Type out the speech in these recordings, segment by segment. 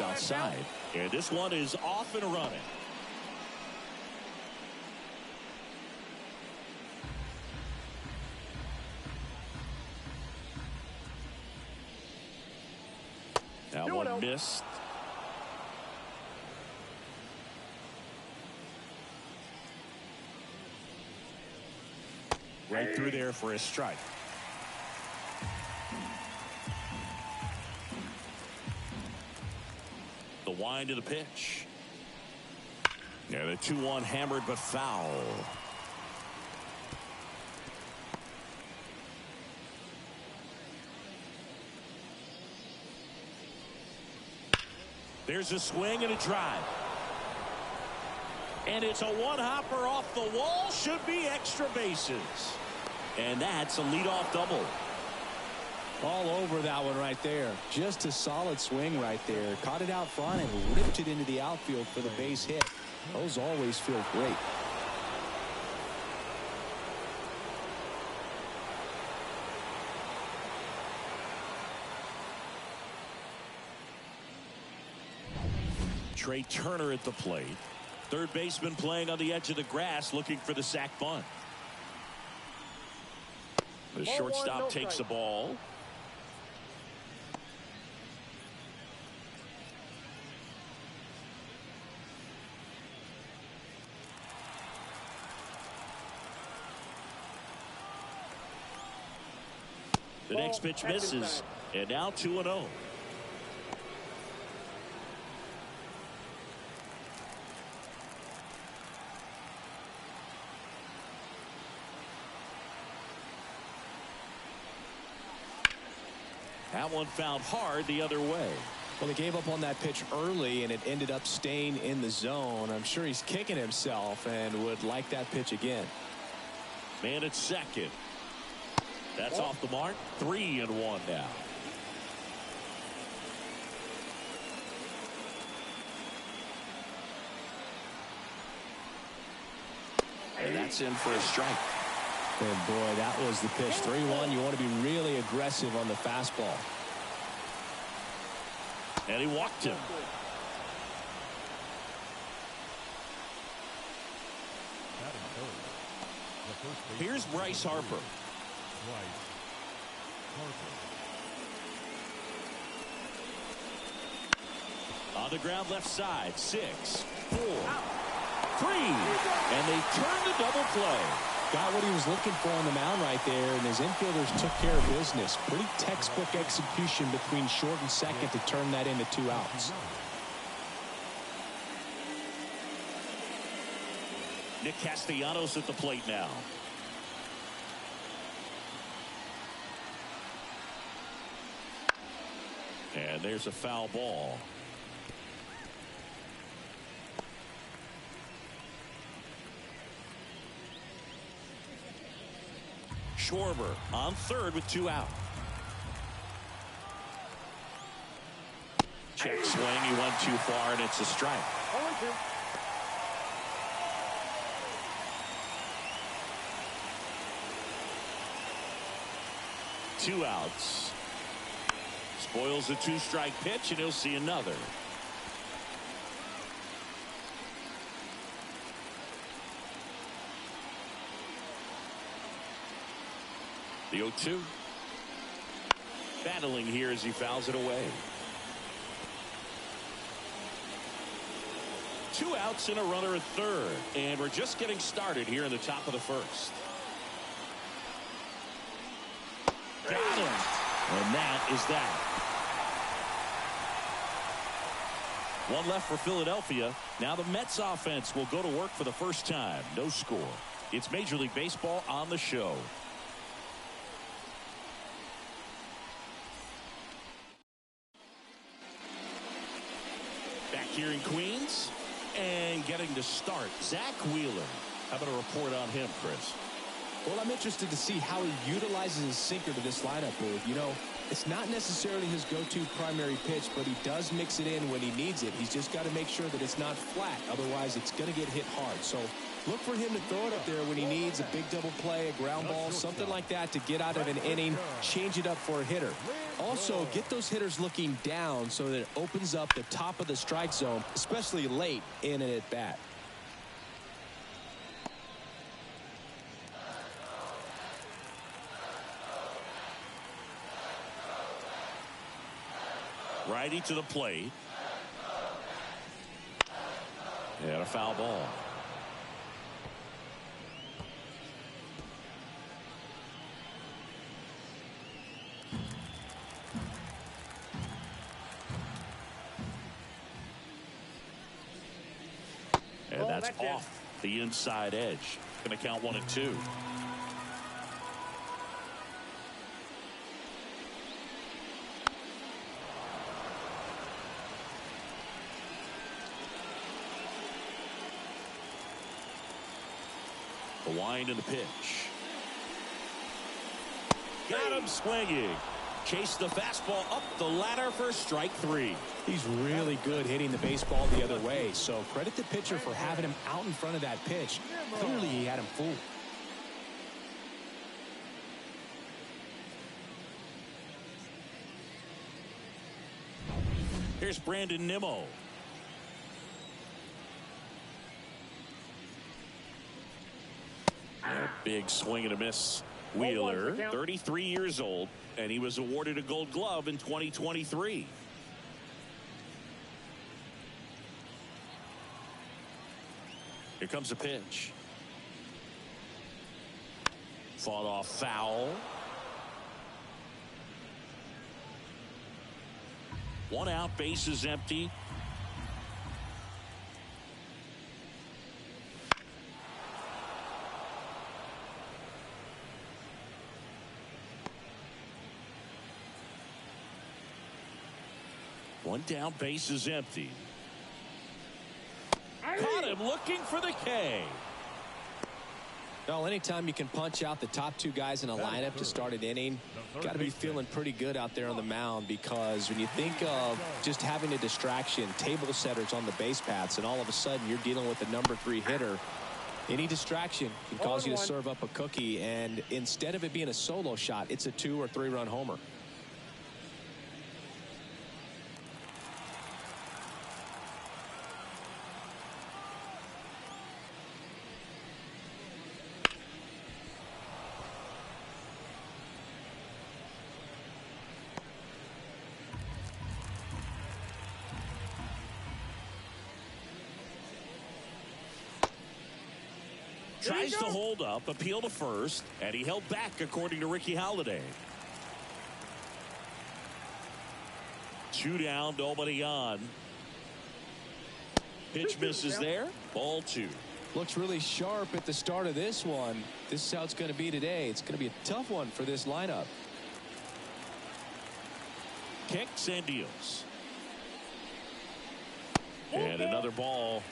outside. And this one is off and running. That one missed. Right through there for a strike. The wind of the pitch. Yeah, the 2-1 hammered but foul. There's a swing and a drive. And it's a one-hopper off the wall. Should be extra bases. And that's a leadoff double. All over that one right there. Just a solid swing right there. Caught it out front and ripped it into the outfield for the base hit. Those always feel great. Trey Turner at the plate. Third baseman playing on the edge of the grass looking for the sac bunt. The shortstop takes the ball. The next pitch misses. And now 2-0. That one fouled hard the other way. Well, they gave up on that pitch early, and it ended up staying in the zone. I'm sure he's kicking himself and would like that pitch again. Man at second. That's off the mark. 3-1 now. And that's in for a strike. And boy, that was the pitch. 3-1. You want to be really aggressive on the fastball. And he walked him. Here's Bryce Harper. On the ground left side. 6, 4, 3. And they turn the double play. Got what he was looking for on the mound right there, and his infielders took care of business. Pretty textbook execution between short and second to turn that into 2 outs. Nick Castellanos at the plate now. And there's a foul ball. Schwarber on third with 2 out. Check swing. He went too far, and it's a strike. 2 outs. Spoils a 2-strike pitch, and he'll see another. The 0-2. Battling here as he fouls it away. 2 outs and a runner at third. And we're just getting started here in the top of the first. Got him. And that is that. 1 left for Philadelphia. Now the Mets offense will go to work for the first time. No score. It's Major League Baseball on the show. Back here in Queens and getting to start, Zach Wheeler. How about a report on him, Chris? Well, I'm interested to see how he utilizes his sinker to this lineup move. You know, It's not necessarily his go-to primary pitch, but he does mix it in when he needs it. He's just got to make sure that it's not flat. Otherwise, it's going to get hit hard. So look for him to throw it up there when he needs a big double play, a ground ball, something like that to get out of an inning, change it up for a hitter. Also, get those hitters looking down so that it opens up the top of the strike zone, especially late in an at-bat. Righty to the plate. And a foul ball. And that's off the inside edge. Going to count 1-2. The wind and the pitch. Got him swinging. Chased the fastball up the ladder for strike 3. He's really good hitting the baseball the other way, so credit the pitcher for having him out in front of that pitch. Clearly, he had him fooled. Here's Brandon Nimmo. A big swing and a miss. Wheeler, 33 years old, and he was awarded a Gold Glove in 2023. Here comes a pitch. Fought off foul. One out, base is empty. One down, base is empty. Caught him looking for the K. Well, anytime you can punch out the top two guys in a lineup to start an inning, got to be feeling pretty good out there on the mound, because when you think of just having a distraction, table setters on the base paths, and all of a sudden you're dealing with the number 3 hitter, any distraction can cause you to serve up a cookie, and instead of it being a solo shot, it's a 2 or 3 run homer. Tries to hold up, appeal to first, and he held back according to Ricky Holiday. 2 down, nobody on. Pitch misses there. Ball 2. Looks really sharp at the start of this one. This is how it's going to be today. It's going to be a tough one for this lineup. Kicks and deals. And another ball.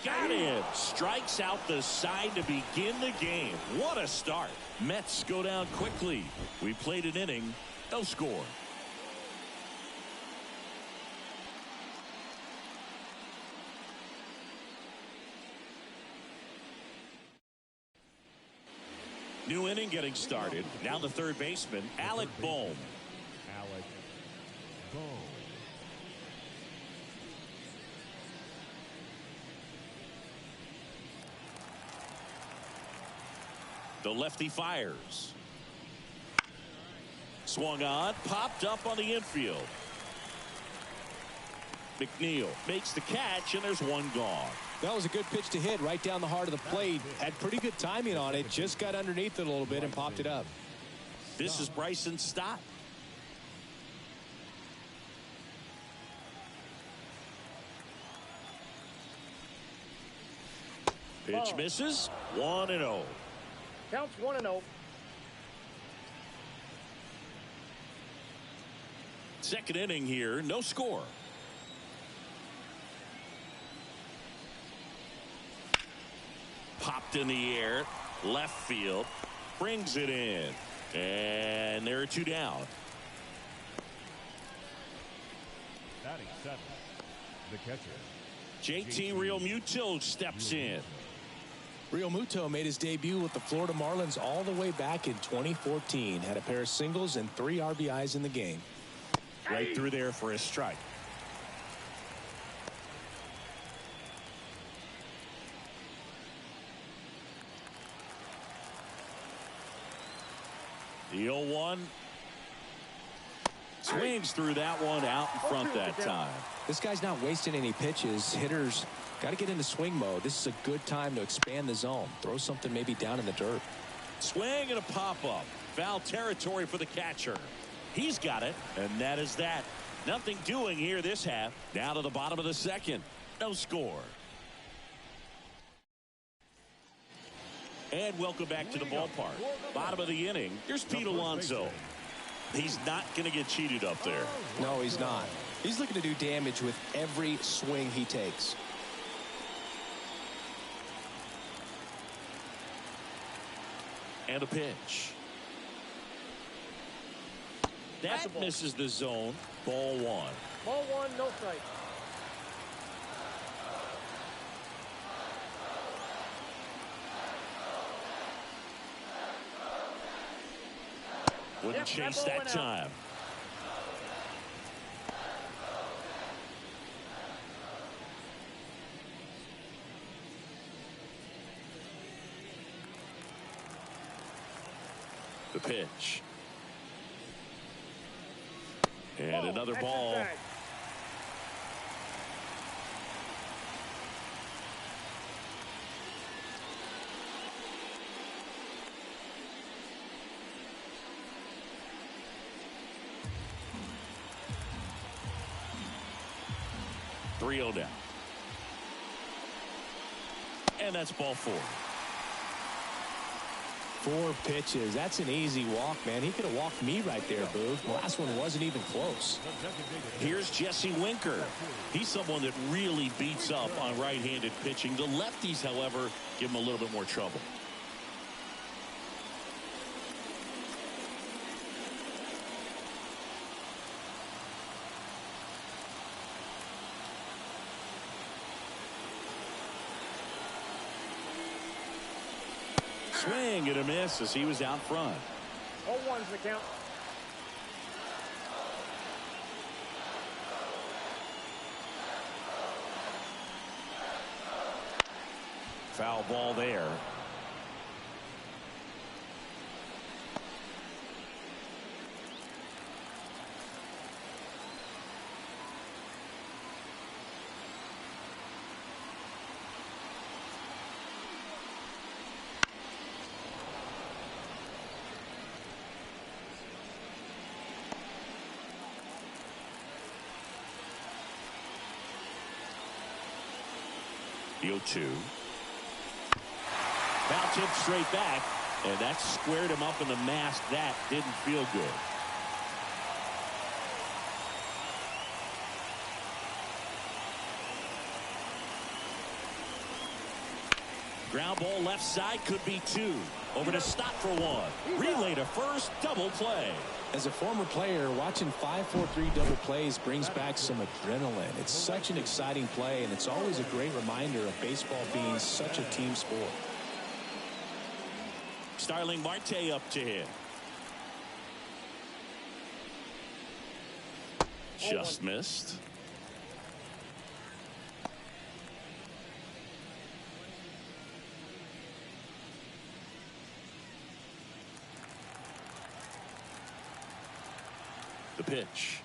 Got him. Strikes out the side to begin the game. What a start. Mets go down quickly. We played an inning. No score. New inning getting started. Now the third baseman, Alec Bohm. Alec Bohm. The lefty fires. Swung on, popped up on the infield. McNeil makes the catch, and there's one gone. That was a good pitch to hit right down the heart of the plate. Had pretty good timing on it. Just got underneath it a little bit and popped it up. This is Bryson Stott. Pitch misses. 1-0. Counts 1-0. Second inning here, no score. Popped in the air. Left field. Brings it in. And there are 2 down. Batting 7, the catcher. JT Realmuto steps in. Realmuto made his debut with the Florida Marlins all the way back in 2014. Had a pair of singles and 3 RBIs in the game. Right through there for a strike. The 0-1. Swings through that one out in front that time. This guy's not wasting any pitches. Hitters got to get into swing mode. This is a good time to expand the zone. Throw something maybe down in the dirt. Swing and a pop-up. Foul territory for the catcher. He's got it, and that is that. Nothing doing here this half. Down to the bottom of the second. No score. And welcome back to the ballpark. Bottom of the inning. Here's Pete Alonso. He's not going to get cheated up there. No, he's not. He's looking to do damage with every swing he takes. And a pitch. That misses the zone. Ball 1. Ball 1, no strike. Wouldn't chase that time. The pitch. And another ball. Three-0 down. And that's ball 4. 4 pitches. That's an easy walk, man. He could have walked me right there, Boo. The last one wasn't even close. Here's Jesse Winker. He's someone that really beats up on right-handed pitching. The lefties, however, give him a little bit more trouble. Swing and a miss as he was out front. 0-1's the count. Foul ball there. The 0-2. Foul tip straight back, and that squared him up in the mask. That didn't feel good. Ground ball left side, could be 2. Over to Stott for 1. Relay to first, double play. As a former player, watching 5-4-3 double plays brings back some adrenaline. It's such an exciting play, and it's always a great reminder of baseball being such a team sport. Starling Marte up to hit. Just missed. The pitch.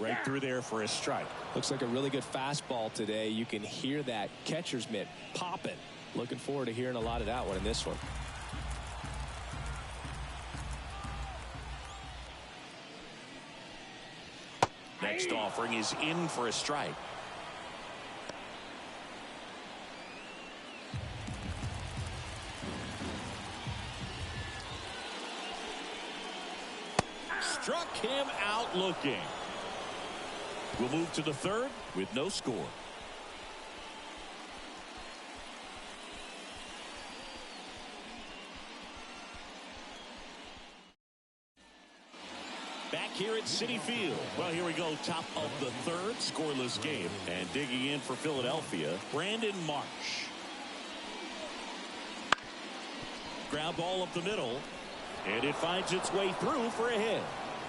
Right through there for a strike. Looks like a really good fastball today. You can hear that catcher's mitt popping. Looking forward to hearing a lot of that one in this one. Next offering is in for a strike. Struck him out looking. We'll move to the third with no score. Back here at Citi Field. Well, here we go. Top of the third, scoreless game. And digging in for Philadelphia, Brandon Marsh. Ground ball up the middle. And it finds its way through for a hit.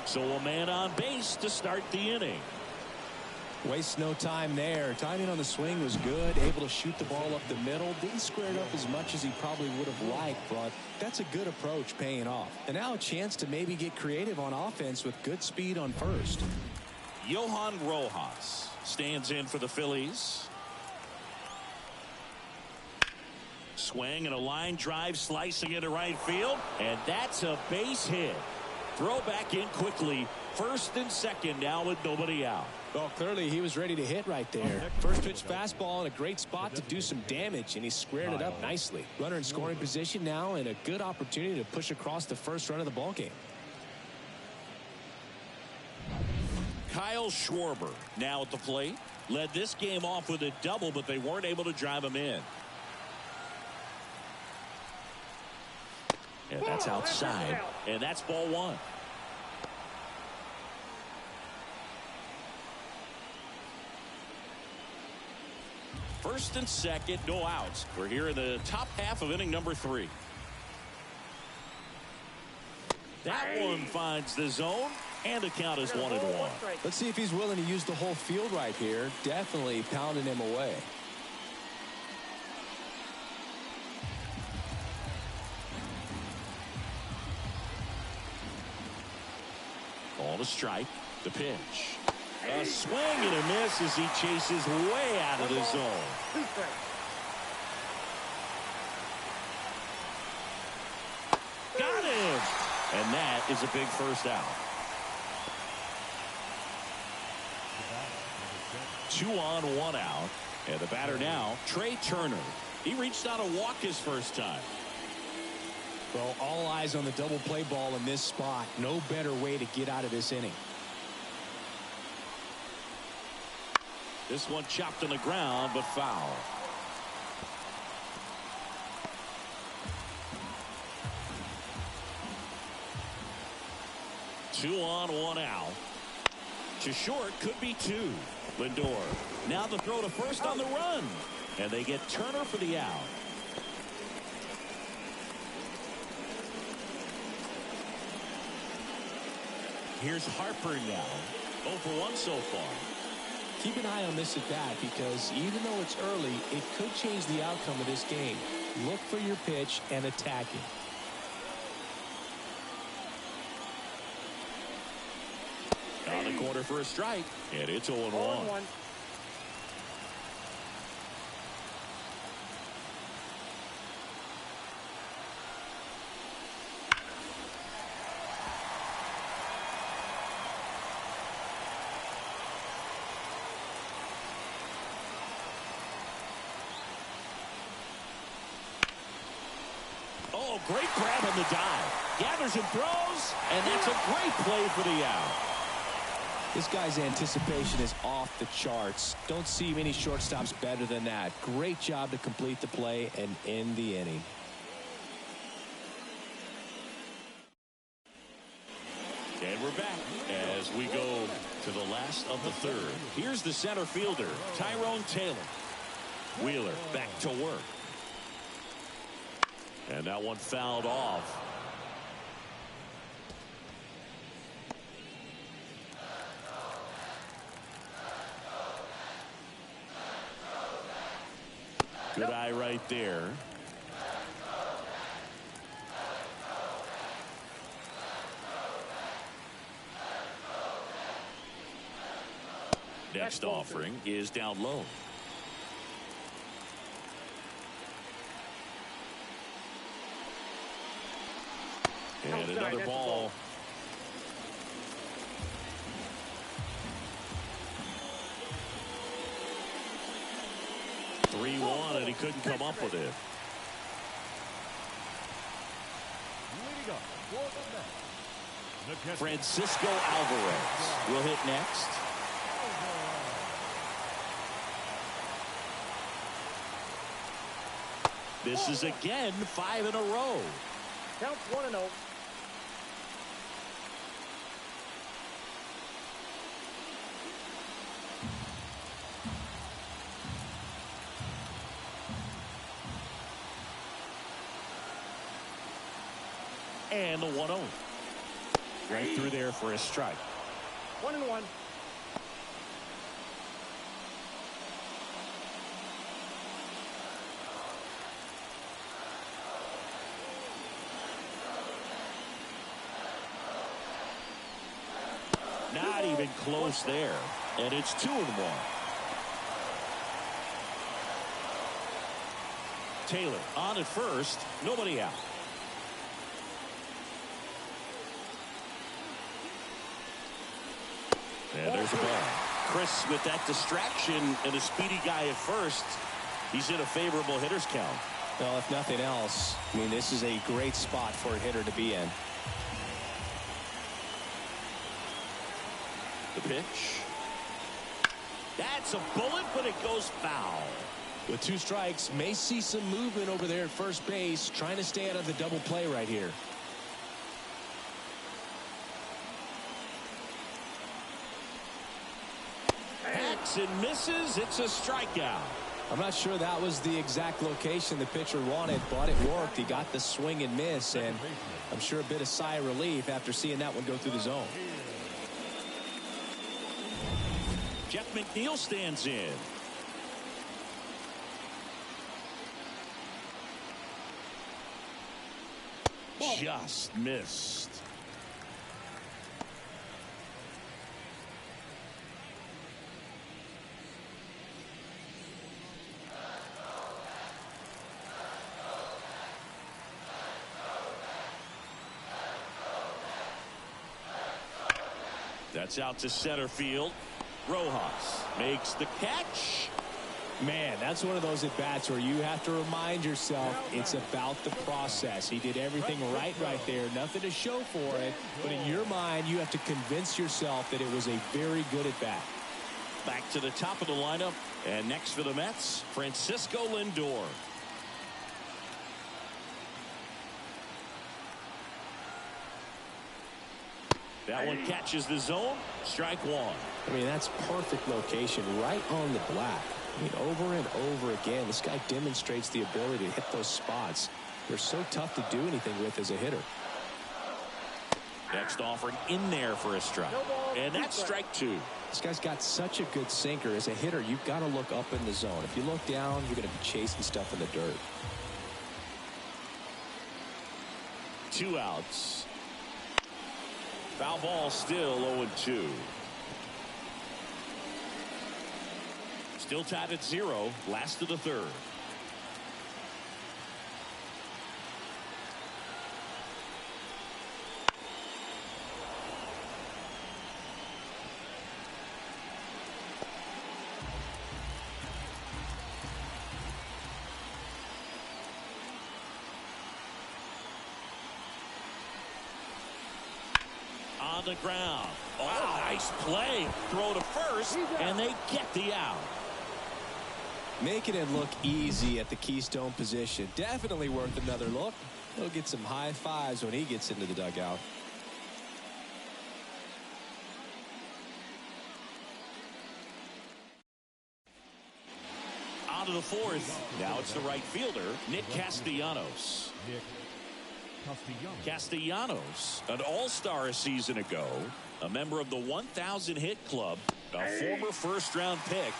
So a man on base to start the inning. Waste no time there. Timing on the swing was good. Able to shoot the ball up the middle. Didn't square it up as much as he probably would have liked, but that's a good approach paying off. And now a chance to maybe get creative on offense with good speed on first. Johan Rojas stands in for the Phillies. Swing and a line drive slicing into right field. And that's a base hit. Throw back in quickly. First and second now with nobody out. Well, clearly he was ready to hit right there. First pitch fastball in a great spot to do some damage, and he squared it up nicely. Runner in scoring position now, and a good opportunity to push across the first run of the ballgame. Kyle Schwarber now at the plate. Led this game off with a double, but they weren't able to drive him in. And that's outside, and that's ball one. First and second, no outs. We're here in the top half of inning number 3. That one finds the zone, and the count is 1-1. Let's see if he's willing to use the whole field right here. Definitely pounding him away. Ball to strike. The pitch. A swing and a miss as he chases way out of the zone. Got him. And that is a big first out. 2 on, 1 out. And the batter now, Trey Turner. He reached out a walk his first time. Well, all eyes on the double play ball in this spot. No better way to get out of this inning. This one chopped on the ground, but foul. Two on, 1 out. To short, could be 2. Lindor. Now the throw to first on the run. And they get Turner for the out. Here's Harper now. 0 for 1 so far. Keep an eye on this at bat, because even though it's early, it could change the outcome of this game. Look for your pitch and attack it. On the corner for a strike, and it's 0-1. Oh, great grab on the dive. Gathers and throws, and that's a great play for the out. This guy's anticipation is off the charts. Don't see many shortstops better than that. Great job to complete the play and end the inning. And we're back as we go to the last of the third. Here's the center fielder, Tyrone Taylor. Wheeler back to work. And that one fouled off. Good eye right there. Next offering is down low. And another ball. (3-1), and he couldn't come up with it. Francisco Alvarez will hit next. This is again 5 in a row. Counts 1-0. And the 1-0. Right through there for a strike. 1-1. Not even close there. And it's 2-1. Taylor on at first. Nobody out. And there's a ball. Chris, with that distraction and a speedy guy at first, he's in a favorable hitter's count. Well, if nothing else, I mean, this is a great spot for a hitter to be in. The pitch. That's a bullet, but it goes foul. With 2 strikes, may see some movement over there at first base, trying to stay out of the double play right here. Hacks and misses. It's a strikeout. I'm not sure that was the exact location the pitcher wanted, but it worked. He got the swing and miss, and I'm sure a bit of sigh of relief after seeing that one go through the zone. Jeff McNeil stands in. Just missed. That's out to center field. Rojas makes the catch. Man, that's one of those at-bats where you have to remind yourself it's about the process. He did everything right there. Nothing to show for it. But in your mind, you have to convince yourself that it was a very good at-bat. Back to the top of the lineup. And next for the Mets, Francisco Lindor. That one catches the zone. Strike 1. I mean, that's perfect location right on the black. I mean, over and over again, this guy demonstrates the ability to hit those spots. They're so tough to do anything with as a hitter. Next offering in there for a strike. And that's strike 2. This guy's got such a good sinker. As a hitter, you've got to look up in the zone. If you look down, you're going to be chasing stuff in the dirt. 2 outs. Foul ball, still 0-2. Still tied at 0. Last of the 3rd. On the ground. Oh, nice play. Throw to first, and they get the out. Making it look easy at the Keystone position. Definitely worth another look. He'll get some high fives when he gets into the dugout. On to the 4th. Now it's the right fielder, Nick Castellanos. Castellanos, an all-star a season ago, a member of the 1,000 hit club, a former first-round pick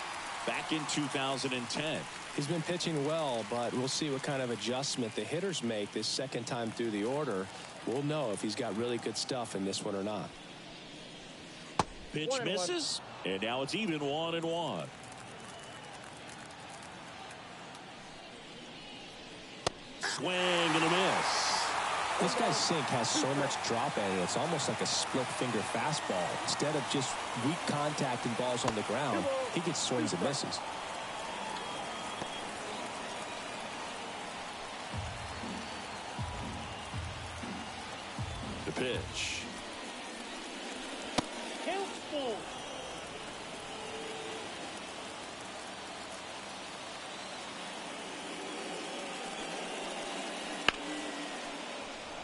back in 2010. He's been pitching well, but we'll see what kind of adjustment the hitters make this second time through the order. We'll know if he's got really good stuff in this one or not. Pitch misses, and now it's even 1-1. Swing and a miss. This guy's sink has so much drop in it. It's almost like a split finger fastball. Instead of just weak contact and balls on the ground, he gets swings and misses. The pitch. Count.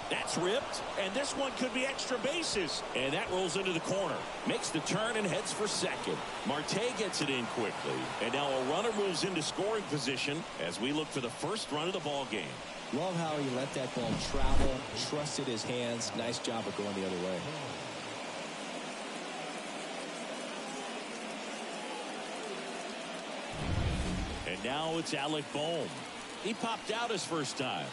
That's ripped, and this one could be extra bases. And that rolls into the corner. Makes the turn and heads for second. Marte gets it in quickly. And now a runner moves into scoring position as we look for the first run of the ball game. Love how he let that ball travel, trusted his hands. Nice job of going the other way. And now it's Alec Bohm. He popped out his first time.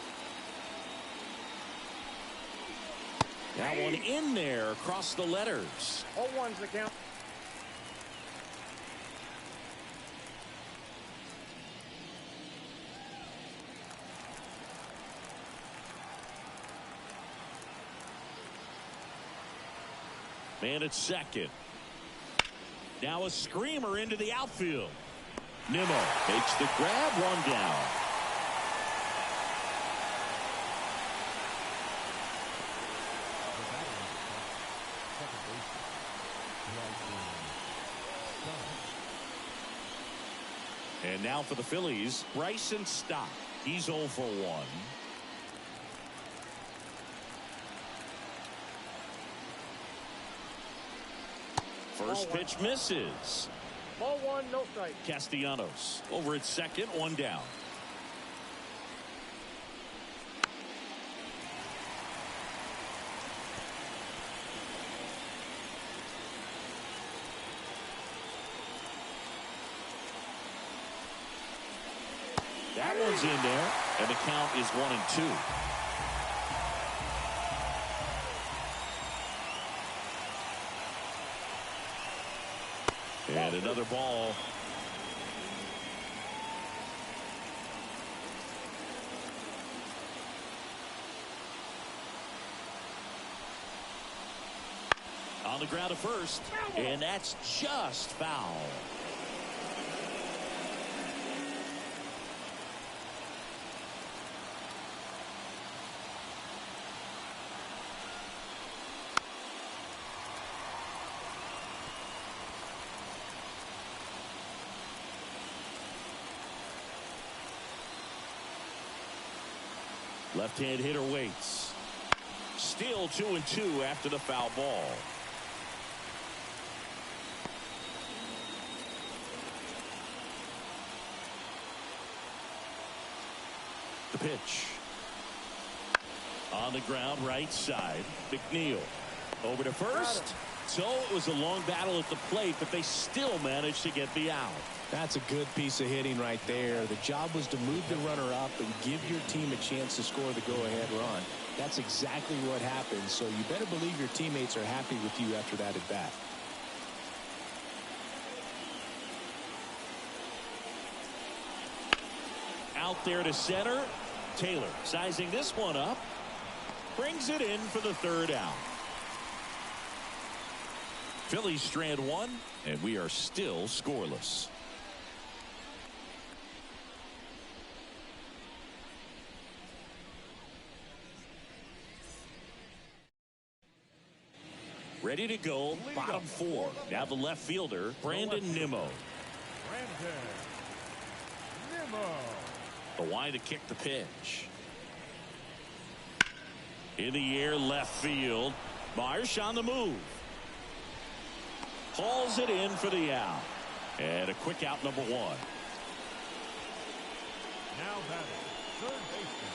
That one in there across the letters. 0-1's the count. Man at second. Now a screamer into the outfield. Nimmo makes the grab, one down. And now for the Phillies, Bryson Stott. He's 0 for 1. First pitch misses. Ball 1, no strike. Castellanos over at second, 1 down. That one's in there, and the count is 1-2. And another ball. On the ground at first, and that's just foul. Left-hand hitter waits. Still 2-2 after the foul ball. The pitch. On the ground, right side. McNeil over to first. So it was a long battle at the plate, but they still managed to get the out. That's a good piece of hitting right there. The job was to move the runner up and give your team a chance to score the go-ahead run. That's exactly what happened, so you better believe your teammates are happy with you after that at bat. Out there to center. Taylor sizing this one up. Brings it in for the third out. Phillies strand 1, and we are still scoreless. Ready to go, bottom 4. Now the left fielder, Brandon Nimmo. The line to kick the pitch. In the air, left field. Marsh on the move. Hauls it in for the out. And a quick out, number 1. Now batting, third baseman.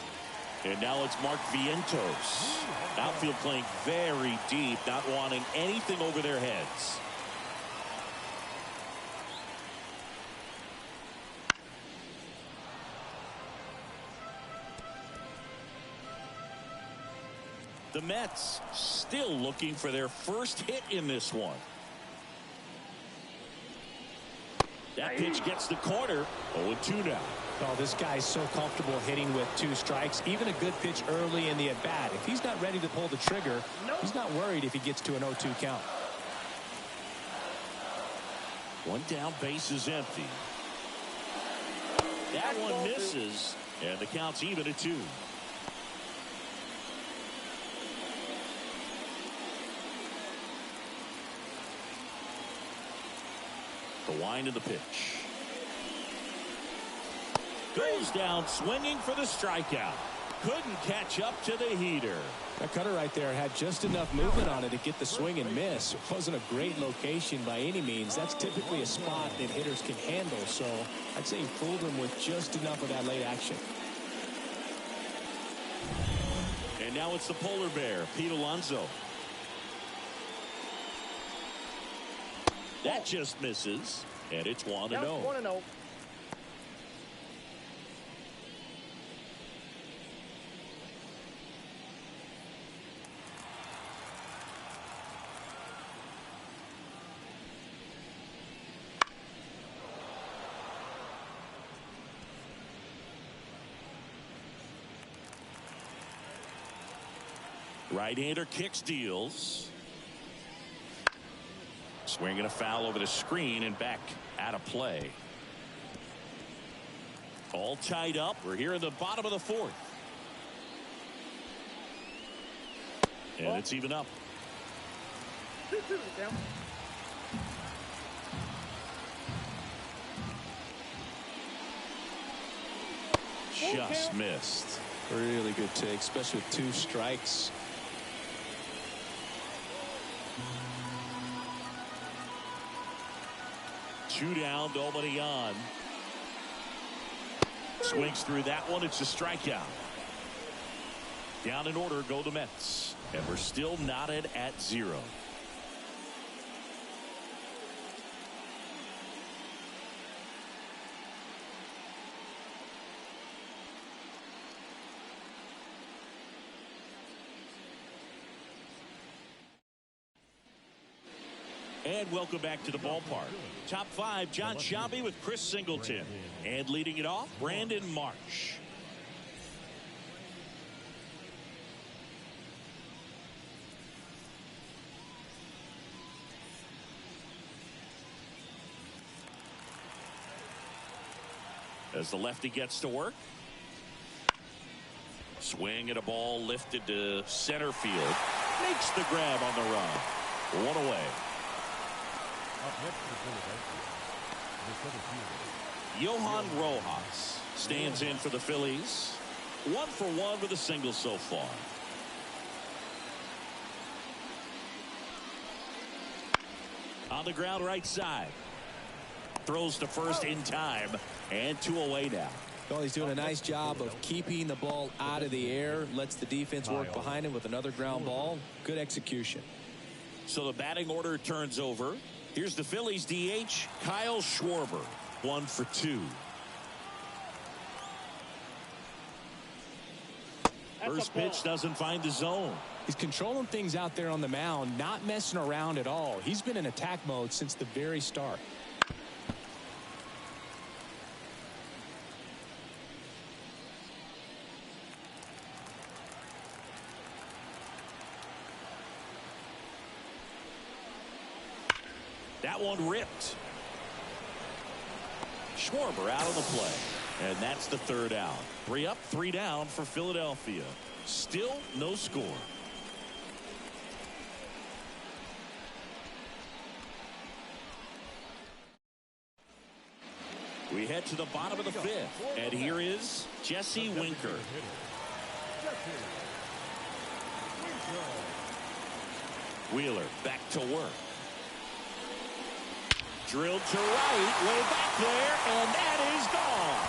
And now it's Mark Vientos. Outfield playing very deep, not wanting anything over their heads. The Mets still looking for their first hit in this one. That pitch gets the corner. 0-2 now. Oh, this guy's so comfortable hitting with 2 strikes. Even a good pitch early in the at-bat. If he's not ready to pull the trigger, he's not worried if he gets to an 0-2 count. 1 down, base is empty. That one misses, and the count's even at 2. The wind of the pitch. Goes down swinging for the strikeout. Couldn't catch up to the heater. That cutter right there had just enough movement on it to get the swing and miss. It wasn't a great location by any means. That's typically a spot that hitters can handle. So I'd say he fooled him with just enough of that late action. And now it's the polar bear, Pete Alonso. That just misses, and it's 1-0. 1-0. Right-hander kicks, deals. Swinging a foul over the screen and back out of play. All tied up. We're here in the bottom of the fourth. And it's even up. 2-2 the count. Just missed. Really good take, especially with 2 strikes. Two down, nobody on. Swings through that one. It's a strikeout. Down in order go the Mets. And we're still knotted at 0. And welcome back to the ballpark. Top 5, John Sciambi with Chris Singleton. And leading it off, Brandon Marsh. As the lefty gets to work. Swing at a ball lifted to center field. Makes the grab on the run. 1 away. Johan Rojas stands in for the Phillies. 1 for 1 with a single so far. On the ground right side. Throws to first in time. And 2 away now. Well, he's doing a nice job of keeping the ball out of the air. Lets the defense work behind him with another ground ball. Good execution. So the batting order turns over. Here's the Phillies DH, Kyle Schwarber. 1 for 2. First pitch doesn't find the zone. He's controlling things out there on the mound, not messing around at all. He's been in attack mode since the very start. That one ripped. Schwarber out of the play. And that's the 3rd out. 3 up, 3 down for Philadelphia. Still no score. We head to the bottom of the 5th. And here is Jesse Winker. Wheeler back to work. Drilled to right, way back there, and that is gone.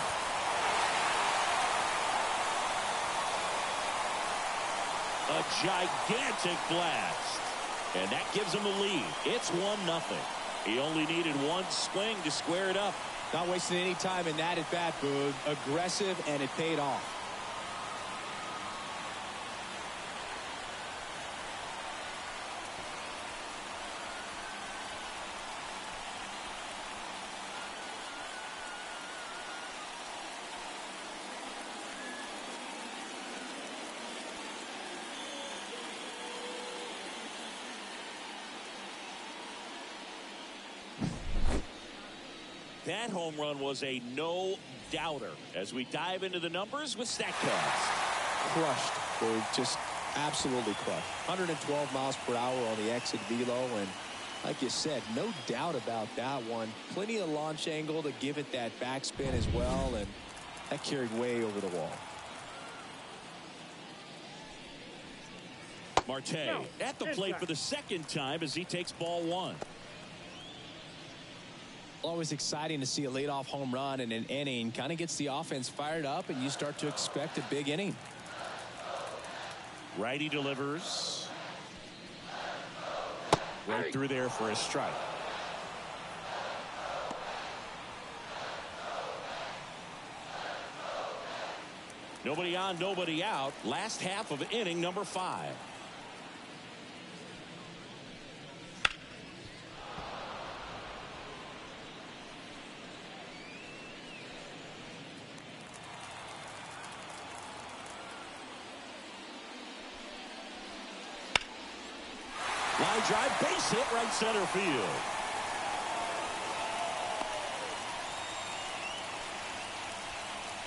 A gigantic blast. And that gives him the lead. It's 1-0. He only needed 1 swing to square it up. Not wasting any time in that at bat, Boog. Aggressive, and it paid off. That home run was a no-doubter. As we dive into the numbers with StatCast. Crushed, Boog. Just absolutely crushed. 112 miles per hour on the exit velo, and like you said, no doubt about that one. Plenty of launch angle to give it that backspin as well, and that carried way over the wall. Marte at the plate for the 2nd time as he takes ball 1. Always exciting to see a leadoff home run in an inning. Kind of gets the offense fired up, and you start to expect a big inning. Righty delivers. Right through there for a strike. Nobody on, nobody out. Last half of inning number 5. Line drive, base hit, right center field.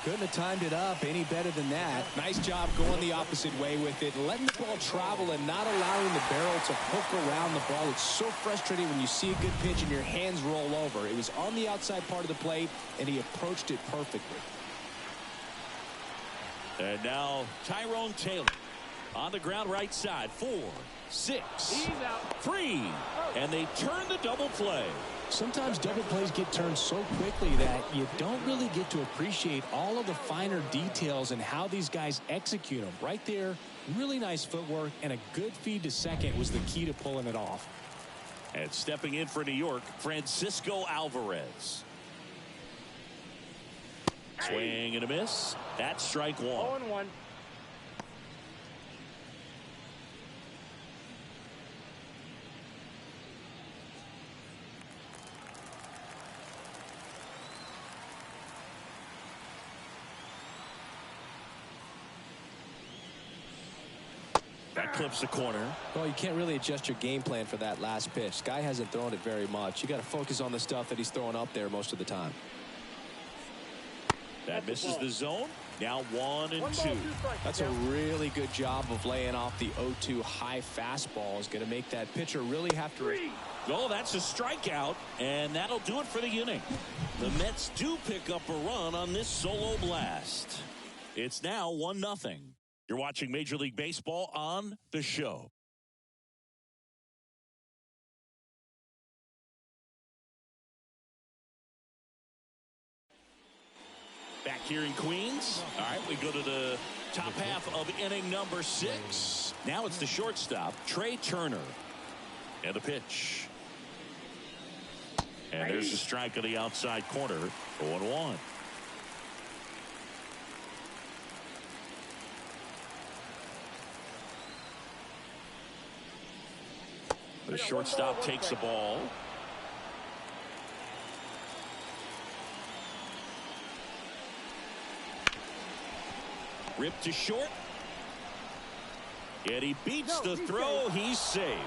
Couldn't have timed it up any better than that. Nice job going the opposite way with it, letting the ball travel and not allowing the barrel to poke around the ball. It's so frustrating when you see a good pitch and your hands roll over. It was on the outside part of the plate, and he approached it perfectly. And now Tyrone Taylor on the ground right side. 4, 6, 3, and they turn the double play. Sometimes double plays get turned so quickly that you don't really get to appreciate all of the finer details and how these guys execute them. Right there, really nice footwork, and a good feed to second was the key to pulling it off. And stepping in for New York, Francisco Alvarez. Swing and a miss. That's strike 1. 0-1. That clips the corner. Well, you can't really adjust your game plan for that last pitch. Guy hasn't thrown it very much. You got to focus on the stuff that he's throwing up there most of the time. That misses the zone. Now 1-2. That's a really good job of laying off the 0-2 high fastball. Is going to make that pitcher really have to. Oh, that's a strikeout, and that'll do it for the inning. The Mets do pick up a run on this solo blast. It's now 1-0. You're watching Major League Baseball on The Show. Back here in Queens. All right, we go to the top half of inning number 6. Now it's the shortstop, Trey Turner. And the pitch. And there's the strike on the outside corner. 0-1. The shortstop takes the ball. Ripped to short. And he beats the throw. He's safe.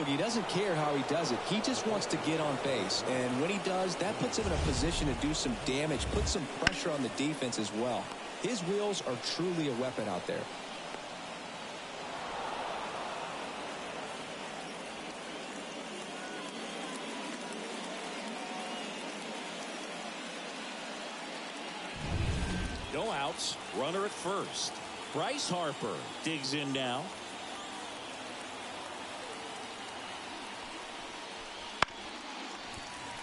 He doesn't care how he does it. He just wants to get on base. And when he does, that puts him in a position to do some damage, put some pressure on the defense as well. His wheels are truly a weapon out there. No outs. Runner at first. Bryce Harper digs in now.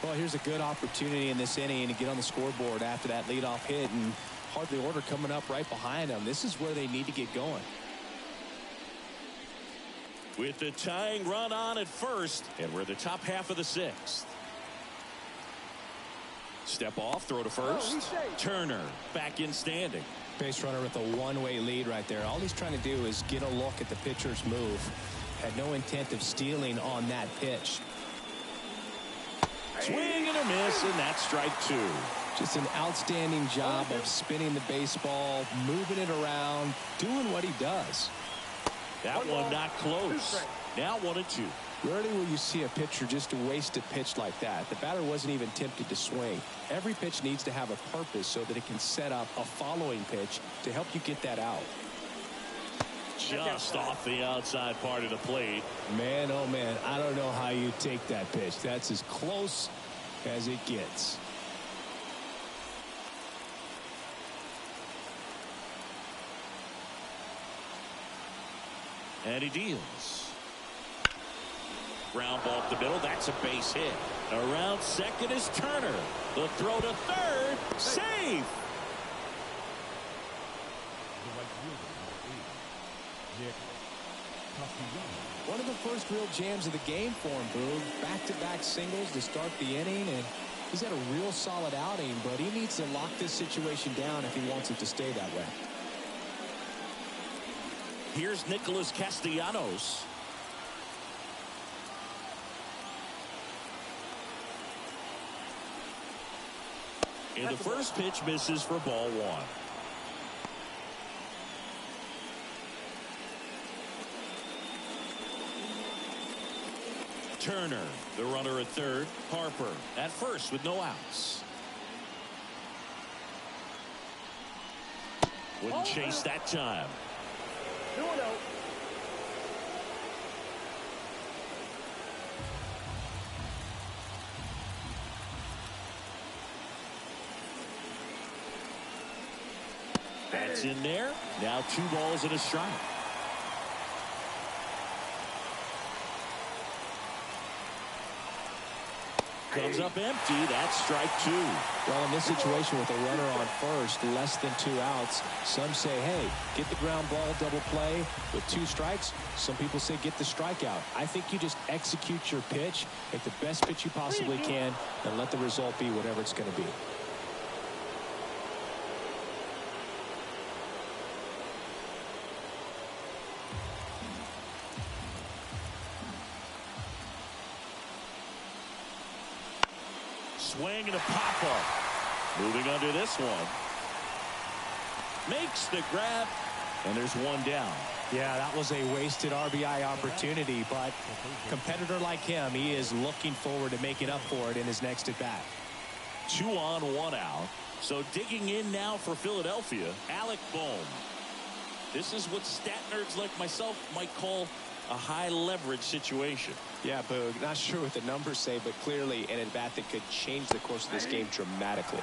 Well, here's a good opportunity in this inning to get on the scoreboard after that leadoff hit, and hardly order coming up right behind them. This is where they need to get going. With the tying run on at first, and we're the top half of the 6th. Step off, throw to first. Turner back in standing. Base runner with a one-way lead right there. All he's trying to do is get a look at the pitcher's move. Had no intent of stealing on that pitch. Swing and a miss, and that's strike 2. Just an outstanding job of spinning the baseball, moving it around, doing what he does. That one not close. Now 1-2. Rarely will you see a pitcher just waste a pitch like that. The batter wasn't even tempted to swing. Every pitch needs to have a purpose so that it can set up a following pitch to help you get that out. Just off the outside part of the plate. Man, oh man, I don't know how you take that pitch. That's as close as it gets. And he deals. Ground ball up the middle. That's a base hit. Around second is Turner. The throw to third. Safe. One of the first real jams of the game for him, Boog. Back-to-back singles to start the inning, and he's had a real solid outing, but he needs to lock this situation down if he wants it to stay that way. Here's Nicholas Castellanos. And the first pitch misses for ball one. Turner, the runner at third. Harper at first with no outs. Wouldn't chase that time. 2-0. That's in there. Now 2 balls and a strike. Comes up empty. That's strike 2. Well, in this situation with a runner on first, less than 2 outs, some say, hey, get the ground ball, double play with 2 strikes. Some people say get the strikeout. I think you just execute your pitch, make the best pitch you possibly can, and let the result be whatever it's going to be. Swing and a pop-up. Moving under this one. Makes the grab. And there's 1 down. Yeah, that was a wasted RBI opportunity, but a competitor like him, he is looking forward to making up for it in his next at-bat. 2 on, 1 out. So digging in now for Philadelphia, Alec Bohm. This is what stat nerds like myself might call a high-leverage situation. Yeah, Boog, not sure what the numbers say, but clearly an at-bat that could change the course of this game dramatically.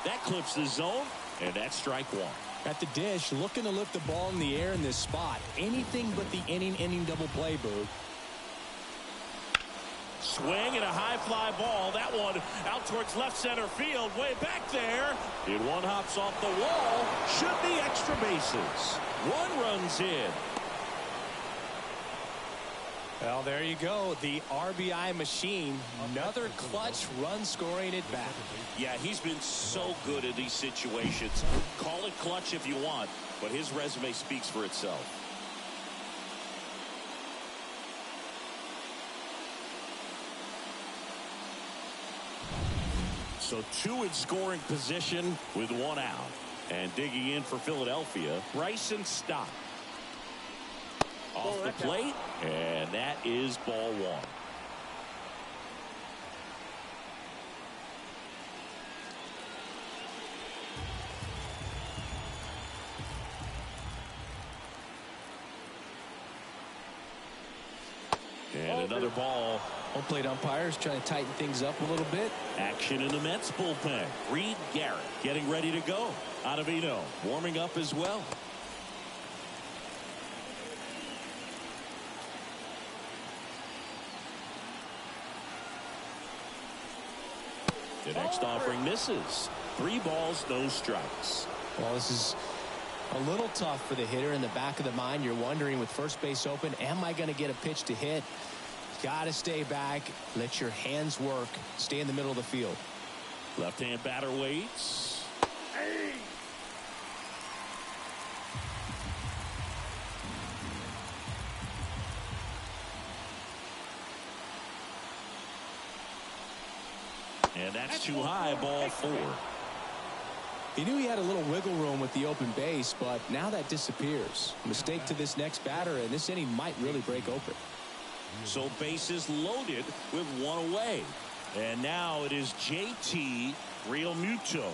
That clips the zone, and that's strike 1. At the dish, looking to lift the ball in the air in this spot. Anything but the inning double play, Boog. Swing and a high fly ball. That one out towards left center field, way back there. It one hops off the wall. Should be extra bases. 1 runs in. Well, there you go. The RBI machine. Another clutch run scoring at bat. Yeah, he's been so good in these situations. Call it clutch if you want, but his resume speaks for itself. So 2 in scoring position with 1 out. And digging in for Philadelphia, Bryson Stott. Off the plate, and that is ball 1. And another ball. Home plate umpires trying to tighten things up a little bit. Action in the Mets bullpen. Reed Garrett getting ready to go. Ottavino warming up as well. The next offering misses. 3 balls, no strikes. Well, this is a little tough for the hitter in the back of the mind. You're wondering with first base open, am I going to get a pitch to hit? Got to stay back. Let your hands work. Stay in the middle of the field. Left-hand batter waits. And that's too high, ball 4. He knew he had a little wiggle room with the open base, but now that disappears. Mistake to this next batter, and this inning might really break open. So bases loaded with 1 away. And now it is JT Realmuto.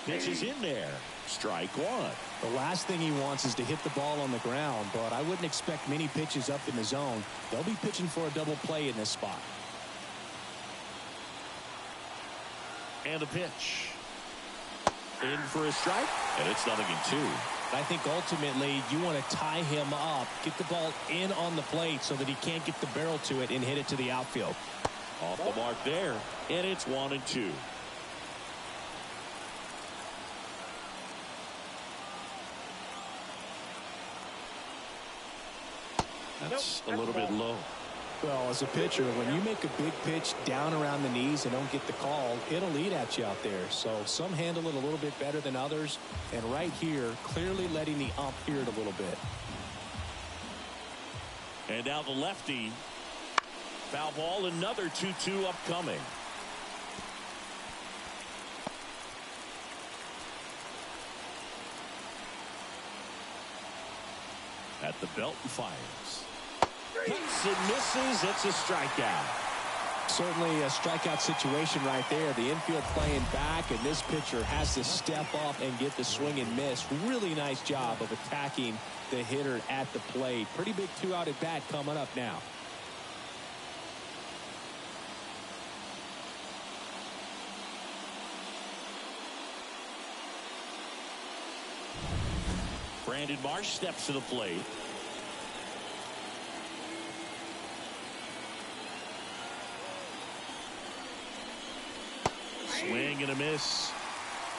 Pitch is in there. Strike 1. The last thing he wants is to hit the ball on the ground, but I wouldn't expect many pitches up in the zone. They'll be pitching for a double play in this spot. And a pitch. In for a strike, and it's 0-2. I think ultimately you want to tie him up, get the ball in on the plate so that he can't get the barrel to it and hit it to the outfield. Off the mark there, and it's 1-2. That's a little bit low. Well, as a pitcher, when you make a big pitch down around the knees and don't get the call, it'll eat at you out there. So some handle it a little bit better than others. And right here, clearly letting the ump hear it a little bit. And now the lefty. Foul ball, another 2-2 upcoming. At the belt and fires. Hits and misses. It's a strikeout. Certainly a strikeout situation right there. The infield playing back, and this pitcher has to step up and get the swing and miss. Really nice job of attacking the hitter at the plate. Pretty big 2-out at bat coming up now. Brandon Marsh steps to the plate. Swing and a miss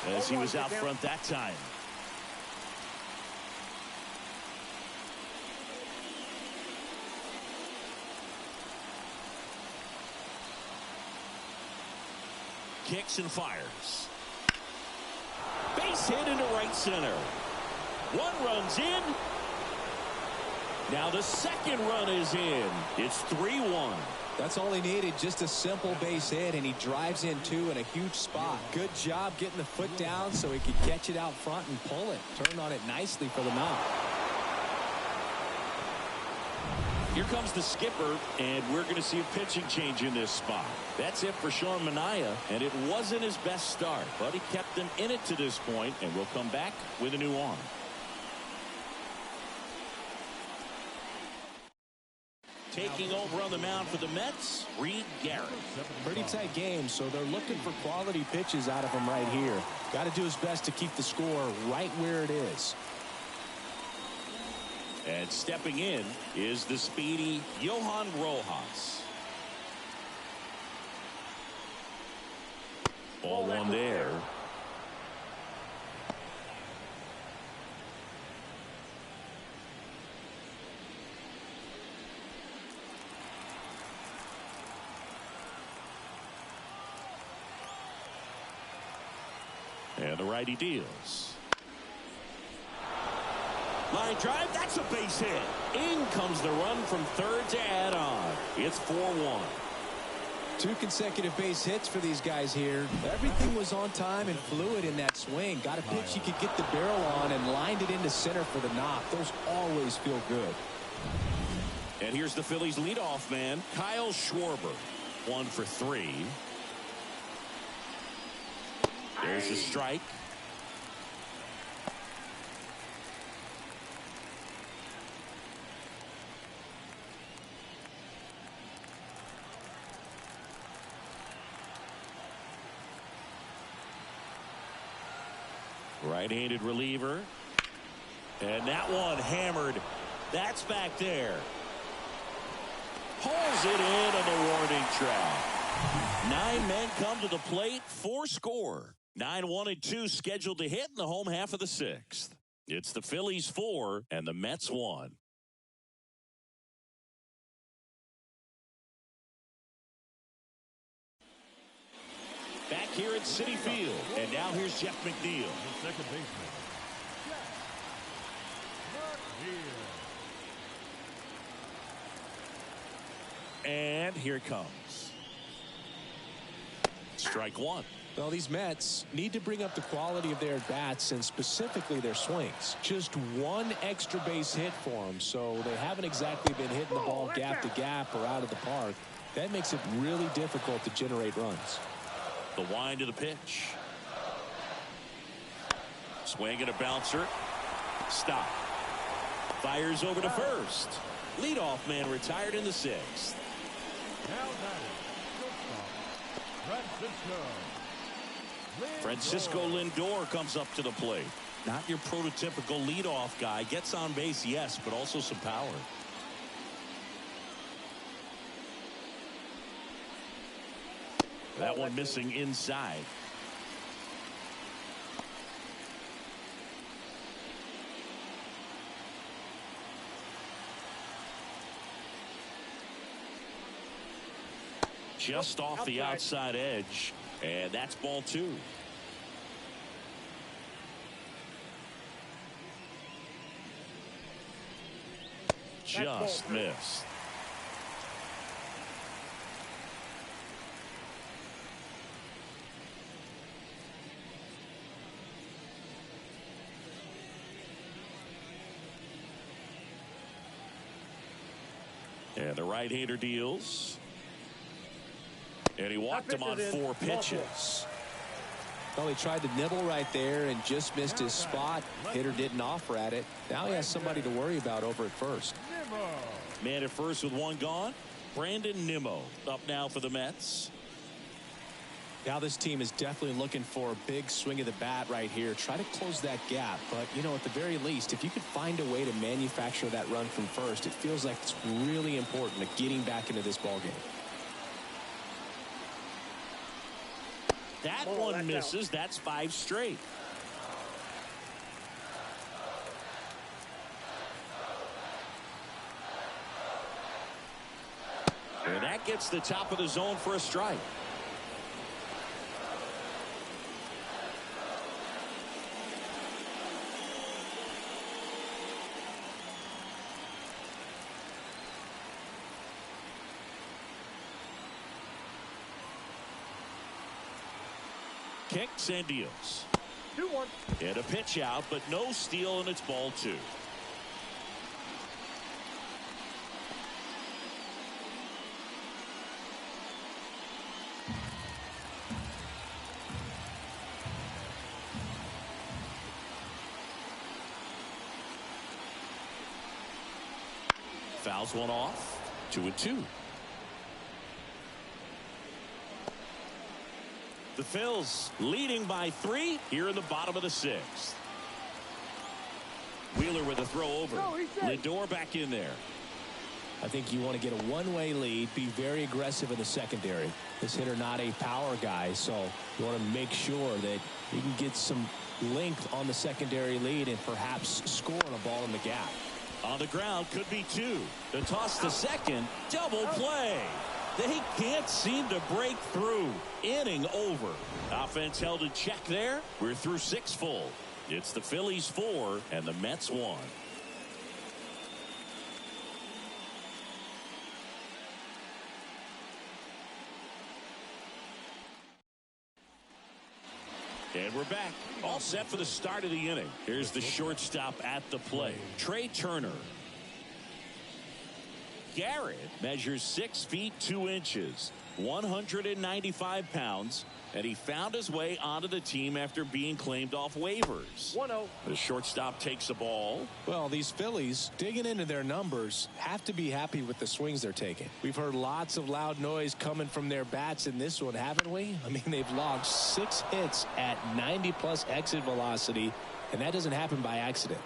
as he was out front that time. Kicks and fires. Base hit into right center. One run's in. Now the second run is in. It's 3-1. That's all he needed, just a simple base hit, and he drives in two in a huge spot. Good job getting the foot down so he could catch it out front and pull it. Turned on it nicely for the knock. Here comes the skipper, and we're going to see a pitching change in this spot. That's it for Sean Manaea, and it wasn't his best start, but he kept them in it to this point, and we'll come back with a new arm. Taking over on the mound for the Mets, Reed Garrett. Pretty tight game, so they're looking for quality pitches out of him right here. Got to do his best to keep the score right where it is. And stepping in is the speedy Johan Rojas. Ball one there. And the righty deals. Line drive, that's a base hit. In comes the run from third to add on. It's 4-1. Two consecutive base hits for these guys here. Everything was on time and fluid in that swing. Got a pitch he could get the barrel on and lined it into center for the knock. Those always feel good. And here's the Phillies leadoff man, Kyle Schwarber. 1 for 3. There's a strike. Right-handed reliever. And that one hammered. That's back there. Pulls it in on the warning track. 9 men come to the plate, 4 score. 9-1 and 2 scheduled to hit in the home half of the 6th. It's the Phillies 4 and the Mets 1. Back here at Citi Field, and now here's Jeff McNeil. The second baseman, Jeff McNeil. And here it comes. Strike one. Well, these Mets need to bring up the quality of their at-bats and specifically their swings. Just one extra base hit for them, so they haven't exactly been hitting the ball gap to gap or out of the park. That makes it really difficult to generate runs. The wind of the pitch. Swing and a bouncer. Stop. Fires over to first. Leadoff man retired in the 6th. Now batting, Francisco Lindor comes up to the plate. Not your prototypical leadoff guy. Gets on base, yes, but also some power. That one missing inside. just off the outside edge, and that's ball 2. Just missed. And the right-hander deals. And he walked him on 4 pitches. Well, he tried to nibble right there and just missed his spot. Hitter didn't offer at it. Now he has somebody to worry about over at first. Man at first with 1 gone. Brandon Nimmo up now for the Mets. Now this team is definitely looking for a big swing of the bat right here. Try to close that gap. But, you know, at the very least, if you could find a way to manufacture that run from first, it feels like it's really important to getting back into this ballgame. That one misses. That's 5 straight. And that gets the top of the zone for a strike. Kicks and deals. 2-1. And a pitch out, but no steal, and it's ball 2. Fouls one off. 2-2. The Phils leading by 3 here in the bottom of the 6th. Wheeler with a throw over. Lindor back in there. I think you want to get a one-way lead, be very aggressive in the secondary. This hitter not a power guy, so you want to make sure that you can get some length on the secondary lead and perhaps score on a ball in the gap. On the ground, could be 2. The toss to second, double play. They can't seem to break through. Inning over. Offense held in check there. We're through 6 full. It's the Phillies 4 and the Mets 1. And we're back. All set for the start of the inning. Here's the shortstop at the plate, Trey Turner. Garrett measures 6 feet 2 inches, 195 pounds, and he found his way onto the team after being claimed off waivers. 1-0. The shortstop takes the ball. Well, these Phillies, digging into their numbers, have to be happy with the swings they're taking. We've heard lots of loud noise coming from their bats in this one, haven't we? I mean, they've logged 6 hits at 90-plus exit velocity, and that doesn't happen by accident.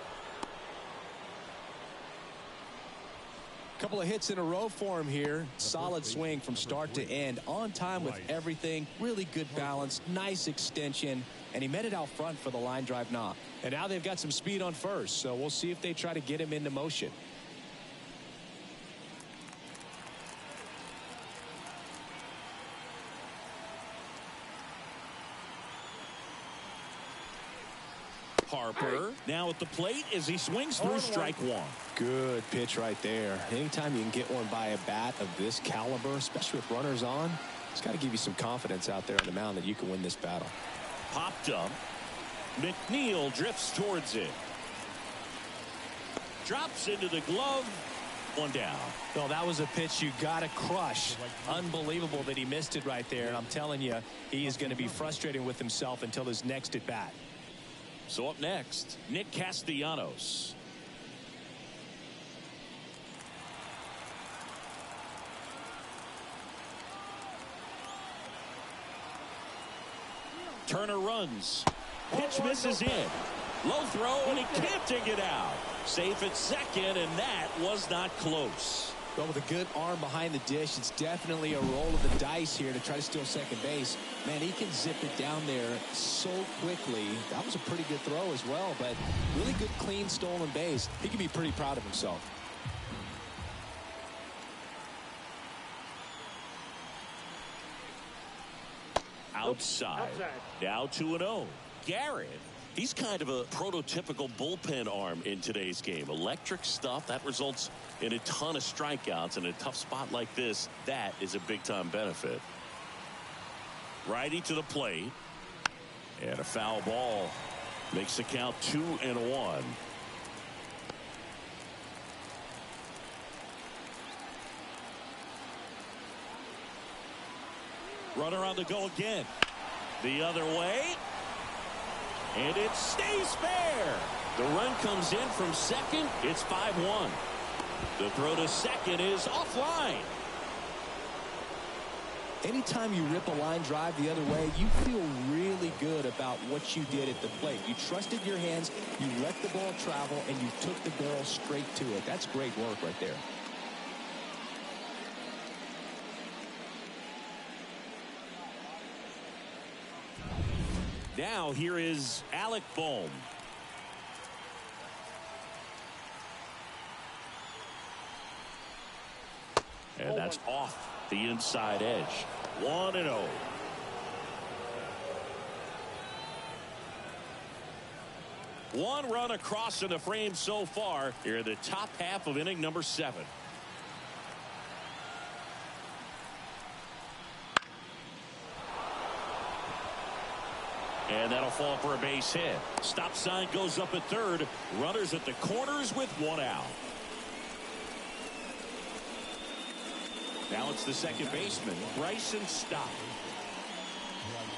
Couple of hits in a row for him here. Solid swing from start to end. On time with everything. Really good balance. Nice extension. And he met it out front for the line drive knock. And now they've got some speed on first. So we'll see if they try to get him into motion. Harper now at the plate as he swings through strike 1. Good pitch right there. Anytime you can get one by a bat of this caliber, especially with runners on, it's got to give you some confidence out there on the mound that you can win this battle. Popped up. McNeil drifts towards it. Drops into the glove. 1 down. No, that was a pitch you got to crush. Unbelievable that he missed it right there. And I'm telling you, he is going to be frustrated with himself until his next at bat. So up next, Nick Castellanos. Turner runs. Pitch misses in. Low throw, and he can't dig it out. Safe at second, and that was not close. Well, with a good arm behind the dish, it's definitely a roll of the dice here to try to steal second base. Man, he can zip it down there so quickly. That was a pretty good throw as well, but really good, clean, stolen base. He can be pretty proud of himself. outside. Now 2-0. Garrett, he's kind of a prototypical bullpen arm in today's game. Electric stuff that results in a ton of strikeouts. In a tough spot like this, that is a big-time benefit. Righty to the plate. And a foul ball makes the count 2-1. Runner on the go again. The other way. And it stays fair. The run comes in from second. It's 5-1. The throw to second is offline. Anytime you rip a line drive the other way, you feel really good about what you did at the plate. You trusted your hands, you let the ball travel, and you took the barrel straight to it. That's great work right there. Now here is Alec Bohm. And that's off the inside edge. 1-0. One run across in the frame so far here in the top half of inning number 7. And that'll fall for a base hit. Stop sign goes up at third. Runners at the corners with 1 out. Now it's the second baseman, Bryson Stott.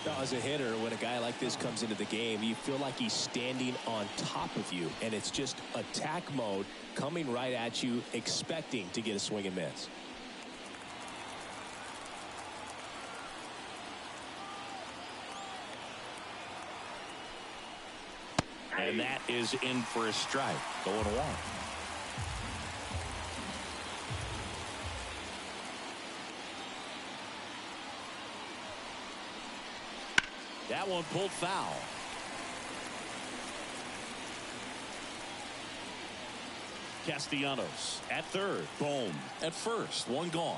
Now, as a hitter, when a guy like this comes into the game, you feel like he's standing on top of you, and it's just attack mode coming right at you, expecting to get a swing and miss. And that is in for a strike. 0-1. That one pulled foul. Castellanos at third. Bohm at first. One gone.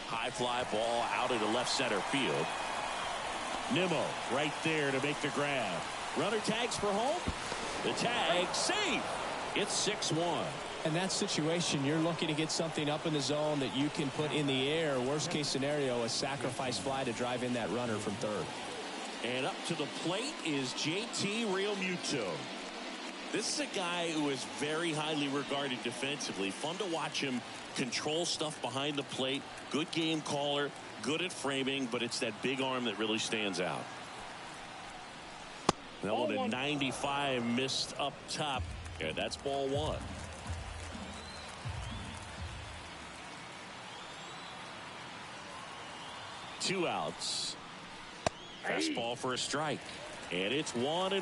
High fly ball out into left center field. Nimmo right there to make the grab. Runner tags for home. The tag safe. It's 6-1. In that situation, you're looking to get something up in the zone that you can put in the air. Worst case scenario, a sacrifice fly to drive in that runner from third. And up to the plate is JT Realmuto. This is a guy who is very highly regarded defensively. Fun to watch him control stuff behind the plate. Good game caller, good at framing, but it's that big arm that really stands out. That one at 95 missed up top. And that's ball 1. Two outs. Fastball for a strike. And it's 1-1.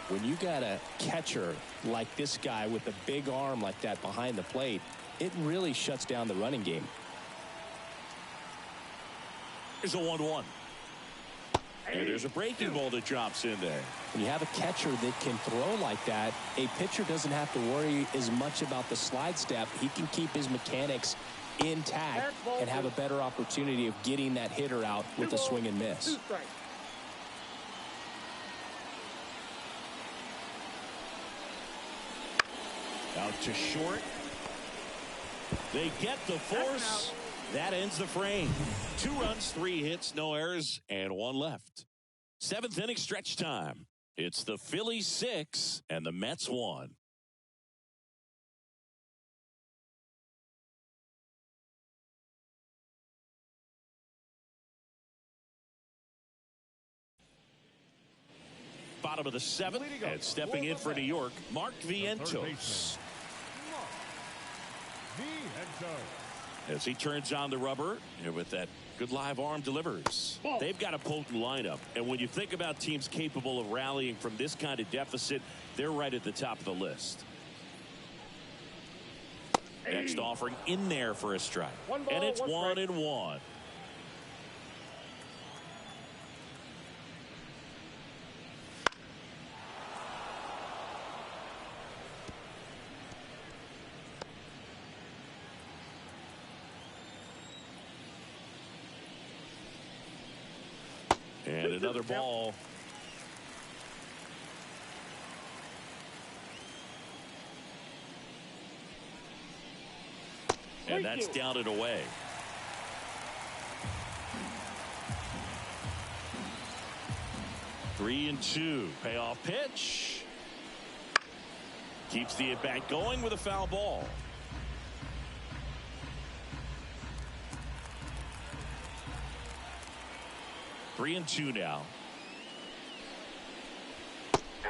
When you got a catcher like this guy with a big arm like that behind the plate, it really shuts down the running game. There's a 1-1. And there's a breaking ball that drops in there. When you have a catcher that can throw like that, a pitcher doesn't have to worry as much about the slide step. He can keep his mechanics intact and have a better opportunity of getting that hitter out with a swing and miss. Out to short. They get the force. That ends the frame. 2 runs, 3 hits, no errors, and 1 left. 7th inning stretch time. It's the Phillies 6 and the Mets 1. Bottom of the 7th, and stepping in for New York, Mark Vientos. As he turns on the rubber, and with that good live arm delivers. They've got a potent lineup, and when you think about teams capable of rallying from this kind of deficit, they're right at the top of the list. Next offering in there for a strike, and it's 1-1. another ball. And that's down and away. Three and two. Payoff pitch. Keeps the at-bat going with a foul ball. Three and two now.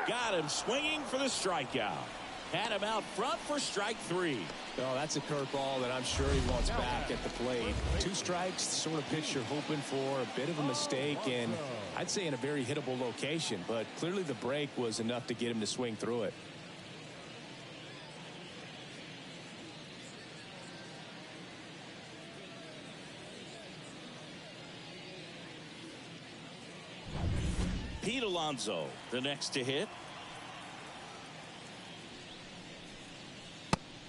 Got him swinging for the strikeout. Had him out front for strike three. Oh, that's a curveball that I'm sure he wants back at the plate. 2 strikes, sort of pitch you're hoping for. A bit of a mistake, and I'd say in a very hittable location. But clearly the break was enough to get him to swing through it. Pete Alonso, the next to hit.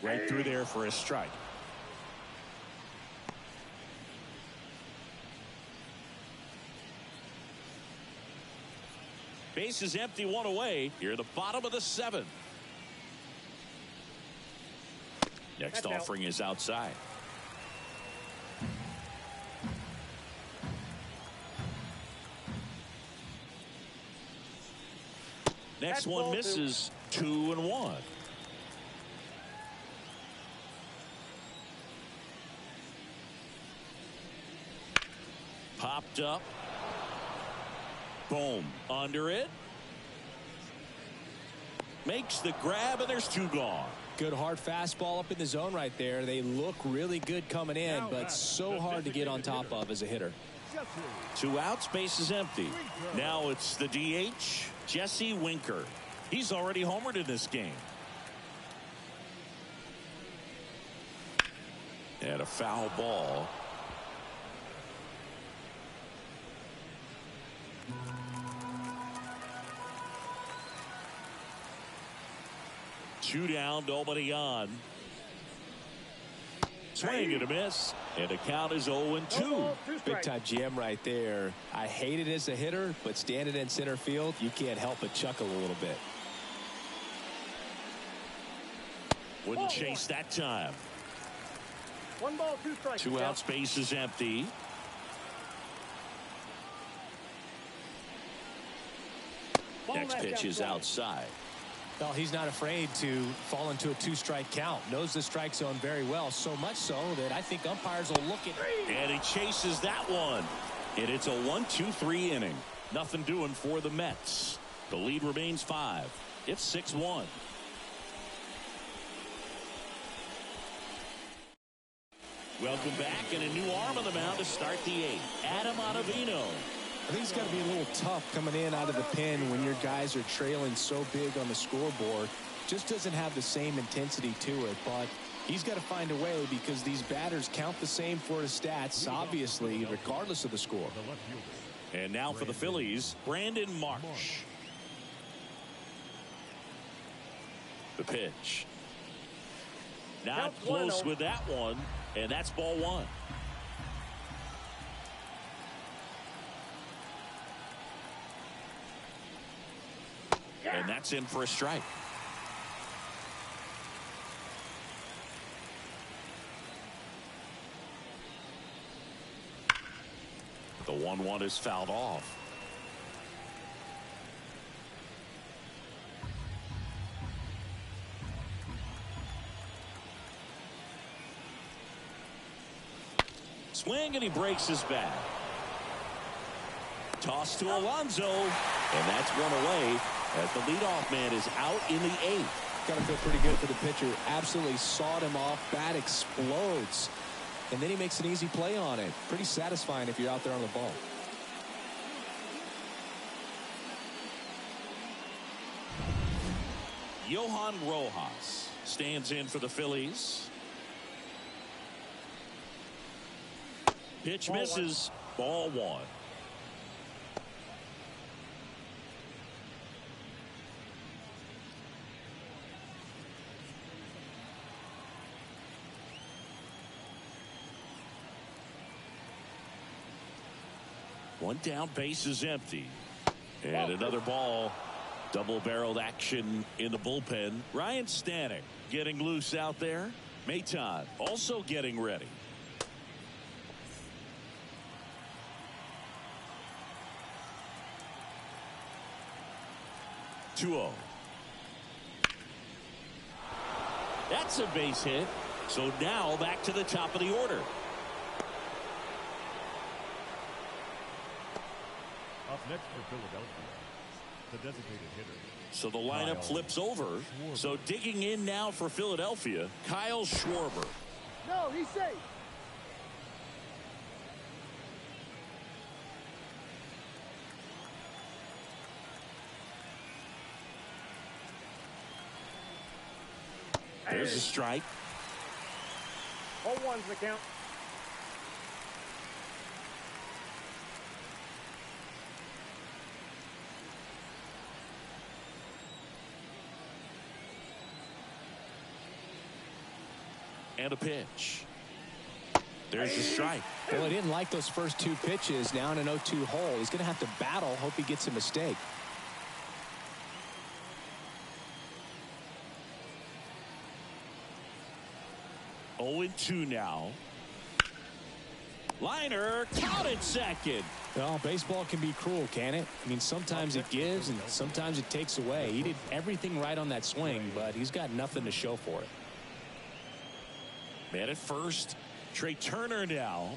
Right through there for a strike. Base is empty, 1 away. Here at the bottom of the 7th. Next offering is outside. Next one misses. 2-1. Popped up. Boom. Under it. Makes the grab, and there's 2 gone. Good hard fastball up in the zone right there. They look really good coming in, but so hard to get on top of as a hitter. 2 outs, base is empty. Now it's the DH, Jesse Winker. He's already homered in this game. And a foul ball. Two down, nobody on. Swing and a miss, and the count is 0-2. Big time GM right there. I hate it as a hitter, but standing in center field, you can't help but chuckle a little bit. Wouldn't chase that time. 1 ball, 2 strikes. 2 outs, base is empty. Next pitch is outside. Well, he's not afraid to fall into a 2-strike count. Knows the strike zone very well, so much so that I think umpires will look at. And he chases that one. And it's a 1-2-3 inning. Nothing doing for the Mets. The lead remains 5. It's 6-1. Welcome back, and a new arm on the mound to start the 8th. Adam Ottavino. I think it's got to be a little tough coming in out of the pen when your guys are trailing so big on the scoreboard. Just doesn't have the same intensity to it, but he's got to find a way because these batters count the same for his stats, obviously, regardless of the score. And now for the Phillies, Brandon Marsh. The pitch. Not close with that one, and that's ball 1. And that's in for a strike. The 1-1 is fouled off. Swing, and he breaks his bat. Toss to Alonso, and that's 1 away as the leadoff man is out in the 8th. Got to feel pretty good for the pitcher. Absolutely sawed him off. Bat explodes. And then he makes an easy play on it. Pretty satisfying if you're out there on the ball. Johan Rojas stands in for the Phillies. Pitch misses. Ball 1. One down, base is empty. And another ball. Double-barreled action in the bullpen. Ryan Stanek getting loose out there. Maton also getting ready. 2-0. That's a base hit. So now back to the top of the order. Up next for Philadelphia, the designated hitter. So the lineup flips over. So digging in now for Philadelphia, Kyle Schwarber. No, he's safe. There's a strike. 0-1's the count. And a pitch. There's a strike. Well, he didn't like those first two pitches. Now in an 0-2 hole. He's going to have to battle. Hope he gets a mistake. Oh, 0-2 now. Liner, counted second. Well, baseball can be cruel, can it? I mean, sometimes it gives and sometimes it takes away. He did everything right on that swing, but he's got nothing to show for it. Man at first. Trey Turner now.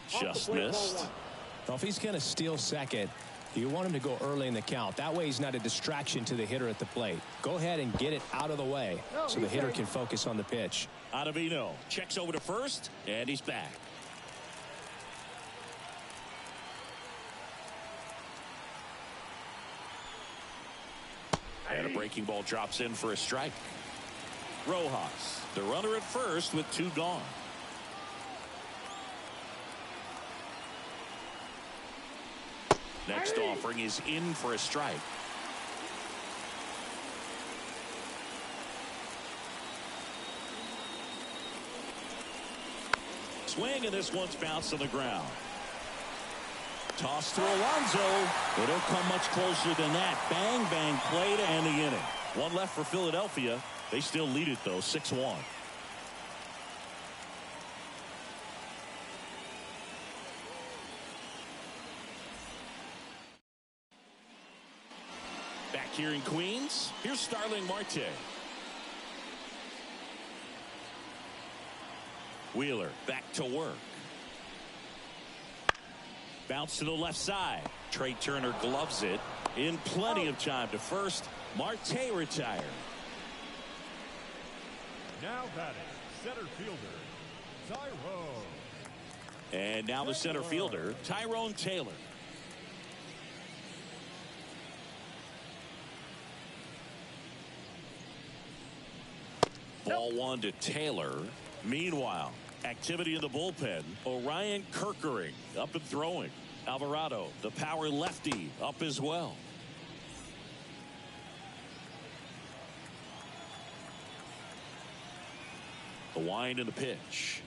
Just missed. Well, if he's going to steal second, you want him to go early in the count. That way he's not a distraction to the hitter at the plate. Go ahead and get it out of the way so the hitter can focus on the pitch. Ottavino checks over to first, and he's back. And a breaking ball drops in for a strike. Rojas, the runner at first with two gone. Next offering is in for a strike. Swing, and this one's bounced on the ground. Toss to Alonso. They don't come much closer than that. Bang, bang play to end the inning. One left for Philadelphia. They still lead it, though, 6-1. Back here in Queens, here's Starling Marte. Wheeler back to work. Bounce to the left side. Trey Turner gloves it in plenty of time to first. Marte retired. Now batting, center fielder, Tyrone. And now the center fielder, Tyrone Taylor. Ball one to Taylor. Meanwhile, activity in the bullpen. Orion Kerkering up and throwing. Alvarado, the power lefty, up as well. The wind and the pitch.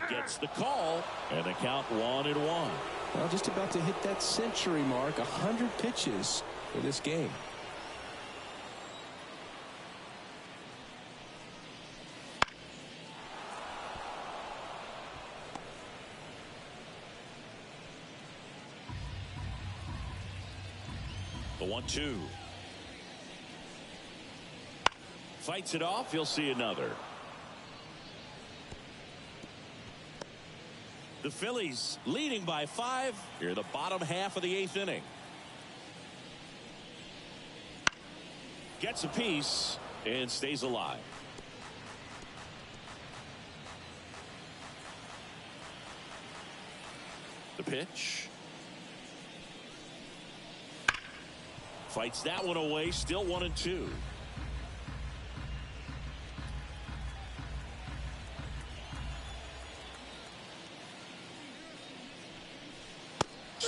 Gets the call, and the count 1-1. Well, just about to hit that century mark. 100 pitches for this game. The 1-2. Fights it off. You'll see another. The Phillies leading by 5 here in the bottom half of the 8th inning. Gets a piece and stays alive. The pitch. Fights that one away. Still 1-2.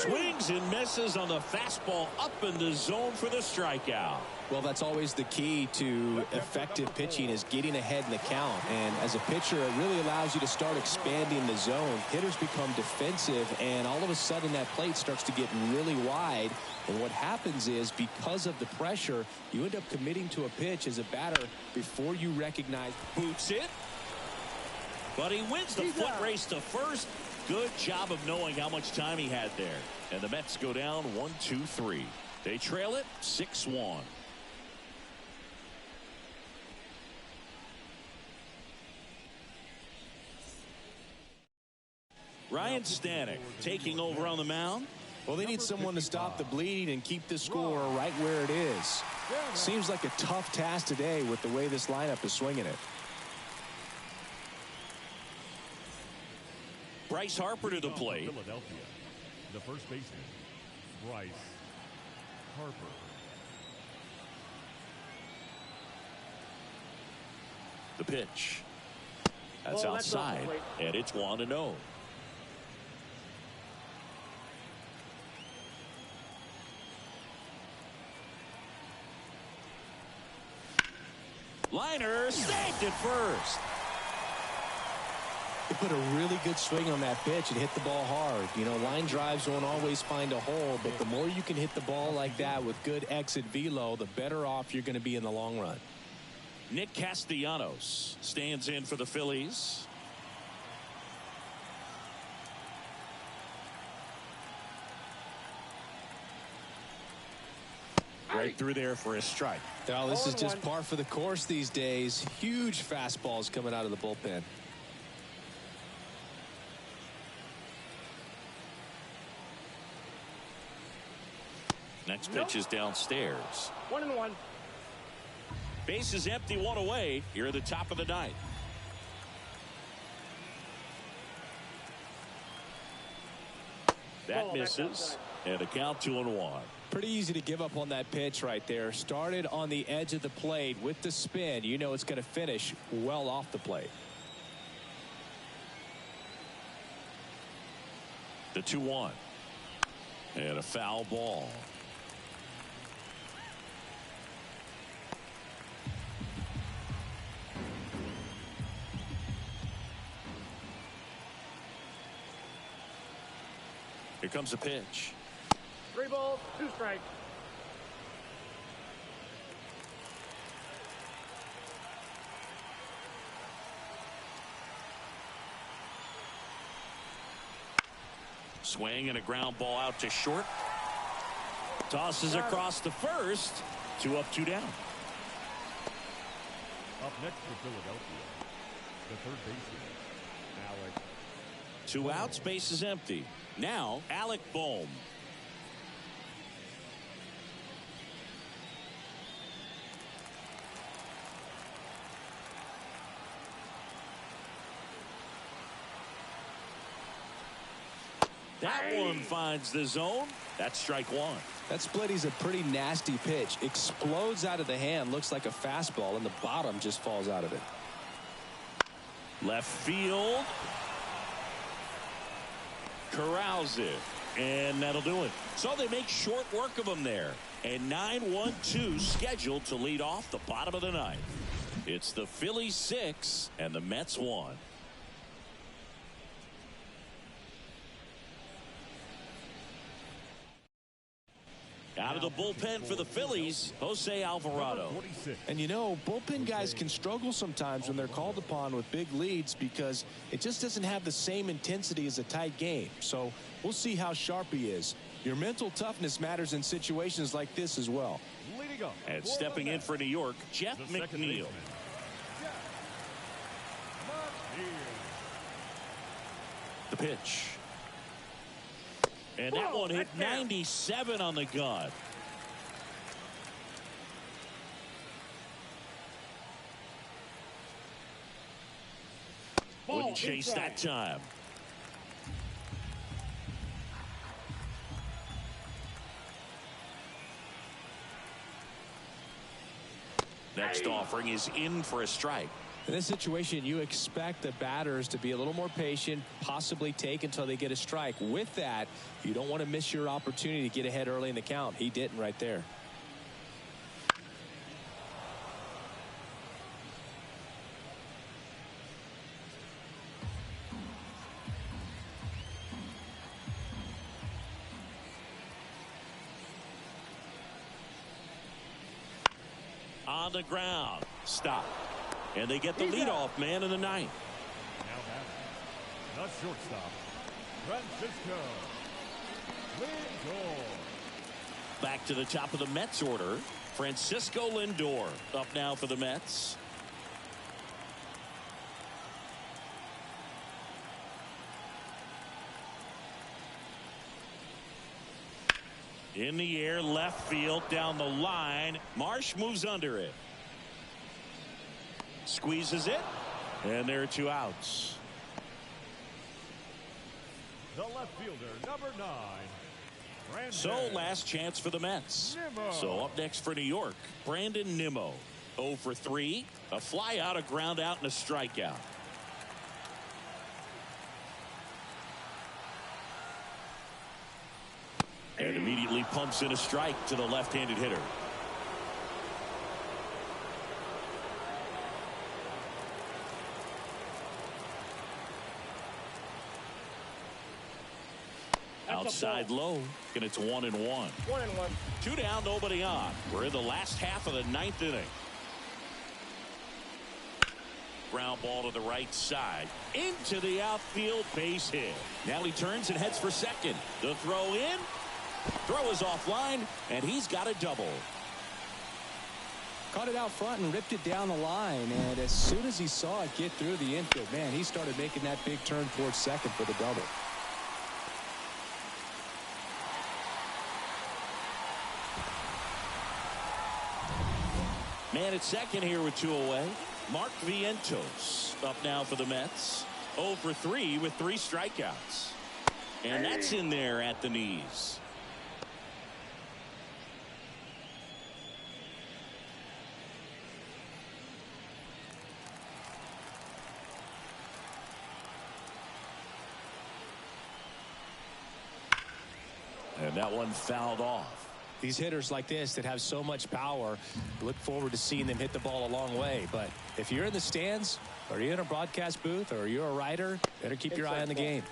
Swings and misses on the fastball up in the zone for the strikeout. Well, that's always the key to effective pitching, is getting ahead in the count. And as a pitcher, it really allows you to start expanding the zone. Hitters become defensive, and all of a sudden that plate starts to get really wide. And what happens is, because of the pressure, you end up committing to a pitch as a batter before you recognize. Boots it. But he wins the foot race to first. Good job of knowing how much time he had there. And the Mets go down 1-2-3. They trail it 6-1. Ryan Stanek taking over on the mound. Well, they need someone to stop the bleeding and keep the score right where it is. Seems like a tough task today with the way this lineup is swinging it. Bryce Harper to the plate. Philadelphia, the first baseman, Bryce Harper. The pitch. That's outside, and it's 1-0. Liner saved it first. He put a really good swing on that pitch and hit the ball hard. You know, line drives won't always find a hole, but the more you can hit the ball like that with good exit velo, the better off you're going to be in the long run. Nick Castellanos stands in for the Phillies. Right through there for a strike. Well, this is just par for the course these days. Huge fastballs coming out of the bullpen. Next pitch is downstairs. 1-1. Base is empty, one away here at the top of the ninth. That misses, and a count 2-1. Pretty easy to give up on that pitch right there. Started on the edge of the plate with the spin. You know it's going to finish well off the plate. The 2-1. And a foul ball. Here comes a pitch. 3 balls, 2 strikes. Swing and a ground ball out to short. Tosses across to first. 2 up, 2 down. Up next for Philadelphia, the third baseman, Alec. 2 outs, base is empty. Now, Alec Bohm. That one finds the zone. That's strike 1. That split is a pretty nasty pitch. Explodes out of the hand. Looks like a fastball, and the bottom just falls out of it. Left field. Corrals it. And that'll do it. So they make short work of him there. And 9-1-2 scheduled to lead off the bottom of the ninth. It's the Phillies 6 and the Mets 1. Out of the bullpen for the Phillies, Jose Alvarado. And you know, bullpen guys can struggle sometimes when they're called upon with big leads because it just doesn't have the same intensity as a tight game. So we'll see how sharp he is. Your mental toughness matters in situations like this as well. And stepping in for New York, Jeff McNeil. The pitch. And that one hit 97 on the gun. Wouldn't chase that time. Next offering is in for a strike. In this situation, you expect the batters to be a little more patient, possibly take until they get a strike. With that, you don't want to miss your opportunity to get ahead early in the count. He didn't right there. On the ground. Stop. And they get the leadoff man in the ninth. Now batting, the shortstop, Francisco Lindor. Back to the top of the Mets order. Francisco Lindor up now for the Mets. In the air, left field, down the line. Marsh moves under it. Squeezes it. And there are 2 outs. The left fielder, number 9. Brandon So last chance for the Mets. Nimmo. So up next for New York, Brandon Nimmo. 0 for 3. A fly out, a ground out, and a strikeout. And immediately pumps in a strike to the left-handed hitter. Outside low, and it's 1-1. 1-1. 2 down, nobody on. We're in the last half of the 9th inning. Ground ball to the right side. Into the outfield, base hit. Now he turns and heads for second. The throw in. Throw is offline, and he's got a double. Caught it out front and ripped it down the line. And as soon as he saw it get through the infield, man, he started making that big turn towards second for the double. Man at second here with 2 away. Mark Vientos up now for the Mets. 0 for 3 with 3 strikeouts. And that's in there at the knees. And that one fouled off. These hitters like this that have so much power, look forward to seeing them hit the ball a long way. But if you're in the stands, or you're in a broadcast booth, or you're a writer, better keep your eye on the game.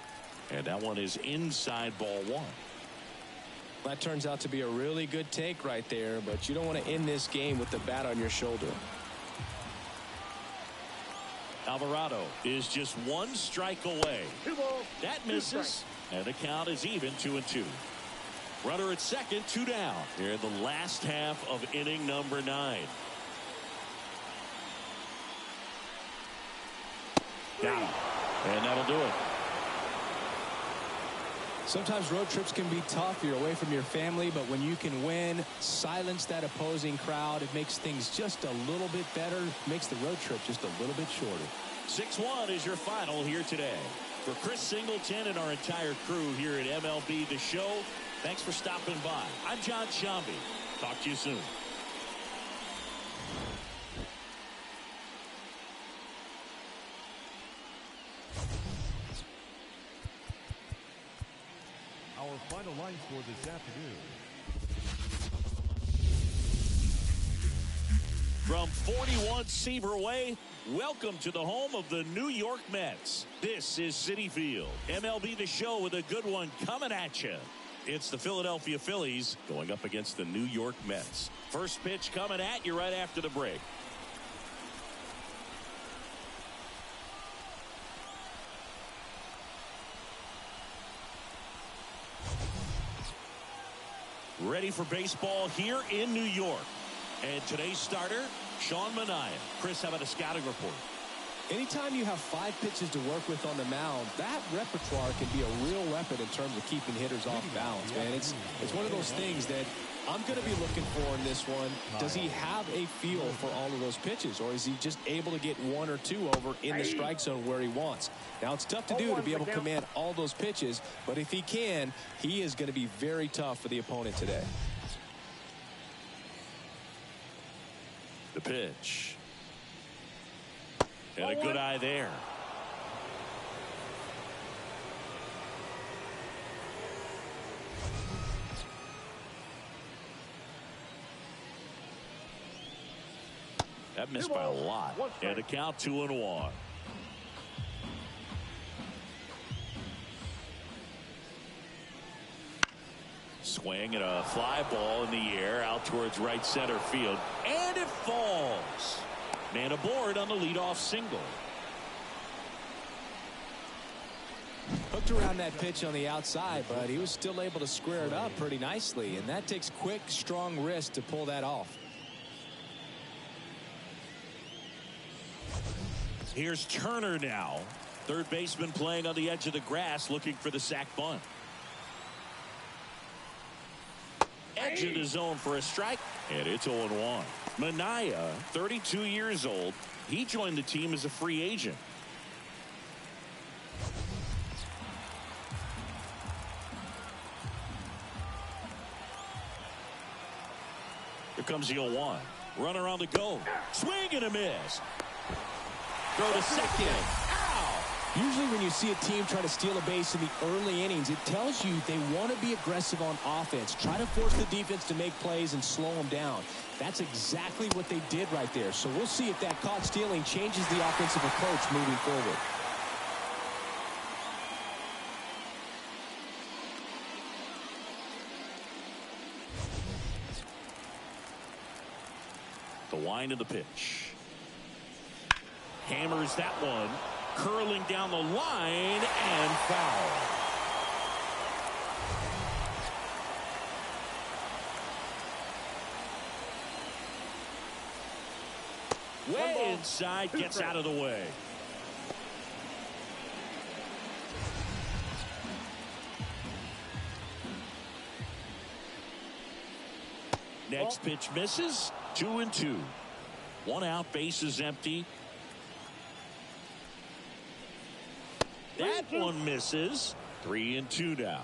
And that one is inside ball 1. That turns out to be a really good take right there, but you don't want to end this game with the bat on your shoulder. Alvarado is just 1 strike away. 2 balls. That misses, and the count is even 2-2. Runner at second, 2 down. Here in the last half of inning number 9. Got him. And that'll do it. Sometimes road trips can be tough. You're away from your family, but when you can win, silence that opposing crowd, it makes things just a little bit better, makes the road trip just a little bit shorter. 6-1 is your final here today. For Chris Singleton and our entire crew here at MLB The Show, thanks for stopping by. I'm John Shambi. Talk to you soon. Our final line score this afternoon. From 41 Seaver Way, welcome to the home of the New York Mets. This is Citi Field. MLB The Show with a good one coming at you. It's the Philadelphia Phillies going up against the New York Mets. First pitch coming at you right after the break. Ready for baseball here in New York. And today's starter, Sean Manaea. Chris, how about a scouting report? Anytime you have 5 pitches to work with on the mound, that repertoire can be a real weapon in terms of keeping hitters off balance, man. It's one of those things that I'm going to be looking for in this one. Does he have a feel for all of those pitches, or is he just able to get 1 or 2 over in the strike zone where he wants? Now, it's tough to do to be able to command all those pitches, but if he can, he is going to be very tough for the opponent today. The pitch. And a good eye there. That missed by a lot. And a count 2-1. Swing and a fly ball in the air out towards right center field. And it falls. Man aboard on the leadoff single. Hooked around that pitch on the outside, but he was still able to square it up pretty nicely. And that takes quick, strong wrist to pull that off. Here's Turner now. Third baseman playing on the edge of the grass looking for the sac bunt. Edge of the zone for a strike. And it's 0-1. Manaea, 32 years old. He joined the team as a free agent. Here comes the 0-1. Runner on the go. Swing and a miss. Throw to second. Ow! Usually when you see a team try to steal a base in the early innings, it tells you they want to be aggressive on offense. Try to force the defense to make plays and slow them down. That's exactly what they did right there. So we'll see if that caught stealing changes the offensive approach moving forward. The wind of the pitch. Hammers that one. Curling down the line and foul. Way inside, gets out of the way. Next pitch misses. 2-2. 1 out, bases empty. That one misses. 3-2 now.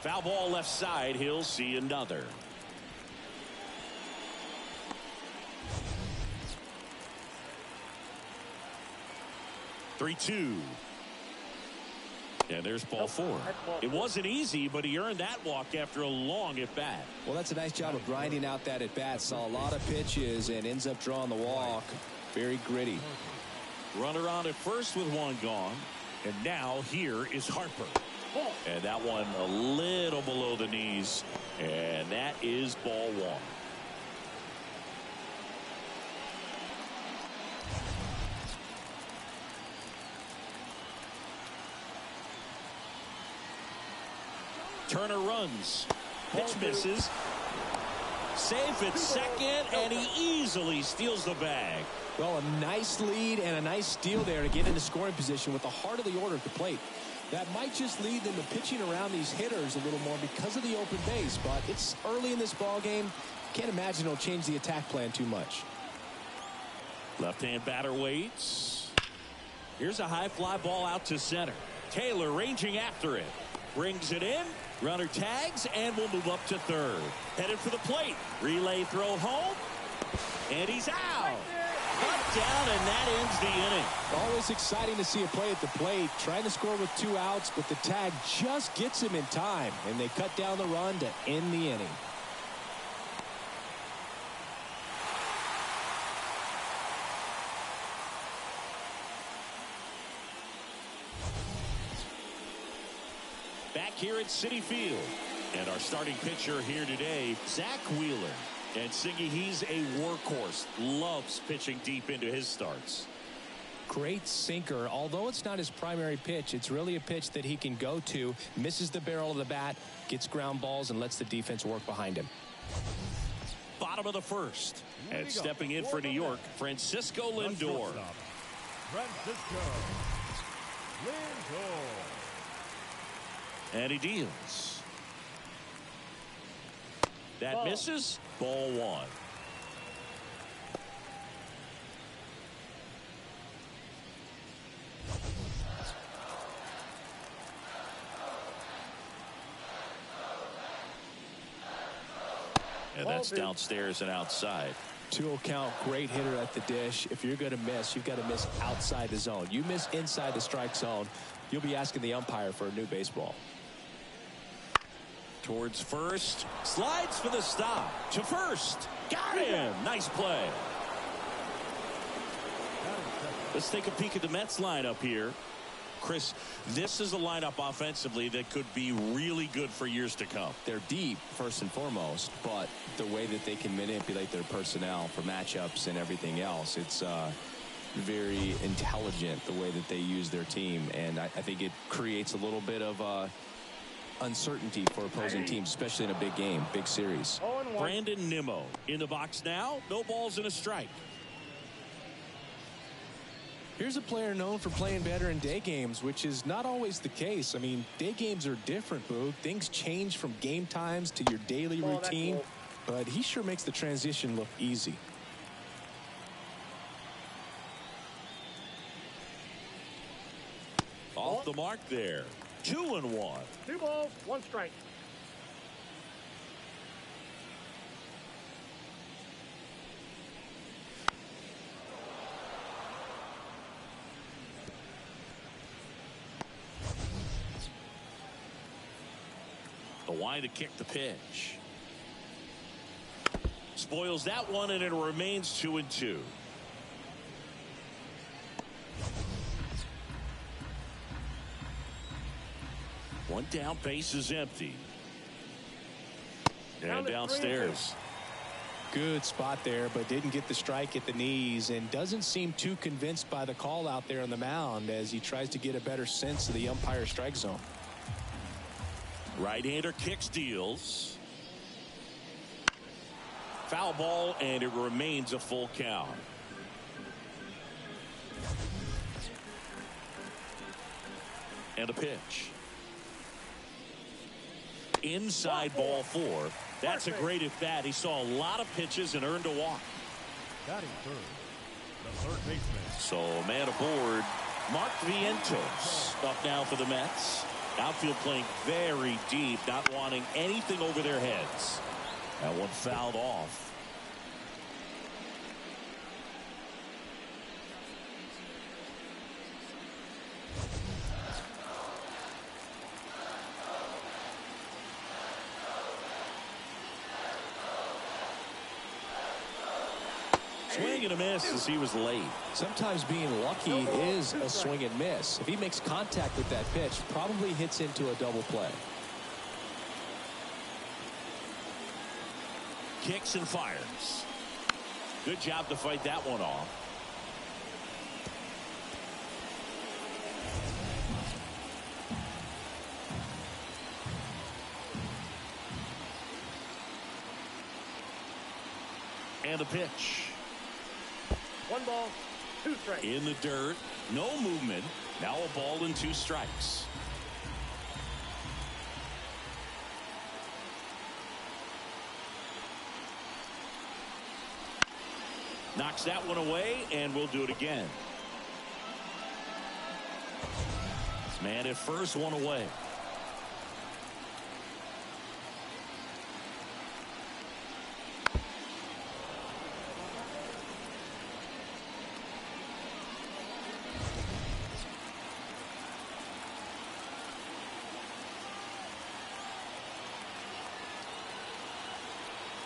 Foul ball left side. He'll see another. Three-two. And there's ball 4. It wasn't easy, but he earned that walk after a long at bat. Well, that's a nice job of grinding out that at bat. Saw a lot of pitches and ends up drawing the walk. Very gritty. Runner on at first with 1 gone. And now here is Harper. And that one a little below the knees. And that is ball 1. Turner runs. Pitch misses. Safe at second, and he easily steals the bag. Well, a nice lead and a nice steal there to get into scoring position with the heart of the order at the plate. That might just lead them to pitching around these hitters a little more because of the open base, but it's early in this ball game. Can't imagine it'll change the attack plan too much. Left-hand batter waits. Here's a high fly ball out to center. Taylor ranging after it. Brings it in. Runner tags and will move up to third. Headed for the plate. Relay throw home. And he's out. Cut down, and that ends the inning. Always exciting to see a play at the plate. Trying to score with 2 outs, but the tag just gets him in time. And they cut down the run to end the inning. Back here at Citi Field. And our starting pitcher here today, Zach Wheeler. And Singy, he's a workhorse. Loves pitching deep into his starts. Great sinker. Although it's not his primary pitch, it's really a pitch that he can go to. Misses the barrel of the bat, gets ground balls, and lets the defense work behind him. Bottom of the first. And stepping in for New York, Francisco Lindor. Francisco Lindor. And he deals. That misses. Ball 1. And that's downstairs and outside. 2-0 count, great hitter at the dish. If you're going to miss, you've got to miss outside the zone. You miss inside the strike zone, you'll be asking the umpire for a new baseball. Towards first, slides for the stop. To first, got him. Nice play. Let's take a peek at the Mets lineup here. Chris, this is a lineup offensively that could be really good for years to come. They're deep, first and foremost, but the way that they can manipulate their personnel for matchups and everything else, it's very intelligent the way that they use their team. And I think it creates a little bit of uncertainty for opposing teams, especially in a big game, big series. Brandon Nimmo in the box now. No balls and a strike. Here's a player known for playing better in day games, which is not always the case. I mean, day games are different, Boo. Things change from game times to your daily routine, but he sure makes the transition look easy. Off the mark there. 2-1. 2 balls, 1 strike. The wide to kick the pitch. Spoils that one, and it remains 2-2. One down, base is empty. And downstairs. Good spot there, but didn't get the strike at the knees and doesn't seem too convinced by the call out there on the mound as he tries to get a better sense of the umpire strike zone. Right-hander kicks, deals. Foul ball, and it remains a full count. And a pitch. Inside ball 4. That's a great at bat. He saw a lot of pitches and earned a walk. Batting third, the third baseman. So man aboard. Mark Vientos up now for the Mets. Outfield playing very deep, not wanting anything over their heads. That one fouled off. Swing and a miss as he was late. Sometimes being lucky is a swing and miss. If he makes contact with that pitch, probably hits into a double play. Kicks and fires. Good job to fight that one off. And a pitch. 1 ball, 2 strikes. In the dirt, no movement. Now a ball and 2 strikes. Knocks that one away, and we'll do it again. Man at first, one away.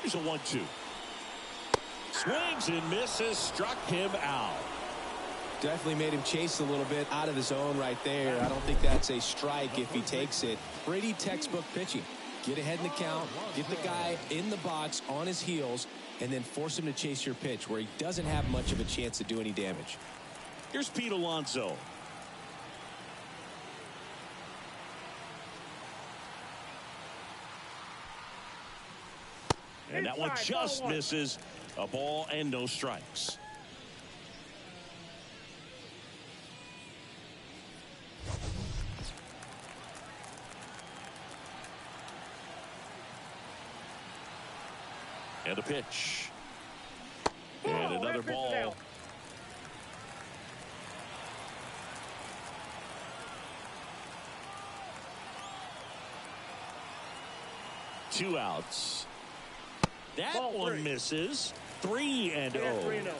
Here's a 1-2. Swings and misses, struck him out. Definitely made him chase a little bit out of the zone right there. I don't think that's a strike if he takes it. Pretty textbook pitching. Get ahead in the count, get the guy in the box on his heels, and then force him to chase your pitch where he doesn't have much of a chance to do any damage. Here's Pete Alonso. And that one just misses. A ball and no strikes. And a pitch. And another ball. Two outs. That Ball one three. misses. 3-0. 3-0.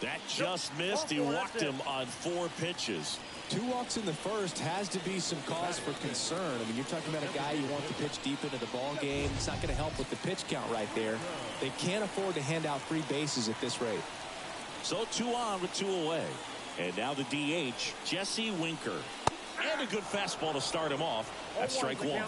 That just missed. He walked him on 4 pitches. 2 walks in the first has to be some cause for concern. I mean, you're talking about a guy you want to pitch deep into the ball game. It's not going to help with the pitch count right there. They can't afford to hand out free bases at this rate. So 2 on with 2 away. And now the DH, Jesse Winker. And a good fastball to start him off. That's strike 1.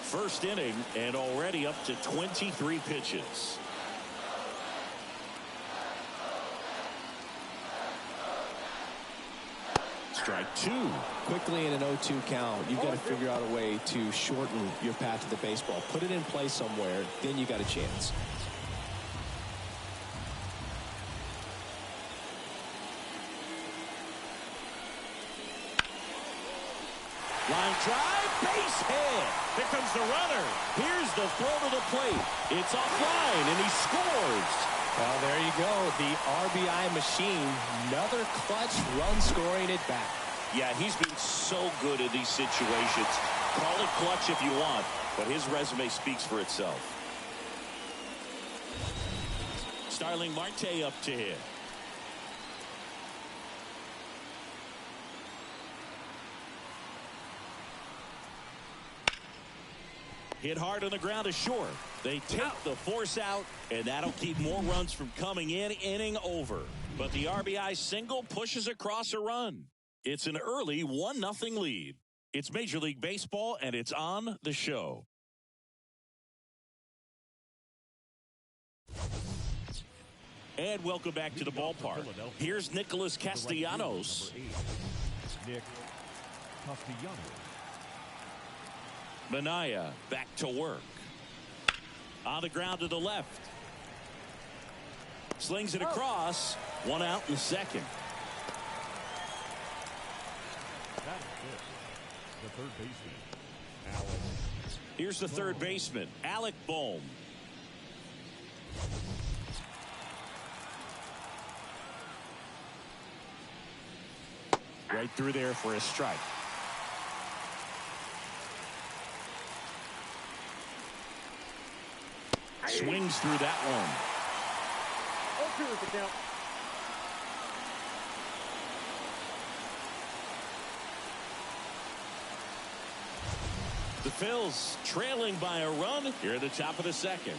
First inning and already up to 23 pitches. Strike 2. Quickly in an 0-2 count, you've got to figure out a way to shorten your path to the baseball. Put it in play somewhere, then you got a chance. Line drive, base hit. Here comes the runner. Here's the throw to the plate. It's offline, and he scores. Well, there you go. The RBI machine. Another clutch run scoring at bat. Yeah, he's been so good in these situations. Call it clutch if you want, but his resume speaks for itself. Starling Marte up to hit. Hit hard on the ground to short. They take the force out, and that'll keep more runs from coming in. Inning over. But the RBI single pushes across a run. It's an early 1-0 lead. It's Major League Baseball, and it's on the show. And welcome back to the ballpark. Here's Nicholas Castellanos. Nick Castellanos. Minaya back to work. On the ground to the left. Slings it across. 1 out in the second. That is it. The third baseman, Alec. Here's the third baseman, Alec Bohm. Right through there for a strike. Swings through that one. 0-2 is the count. The Phillies trailing by a run here at the top of the second.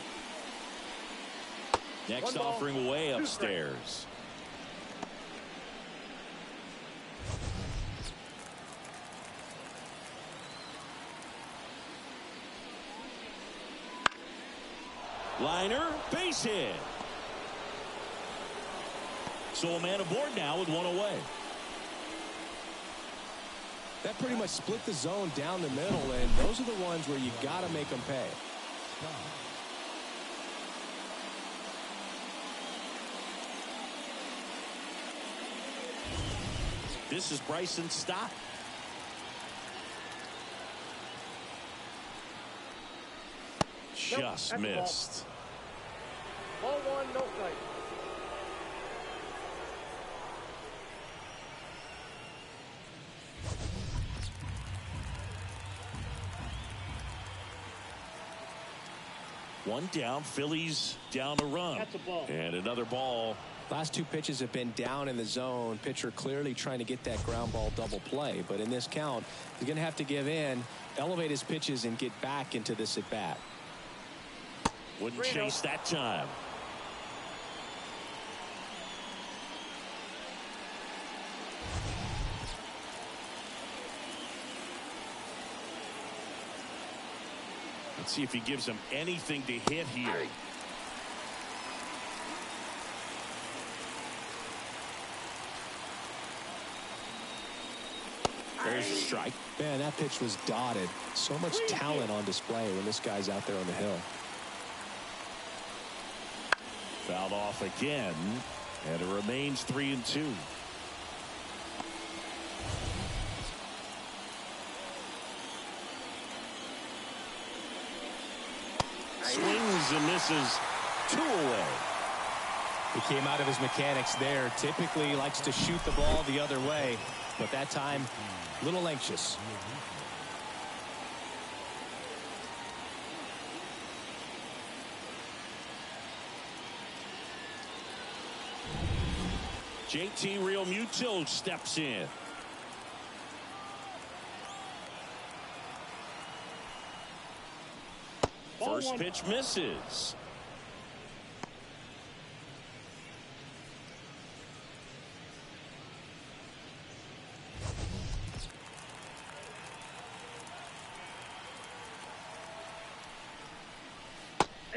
Next offering away upstairs. Liner, base hit. So a man aboard now with 1 away. That pretty much split the zone down the middle, and those are the ones where you got to make them pay. This is Bryson Stott. Just missed. Ball 1, no strike. One down, Phillies down a run. That's a ball. And another ball. Last 2 pitches have been down in the zone. Pitcher clearly trying to get that ground ball double play. But in this count, he's going to have to give in, elevate his pitches, and get back into this at bat. Wouldn't chase that time. Let's see if he gives him anything to hit here. There's a strike. Man, that pitch was dotted. So much talent on display when this guy's out there on the hill. Fouled off again, and it remains 3-2. Swings and misses. 2 away. He came out of his mechanics there. Typically he likes to shoot the ball the other way, but that time a little anxious. JT Realmuto steps in. First pitch misses.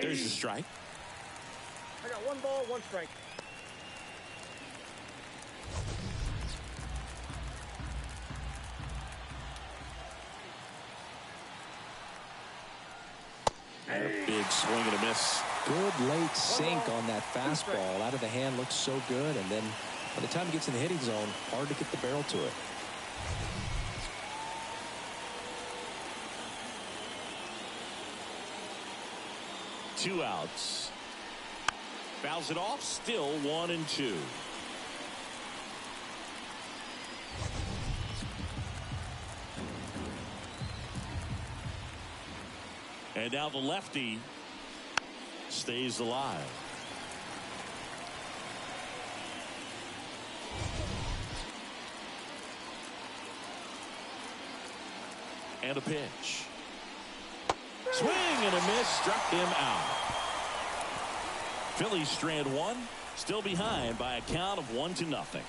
There's a strike. I got 1 ball, 1 strike. And a big swing and a miss. Good late sink on that fastball. Out of the hand, looks so good, and then by the time it gets in the hitting zone, hard to get the barrel to it. Two outs. Fouls it off. Still 1-2. And now the lefty stays alive. And a pitch. Swing and a miss, struck him out. Phillies strand 1, still behind by a count of 1-0.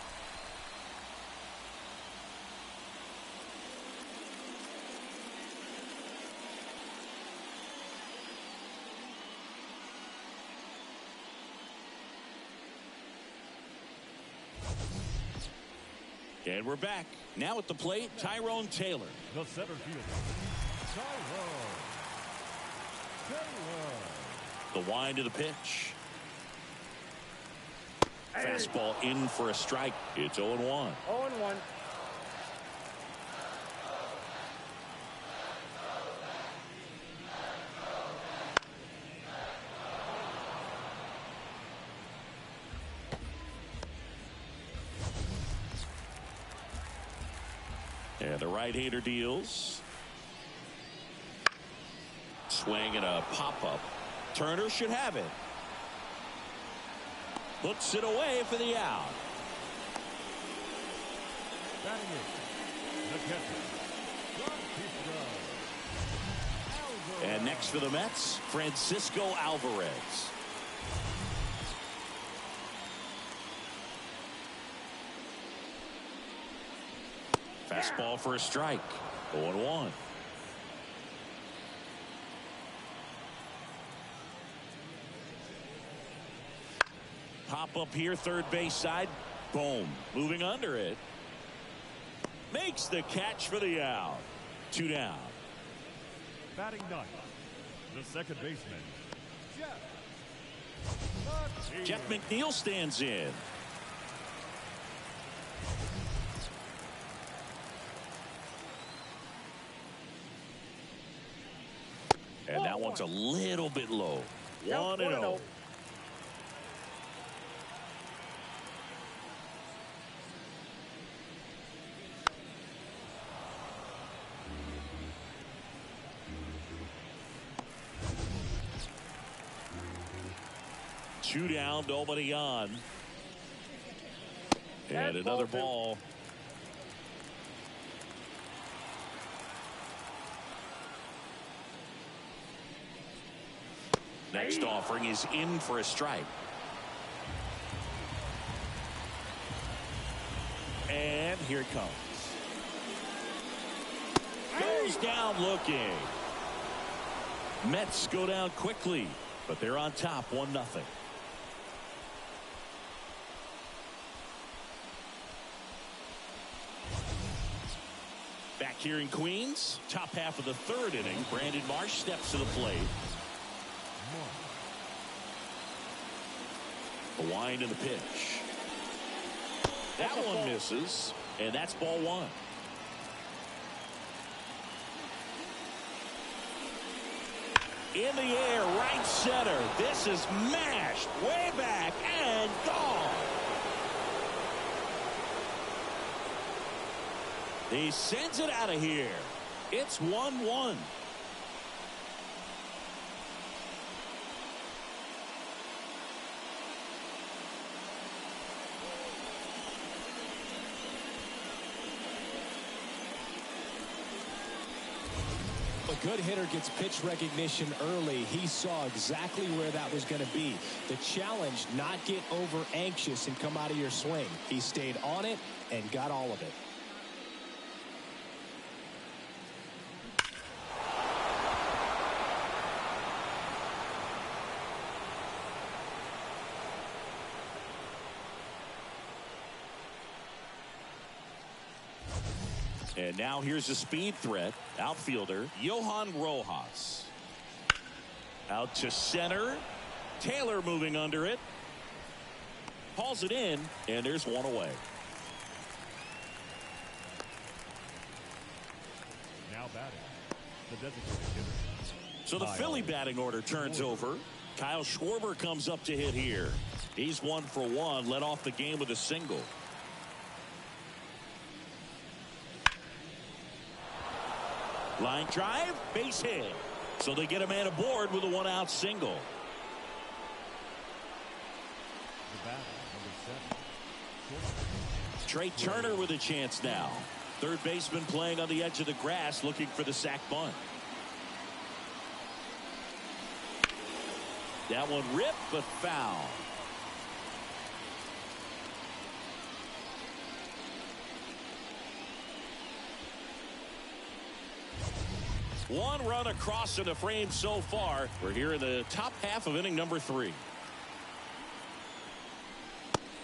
And we're back. Now at the plate, Tyrone Taylor. The center fielder, Tyrone Taylor. The wind of the pitch. Fastball in for a strike. It's 0-1. 0-1. And the right-hander deals. Swing and a pop-up. Turner should have it. Puts it away for the out. Batting it, the catcher, Francisco. And next for the Mets, Francisco Alvarez. Fastball for a strike. 0-1. Pop up here, third base side. Boom. Moving under it. Makes the catch for the out. 2 down. Batting ninth, the second baseman, Jeff McNeil stands in. And that one's a little bit low. 1-0. Two down, nobody on. And another ball. Next offering is in for a strike. And here it comes. Goes down looking. Mets go down quickly, but they're on top 1-0. Back here in Queens, top half of the third inning, Brandon Marsh steps to the plate. The wind and the pitch. That one misses, and that's ball 1. In the air, right center. This is mashed way back and gone. He sends it out of here. It's 1-1. A good hitter gets pitch recognition early. He saw exactly where that was going to be. The challenge, not get over anxious and come out of your swing. He stayed on it and got all of it. And now here's a speed threat. Outfielder Johan Rojas. Out to center. Taylor moving under it. Hauls it in, and there's one away. Now batting, the designated hitter. So the Philly batting order turns over. Kyle Schwarber comes up to hit here. He's 1 for 1, led off the game with a single. Line drive, base hit. So they get a man aboard with a 1-out single. The batter, number 7. Trey Turner with a chance now. Third baseman playing on the edge of the grass looking for the sac bunt. That one ripped but foul. One run across in the frame so far. We're here in the top half of inning number 3.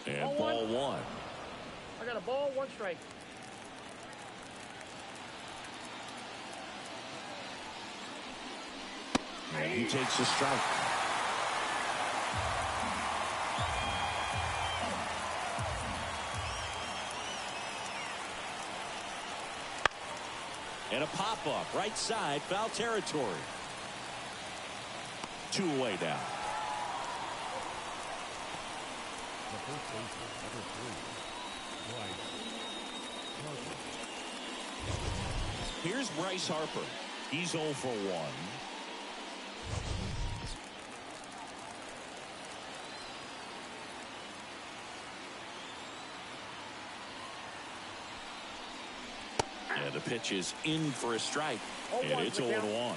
And ball one. I got a ball, 1 strike. And he takes a strike. And a pop-up, right side, foul territory. 2 away now. The first baseman, number 3, Bryce Harper. Here's Bryce Harper. He's 0 for 1. And the pitch is in for a strike. And it's 0-1.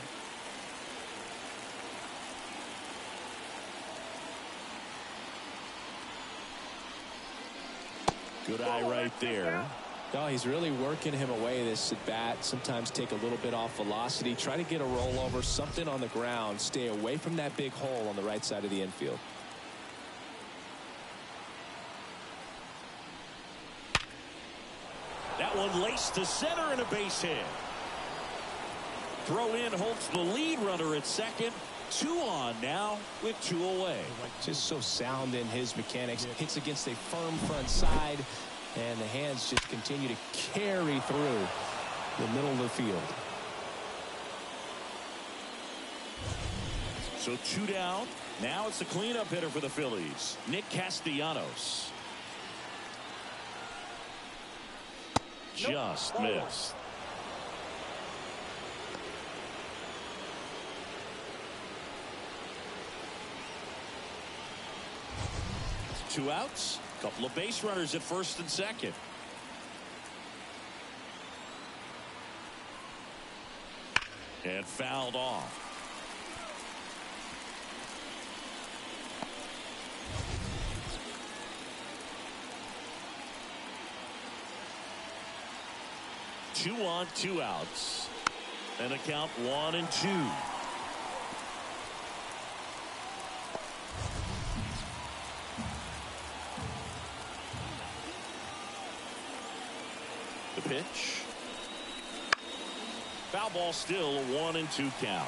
Good eye right there. No, he's really working him away this at bat. Sometimes take a little bit off velocity. Try to get a rollover, something on the ground. Stay away from that big hole on the right side of the infield. That one laced to center and a base hit. Throw in holds the lead runner at second. 2 on now with 2 away. Just so sound in his mechanics. Hits against a firm front side, and the hands just continue to carry through the middle of the field. So 2 down. Now it's the cleanup hitter for the Phillies, Nick Castellanos. Just missed. Two outs. Couple of base runners at first and second. And fouled off. Two on, 2 outs. And the count 1-2. The pitch. Foul ball, still a 1-2 count.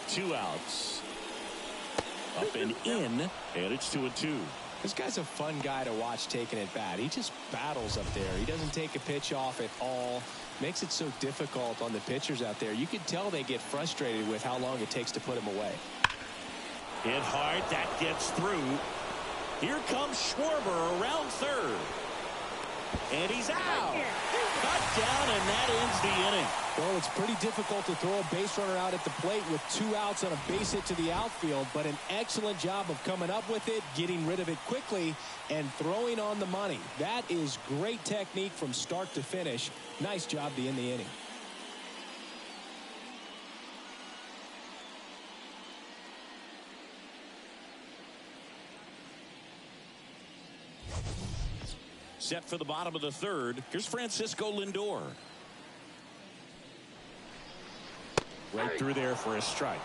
Two outs. Up and in, and it's 2-2. This guy's a fun guy to watch taking at bat. He just battles up there. He doesn't take a pitch off at all. Makes it so difficult on the pitchers out there. You can tell they get frustrated with how long it takes to put him away. Hit hard. That gets through. Here comes Schwarber around third. And he's out. Cut down, and that ends the inning. Well, it's pretty difficult to throw a base runner out at the plate with 2 outs on a base hit to the outfield, but an excellent job of coming up with it, getting rid of it quickly, and throwing on the money. That is great technique from start to finish. Nice job to end the inning. Set for the bottom of the third. Here's Francisco Lindor. Right through there for a strike.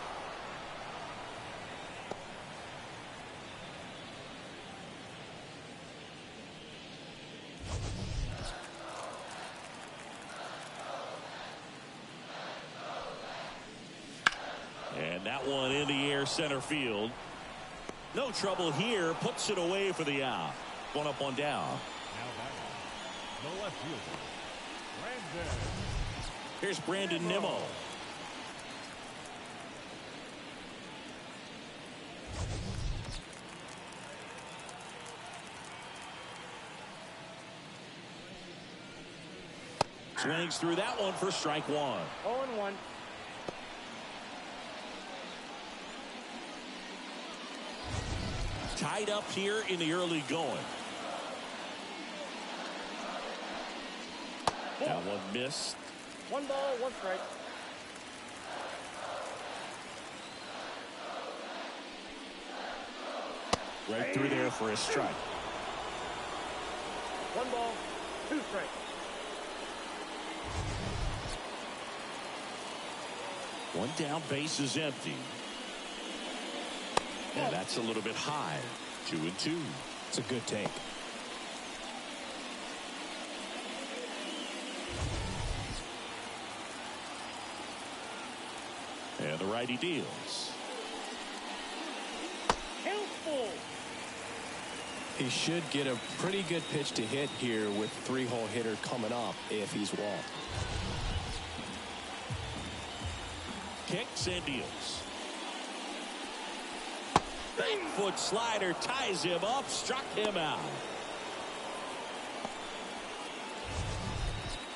And that one in the air center field. No trouble here. Puts it away for the out. One up, one down. The left fielder, Brandon. Here's Brandon Nimmo. Swings through that one for strike one. 0-1. Tied up here in the early going. That one missed. 1 ball, 1 strike. Right through there for a strike. 1 ball, 2 strikes. One down, base is empty. And that's a little bit high. 2-2. It's a good take. And the righty deals. Helpful. He should get a pretty good pitch to hit here with 3-hole hitter coming up if he's walked. Kicks and deals. Back foot slider ties him up, struck him out.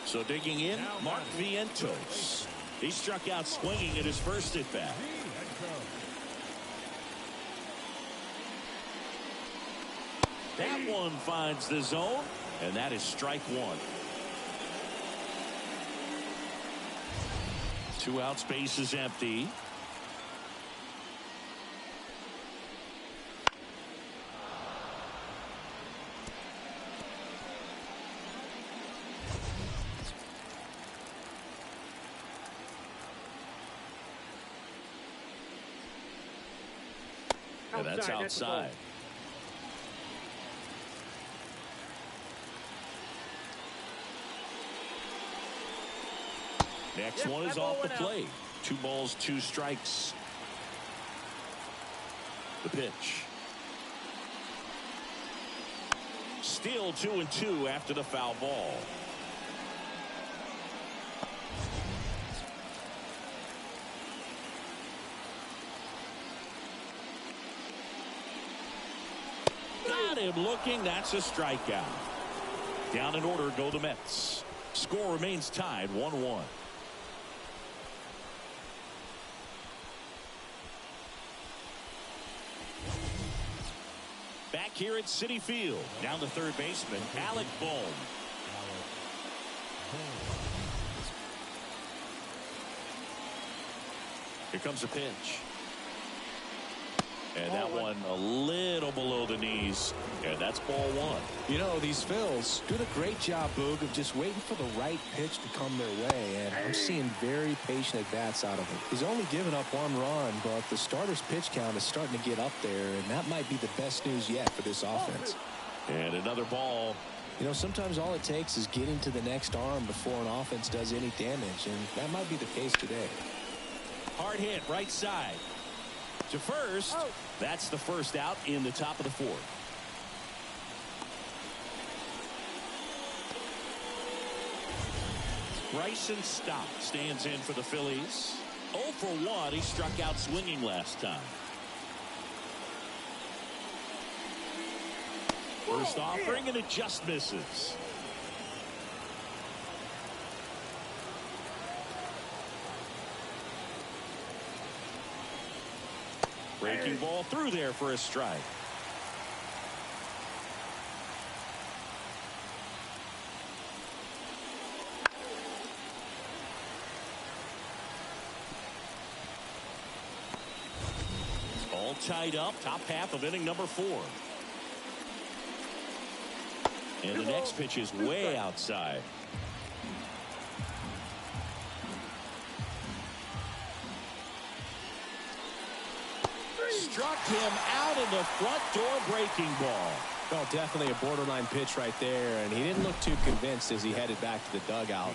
So digging in, Mark Vientos. He struck out swinging at his first at bat. That one finds the zone, and that is strike one. 2 outs, base is empty. And that's outside. Next one is off the plate. 2 balls, 2 strikes. The pitch. Still 2-2 after the foul ball. Got him looking. That's a strikeout. Down in order go the Mets. Score remains tied 1-1. Back here at Citi Field. Down the third baseman, Alec Bohm. Here comes a pitch. And that one a little below the knees. And that's ball 1. You know, these Phils doing a great job, Boog, of just waiting for the right pitch to come their way. And I'm seeing very patient at-bats out of him. He's only given up 1 run, but the starter's pitch count is starting to get up there. And that might be the best news yet for this offense. And another ball. You know, sometimes all it takes is getting to the next arm before an offense does any damage. And that might be the case today. Hard hit, right side. To first. That's the first out in the top of the 4th. Bryson Stott stands in for the Phillies. 0 for 1. He struck out swinging last time. First offering, and it just misses. Breaking ball through there for a strike. All tied up, top half of inning number 4. And the next pitch is way outside. Struck him out in the front door breaking ball. Well, definitely a borderline pitch right there, and he didn't look too convinced as he headed back to the dugout.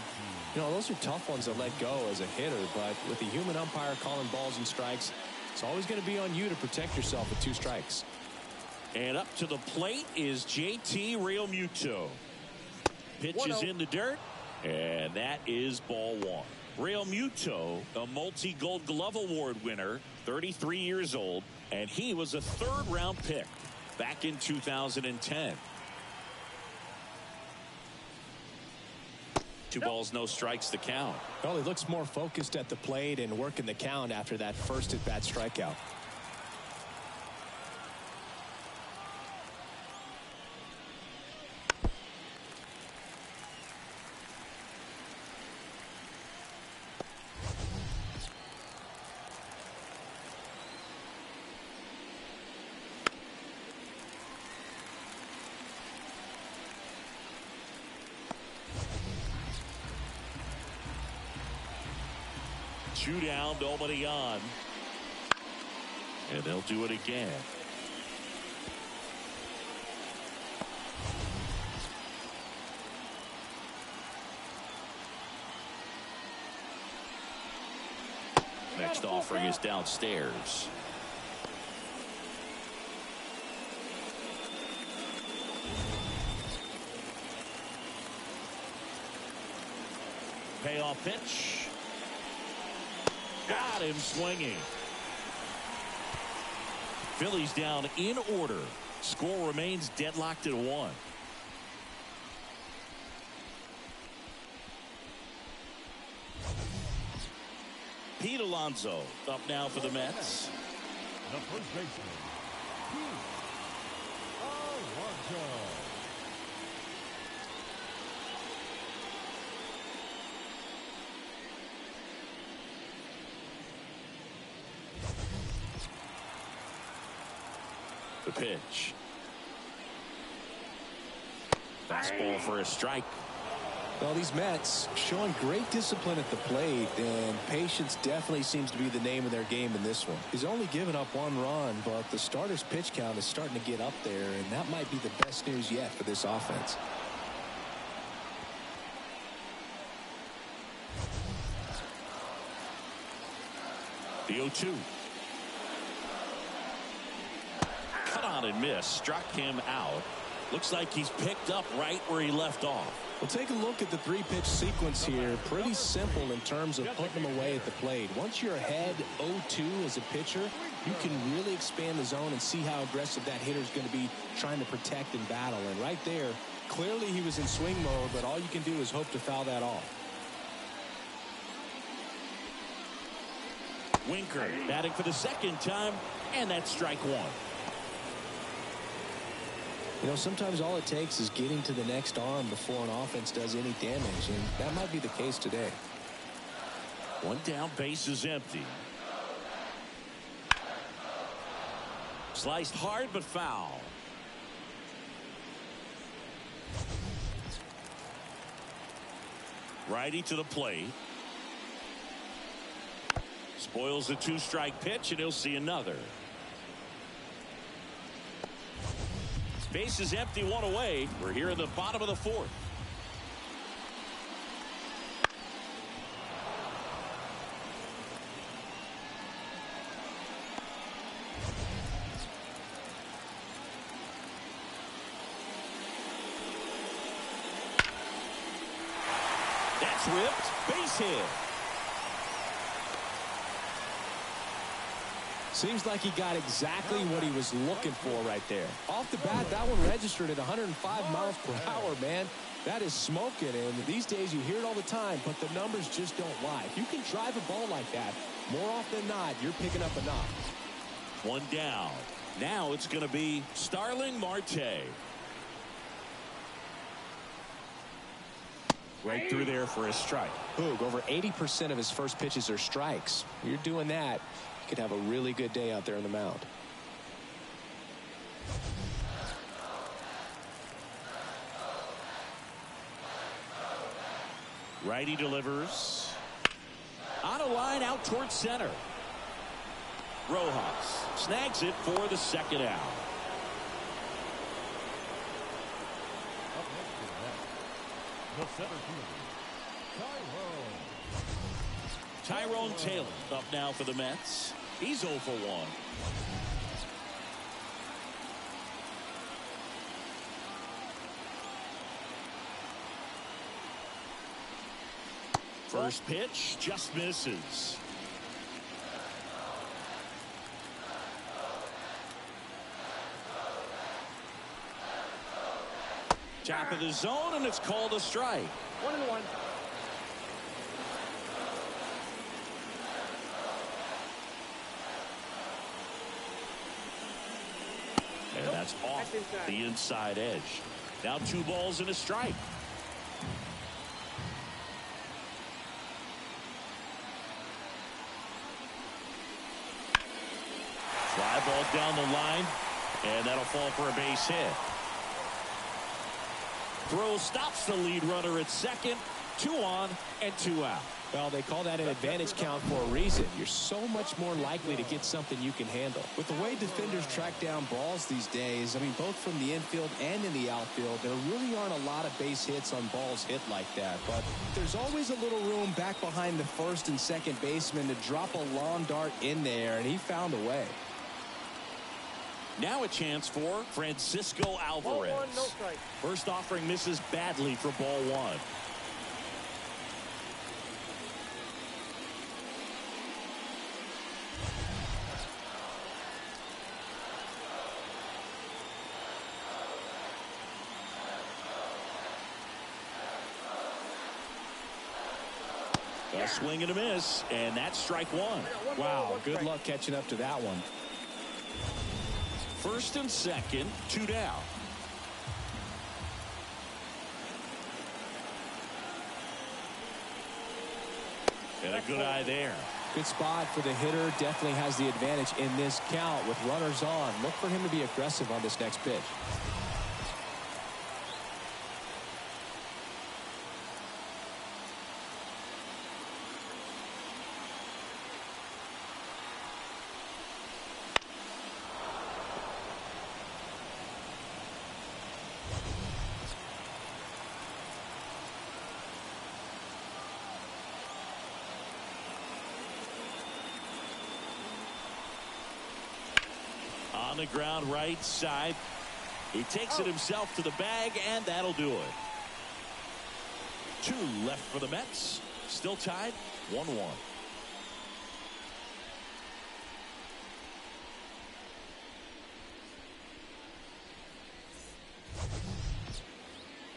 You know, those are tough ones to let go as a hitter, but with the human umpire calling balls and strikes, it's always going to be on you to protect yourself with 2 strikes. And up to the plate is JT Realmuto. Pitch is in the dirt, and that is ball 1. Realmuto, a multi-Gold Glove Award winner, 33 years old, and he was a 3rd-round pick back in 2010. 2 balls, no strikes to count. Well, he looks more focused at the plate and working the count after that first at-bat strikeout. Two down, nobody on. And they'll do it again. Next offering is downstairs. Payoff pitch. Got him swinging. Phillies down in order. Score remains deadlocked at 1. Pete Alonso up now for the Mets. The first baseman, Pete Alonso. The pitch. Fastball for a strike. Well, these Mets showing great discipline at the plate, and patience definitely seems to be the name of their game in this one. He's only given up 1 run, but the starter's pitch count is starting to get up there, and that might be the best news yet for this offense. The 0-2. Cut on and miss. Struck him out. Looks like he's picked up right where he left off. Well, take a look at the 3-pitch sequence here. Pretty simple in terms of putting them away at the plate. Once you're ahead 0-2 as a pitcher, you can really expand the zone and see how aggressive that hitter is going to be trying to protect and battle. And right there, clearly he was in swing mode, but all you can do is hope to foul that off. Winker batting for the 2nd time, and that's strike 1. You know, sometimes all it takes is getting to the next arm before an offense does any damage, and that might be the case today. 1 down, base is empty. Sliced hard but foul. Righty to the plate. Spoils the 2-strike pitch, and he'll see another. Base is empty, 1 away. We're here in the bottom of the 4th. That's whipped, base hit. Seems like he got exactly what he was looking for right there. Off the bat, that one registered at 105 miles per hour, man. That is smoking, and these days you hear it all the time, but the numbers just don't lie. If you can drive a ball like that, more often than not, you're picking up a knock. One down. Now it's going to be Starling Marte. Right through there for a strike. Boog, over 80% of his first pitches are strikes. You're doing that, you could have a really good day out there on the mound. Righty delivers. On a line out towards center. Rojas snags it for the second out. Up next to that, the center fielder, Tyrone Taylor up now for the Mets. He's 0 for 1. First pitch just misses. Top of the zone, and it's called a strike. 1-1. And that's off the inside edge. Now 2 balls and a strike. Fly ball down the line, and that'll fall for a base hit. Throw stops the lead runner at second. 2 on and 2 out. Well, they call that an advantage count for a reason. You're so much more likely to get something you can handle. With the way defenders track down balls these days, I mean, both from the infield and in the outfield, there really aren't a lot of base hits on balls hit like that. But there's always a little room back behind the first and second baseman to drop a long dart in there, and he found a way. Now a chance for Francisco Alvarez. Ball 1, no strike. First offering misses badly for ball 1. A swing and a miss, and that's strike 1. Wow, good luck catching up to that one. First and second, 2 down. And a good eye there. Good spot for the hitter. Definitely has the advantage in this count with runners on. Look for him to be aggressive on this next pitch. On the ground right side. He takes it himself to the bag, and that'll do it. 2 left for the Mets. Still tied 1-1.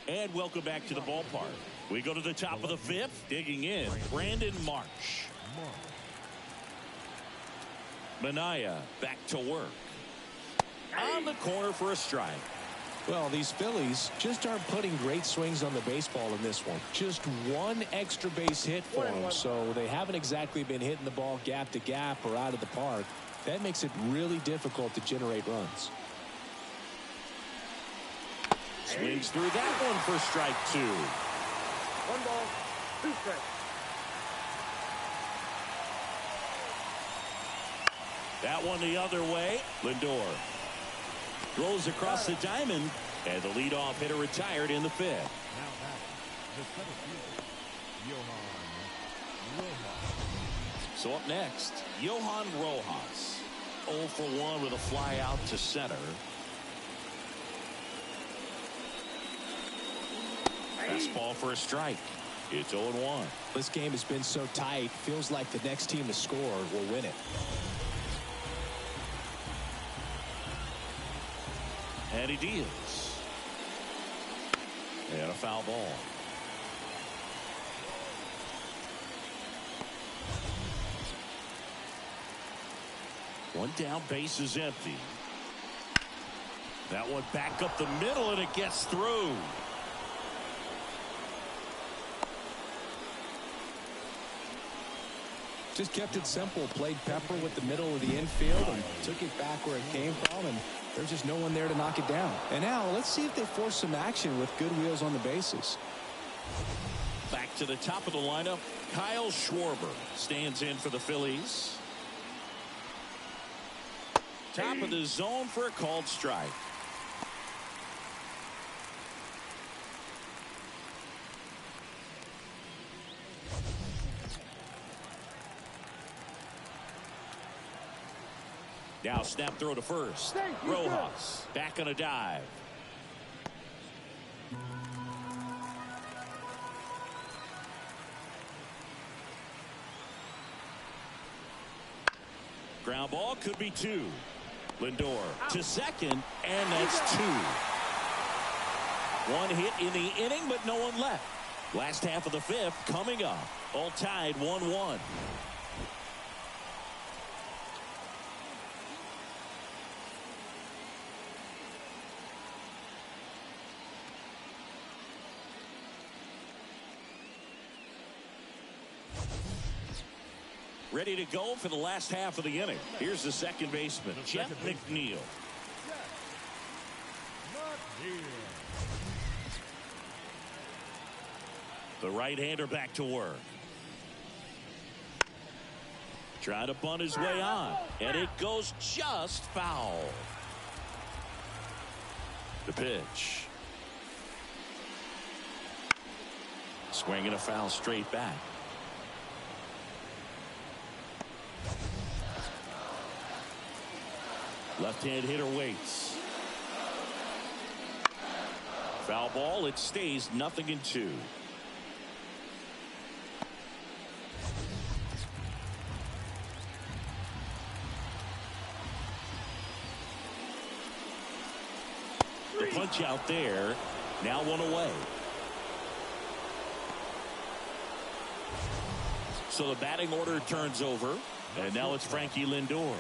And welcome back to the ballpark. We go to the top of the 5th. Digging in, Brandon Marsh. Minaya back to work. On the corner for a strike. Well, these Phillies just aren't putting great swings on the baseball in this one. Just 1 extra base hit for them, so they haven't exactly been hitting the ball gap to gap or out of the park. That makes it really difficult to generate runs. Swings through that one for strike 2. 1 ball, 2 strikes. That one the other way. Lindor throws across the diamond, and the leadoff hitter retired in the 5th. now back, the center fielder, Johan Rojas. So up next, Johan Rojas. 0 for 1 with a fly out to center. Fastball for a strike. It's 0-1. This game has been so tight. Feels like the next team to score will win it. And he deals. And a foul ball. One down, base is empty. That one back up the middle, and it gets through. Just kept it simple. Played pepper with the middle of the infield and took it back where it came from, and there's just no one there to knock it down. And now let's see if they force some action with good wheels on the bases. Back to the top of the lineup, Kyle Schwarber stands in for the Phillies. Top of the zone for a called strike. Now snap throw to first. Rojas back on a dive. Ground ball, could be two. Lindor to second, and that's two. One hit in the inning, but no one left. Last half of the fifth coming up. All tied 1-1. Ready to go for the last half of the inning. Here's the second baseman, Jeff McNeil. The right-hander back to work. Trying to bunt his way on, and it goes just foul. The pitch. Swinging a foul straight back. Left-hand hitter waits. Foul ball. It stays 0-2. The punch out there. Now one away. So the batting order turns over. And now it's Frankie Lindor.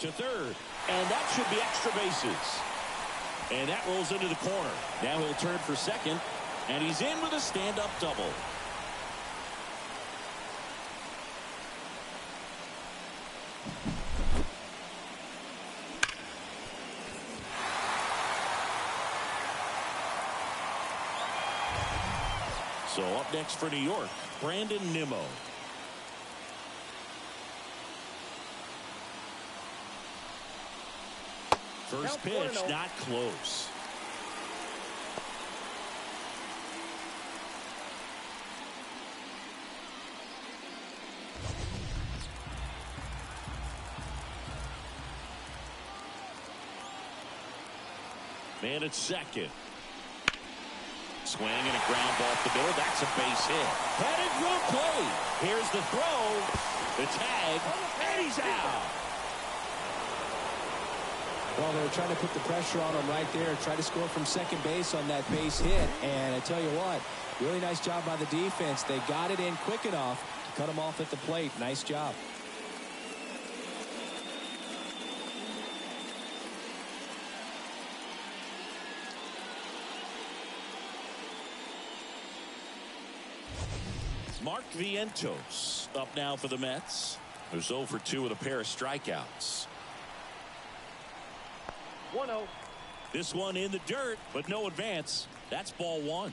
To third, and that should be extra bases. And that rolls into the corner. Now he'll turn for second, and he's in with a stand-up double. So up next for New York, Brandon Nimmo. First pitch, not close. Man at second. Swing and a ground ball off the middle. That's a base hit. Headed for the plate. Here's the throw. The tag. And he's out. Well, they were trying to put the pressure on him right there. Try to score from second base on that base hit. And I tell you what, really nice job by the defense. They got it in quick enough to cut him off at the plate. Nice job. Mark Vientos up now for the Mets. Who's 0 for 2 with a pair of strikeouts. 1-0. This one in the dirt, but no advance. That's ball one.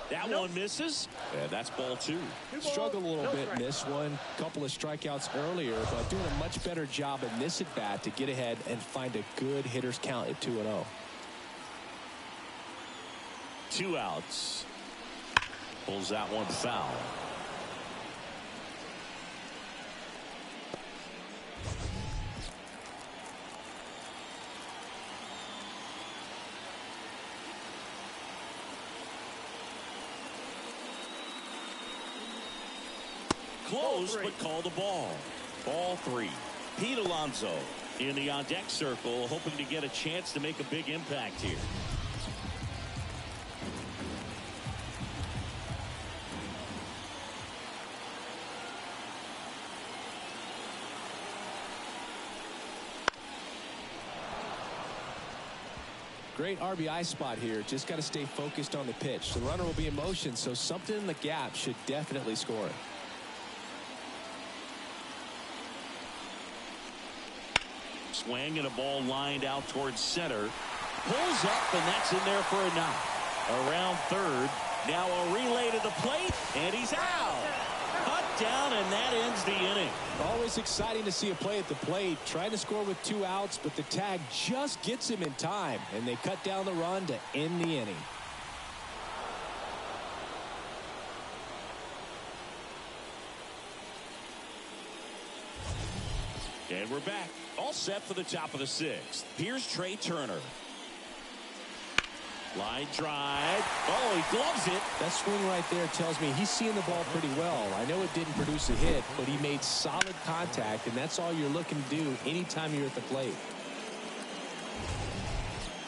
That That one misses. And that's ball 2. Struggled a little bit in this one. Couple of strikeouts earlier, but doing a much better job in this at bat to get ahead and find a good hitter's count at 2-0. 2 outs. Pulls that one foul. Close, but call the ball. Ball 3. Pete Alonso in the on-deck circle, hoping to get a chance to make a big impact here. Great RBI spot here. Just got to stay focused on the pitch. The runner will be in motion, so something in the gap should definitely score it. Swing and a ball lined out towards center. Pulls up, and that's in there for a knock. Around third. Now a relay to the plate, and he's out. Cut down, and that ends the inning. Always exciting to see a play at the plate. Trying to score with 2 outs, but the tag just gets him in time, and they cut down the run to end the inning. And we're back. All set for the top of the 6th. Here's Trey Turner. Line drive. Oh, he gloves it. That swing right there tells me he's seeing the ball pretty well. I know it didn't produce a hit, but he made solid contact, and that's all you're looking to do anytime you're at the plate.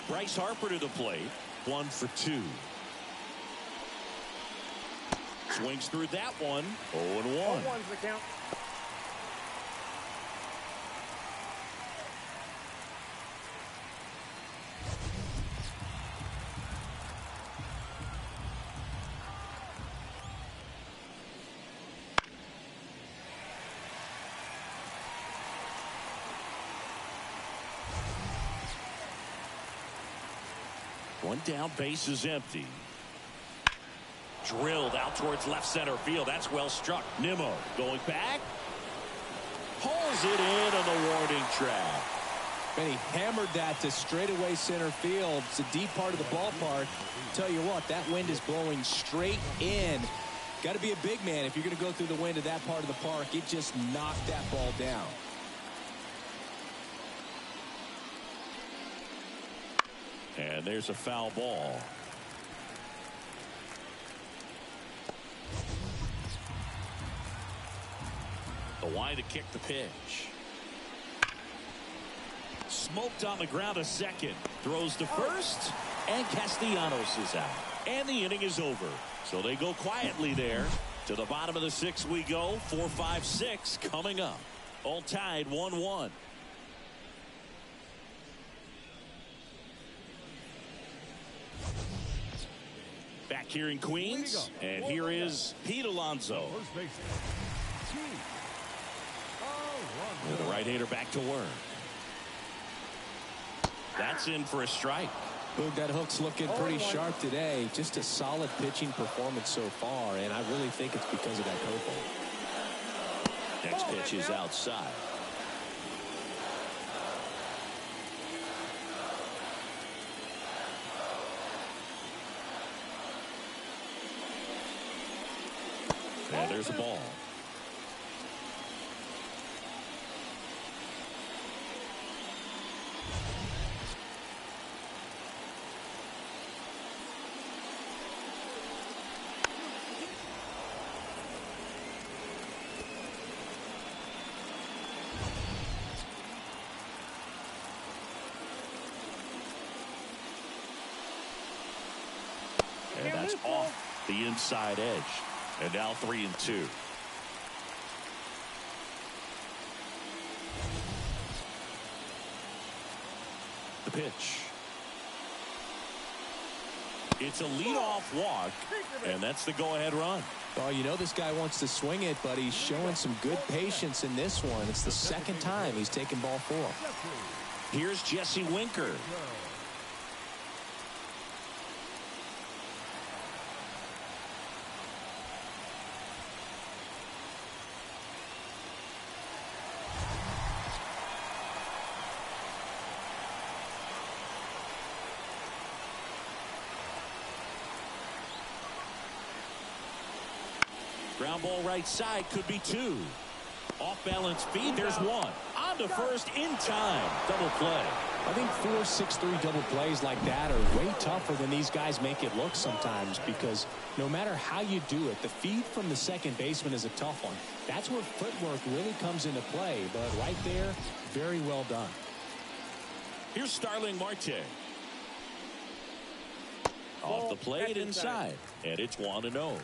Bryce Harper to the plate. 1 for 2. Swings through that one. 0-1. 0-1's the count. One down, base is empty. Drilled out towards left center field. That's well struck. Nimmo going back. Pulls it in on the warning track. And he hammered that to straightaway center field. It's a deep part of the ballpark. Tell you what, that wind is blowing straight in. Got to be a big man if you're going to go through the wind of that part of the park. It just knocked that ball down. And there's a foul ball. The wide to kick the pitch. Smoked on the ground a second. Throws to first. And Castellanos is out. And the inning is over. So they go quietly there. To the bottom of the 6th we go. 4, 5, 6 coming up. All tied 1-1. Back here in Queens, and here is Pete Alonso. With the right-hander back to work. That's in for a strike. Boog, that hook's looking pretty sharp today. Just a solid pitching performance so far, and I really think it's because of that curveball. Next pitch is outside. And there's a ball. And that's off the inside edge. And now 3-2. The pitch. It's a leadoff walk, and that's the go-ahead run. Oh, you know this guy wants to swing it, but he's showing some good patience in this one. It's the second time he's taken ball 4. Here's Jesse Winker. Ground ball right side, could be 2. Off balance feed, there's 1. On to first in time. Double play. I think 4 6-3 double plays like that are way tougher than these guys make it look sometimes, because no matter how you do it, the feed from the second baseman is a tough one. That's where footwork really comes into play, but right there, very well done. Here's Starling Marte. Off the plate inside, and it's 1-0.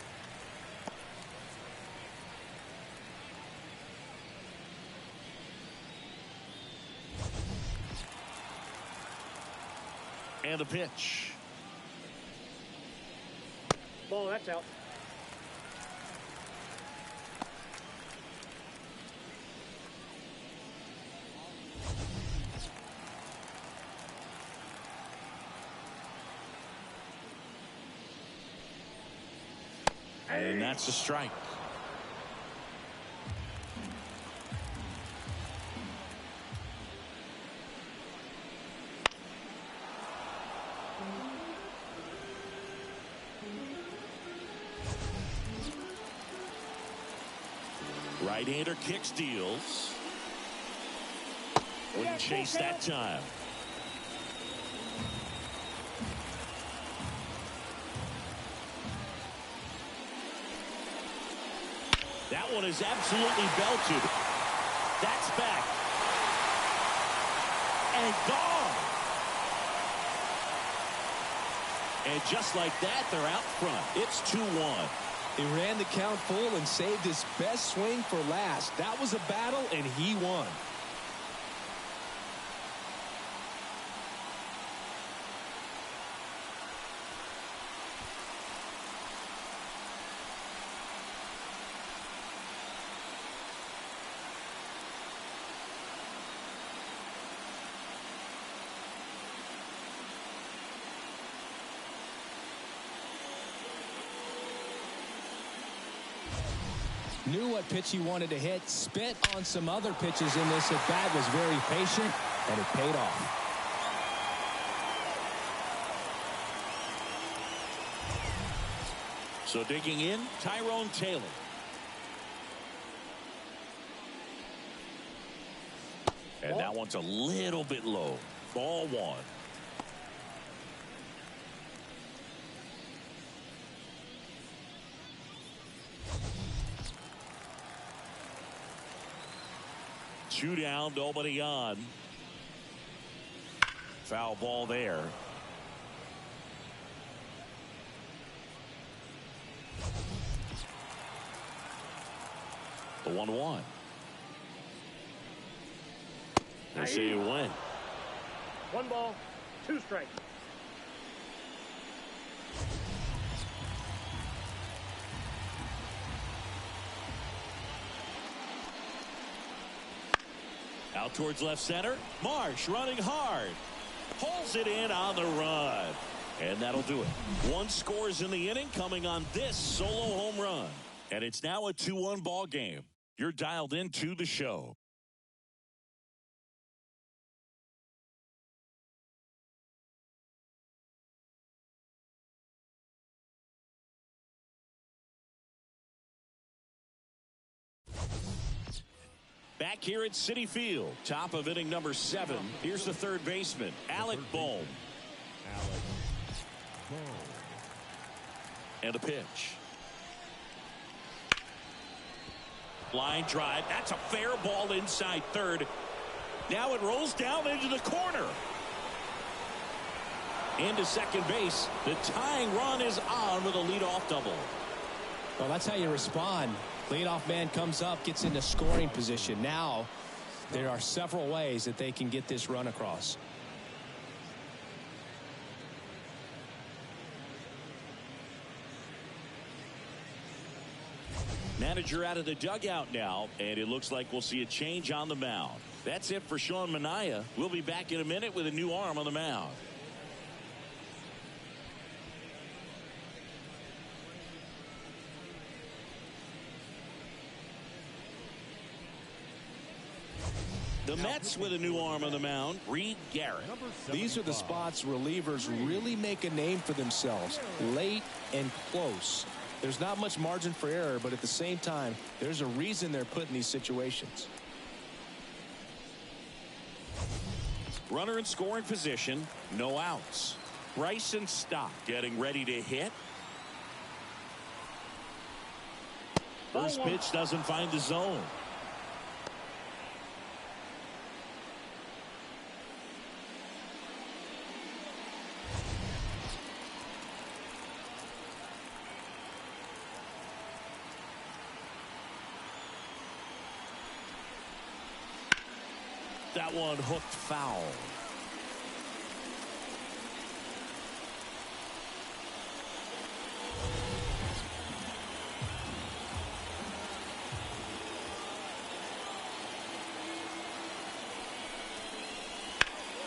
And a pitch. Ball, that's out. And that's a strike. Right-hander kick steals. Wouldn't chase that time. That one is absolutely belted. That's back. And gone. And just like that, they're out front. It's 2-1. He ran the count full and saved his best swing for last. That was a battle, and he won. Knew what pitch he wanted to hit, spit on some other pitches in this at bat, was very patient, and it paid off. So digging in, Tyrone Taylor. And that one's a little bit low. Ball 1. Two down, nobody on. Foul ball there. The 1-1. They say you win. 1 ball, 2 strikes. Out towards left center. Marsh running hard. Pulls it in on the run. And that'll do it. 1 scores in the inning, coming on this solo home run. And it's now a 2-1 ball game. You're dialed into the show. Back here at Citi Field, top of inning number 7. Here's the third baseman, Alec Bohm. And a pitch. Line drive. That's a fair ball inside third. Now it rolls down into the corner. Into second base. The tying run is on with a leadoff double. Well, that's how you respond. Leadoff man comes up, gets into scoring position. Now there are several ways that they can get this run across. Manager out of the dugout now, and it looks like we'll see a change on the mound. That's it for Sean Manaea. We'll be back in a minute with a new arm on the mound. The Mets with a new arm on the mound, Reed Garrett. These are the spots relievers really make a name for themselves, late and close. There's not much margin for error, but at the same time, there's a reason they're put in these situations. Runner in scoring position, no outs. Bryson Stott getting ready to hit. First pitch doesn't find the zone. That one hooked foul.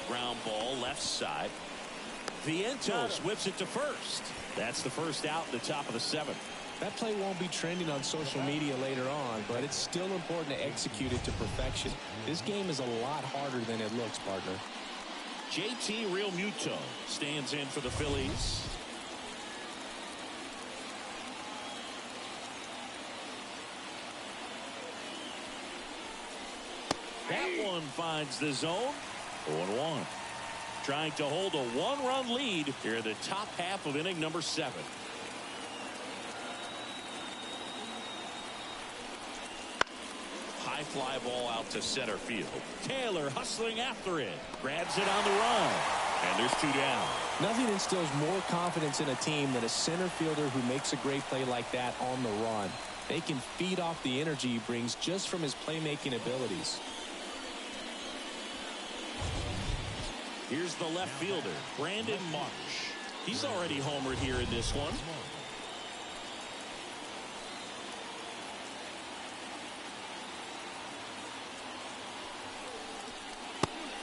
Ground ball left side. Vientos whips it to first. That's the first out in the top of the 7th. That play won't be trending on social media later on, but it's still important to execute it to perfection. This game is a lot harder than it looks, partner. JT Realmuto stands in for the Phillies. That one finds the zone. 0-1. Trying to hold a 1-run lead here in the top half of inning number 7. High fly ball out to center field. Taylor hustling after it. Grabs it on the run. And there's 2 down. Nothing instills more confidence in a team than a center fielder who makes a great play like that on the run. They can feed off the energy he brings just from his playmaking abilities. Here's the left fielder, Brandon Marsh. He's already homered here in this one.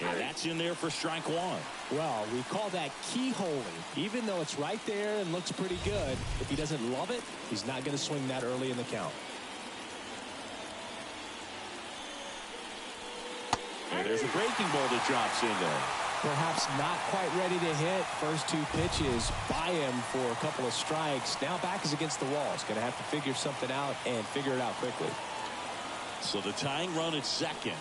And that's in there for strike 1. Well, we call that keyholing. Even though it's right there and looks pretty good, if he doesn't love it, he's not going to swing that early in the count. And there's a breaking ball that drops in there. Perhaps not quite ready to hit. First 2 pitches by him for a couple of strikes. Now back is against the wall. He's going to have to figure something out and figure it out quickly. So the tying run at second.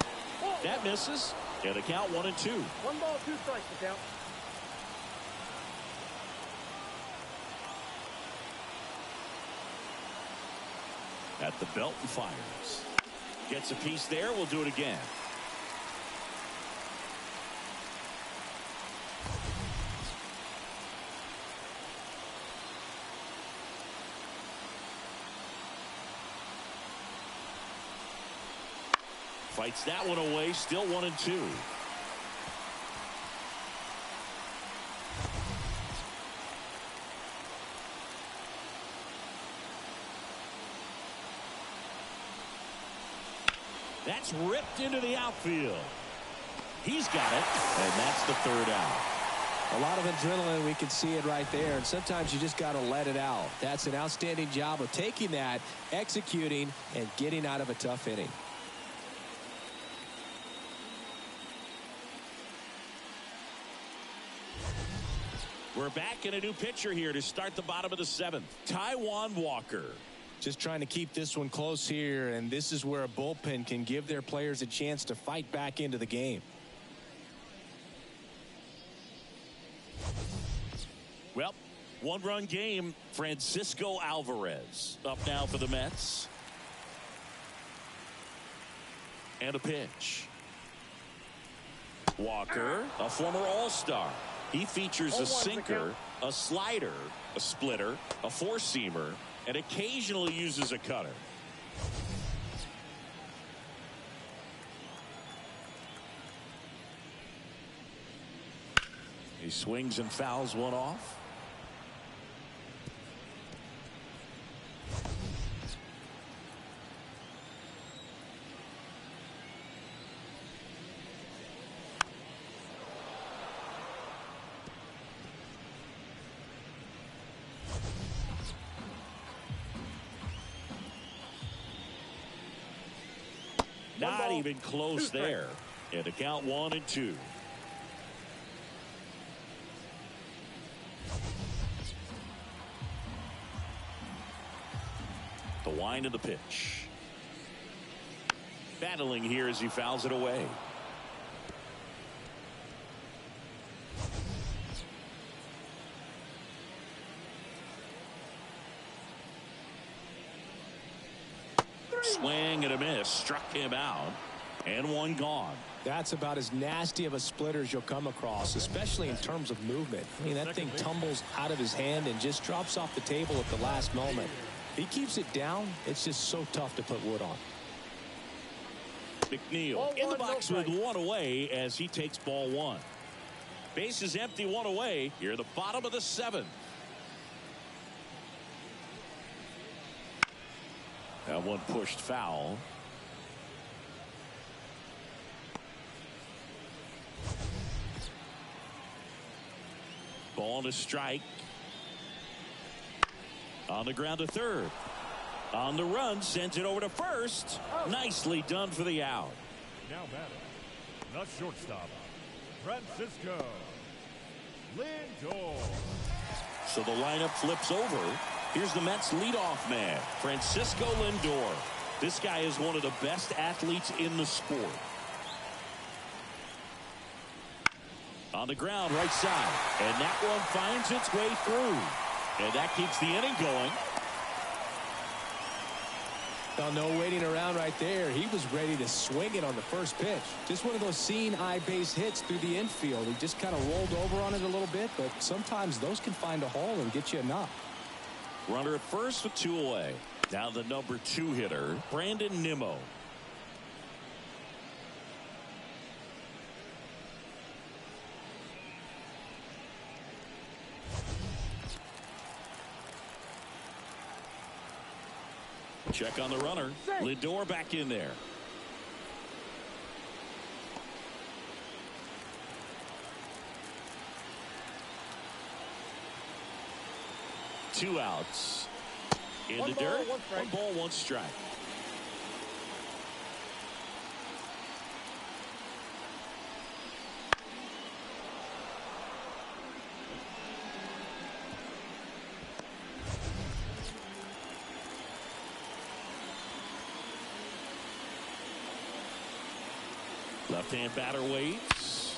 That misses. And the count 1-2. 1 ball, 2 strikes to count. At the belt and fires. Gets a piece there. We'll do it again. Fights that one away. Still 1-2. That's ripped into the outfield. He's got it, and that's the 3rd out. A lot of adrenaline. We can see it right there, and sometimes you just got to let it out. That's an outstanding job of taking that, executing, and getting out of a tough inning. We're back in a new pitcher here to start the bottom of the 7th. Taijuan Walker. Just trying to keep this one close here, and this is where a bullpen can give their players a chance to fight back into the game. Well, 1-run game. Francisco Alvarez up now for the Mets. And a pitch. Walker, a former All-Star. He features a sinker, a slider, a splitter, a four-seamer, and occasionally uses a cutter. He swings and fouls one off. Not even close there. And the count 1-2. The wind of the pitch. Battling here as he fouls it away. Swing and a miss. Struck him out. And one gone. That's about as nasty of a splitter as you'll come across, especially in terms of movement. I mean, that thing tumbles out of his hand and just drops off the table at the last moment. He keeps it down. It's just so tough to put wood on. McNeil in the box with one away as he takes ball one. Base is empty, one away. Here at the bottom of the seventh. That one pushed foul. Ball to strike. On the ground to third. On the run, sends it over to first. Nicely done for the out. Now batting, the shortstop, Francisco Lindor. So the lineup flips over. Here's the Mets leadoff man, Francisco Lindor. This guy is one of the best athletes in the sport. On the ground, right side. And that one finds its way through. And that keeps the inning going. Well, no waiting around right there. He was ready to swing it on the first pitch. Just one of those seeing eye base hits through the infield. He just kind of rolled over on it a little bit, but sometimes those can find a hole and get you a knock. Runner at first with two away. Now the number 2 hitter, Brandon Nimmo. Check on the runner. Lindor back in there. Two outs. In the dirt. One ball, one strike. Left-hand batter waits.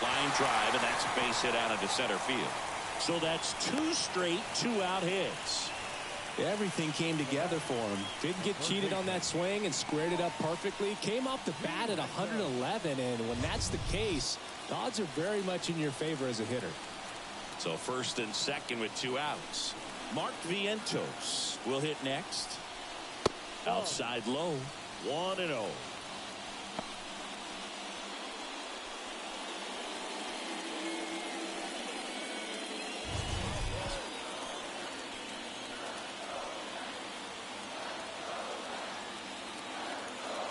Line drive, and that's a base hit out into center field. So that's 2 straight 2-out hits. Everything came together for him. Didn't get cheated on that swing and squared it up perfectly. Came off the bat at 111, and when that's the case, the odds are very much in your favor as a hitter. So first and second with 2 outs. Mark Vientos will hit next. Outside low. 1-0.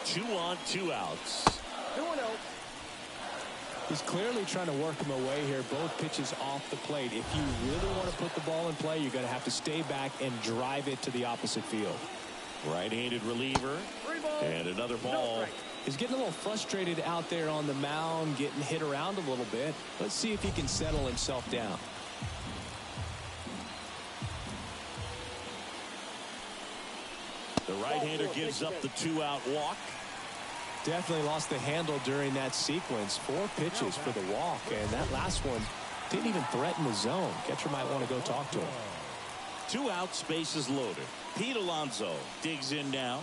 Two on, 2 outs. 2-0. He's clearly trying to work him away here. Both pitches off the plate. If you really want to put the ball in play, you're going to have to stay back and drive it to the opposite field. Right-handed reliever. And another ball. He's getting a little frustrated out there on the mound, getting hit around a little bit. Let's see if he can settle himself down. The right-hander gives up the 2-out walk. Definitely lost the handle during that sequence. 4 pitches for the walk, and that last one didn't even threaten the zone. Catcher might want to go talk to him. 2 outs, bases loaded. Pete Alonso digs in now.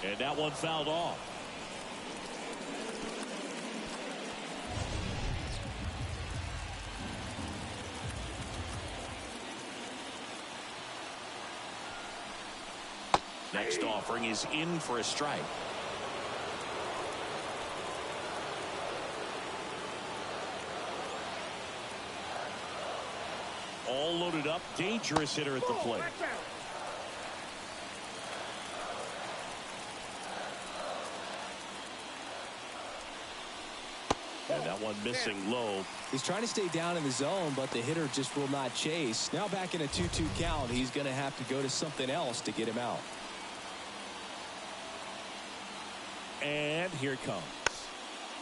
And that one fouled off. Next offering is in for a strike. All loaded up, dangerous hitter at the plate. And that one missing low. He's trying to stay down in the zone, but the hitter just will not chase. Now back in a 2-2 count, he's going to have to go to something else to get him out. And here it comes.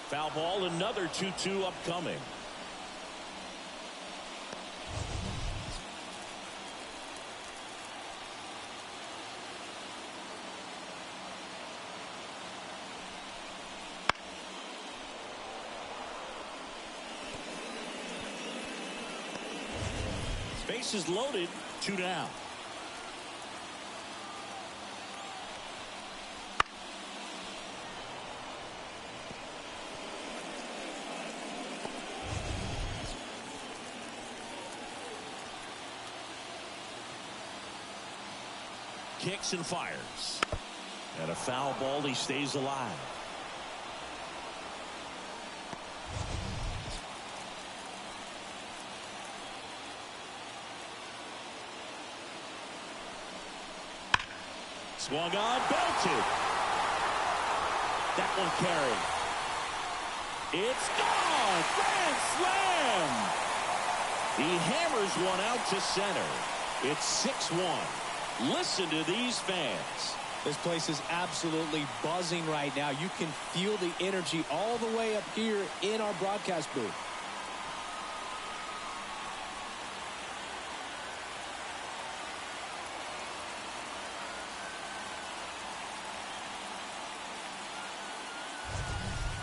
Foul ball, another 2-2 upcoming. Bases loaded, 2 down. Kicks and fires. And a foul ball, he stays alive. Swung on, belted. That one carried. It's gone. Grand slam. He hammers one out to center. It's 6-1. Listen to these fans. This place is absolutely buzzing right now. You can feel the energy all the way up here in our broadcast booth.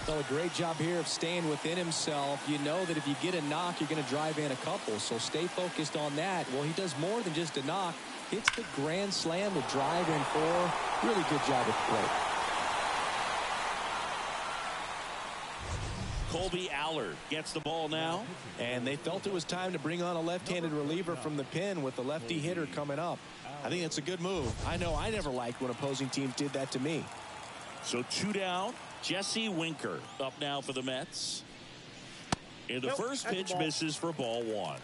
So a great job here of staying within himself. You know that if you get a knock, you're going to drive in a couple. So stay focused on that. Well, he does more than just a knock. Hits the grand slam to drive in 4. Really good job at the plate. Colby Allard gets the ball now. And they felt it was time to bring on a left-handed reliever from the pen with the lefty hitter coming up. I think it's a good move. I know I never liked when opposing teams did that to me. So 2 down. Jesse Winker up now for the Mets. And the first pitch misses for ball 1.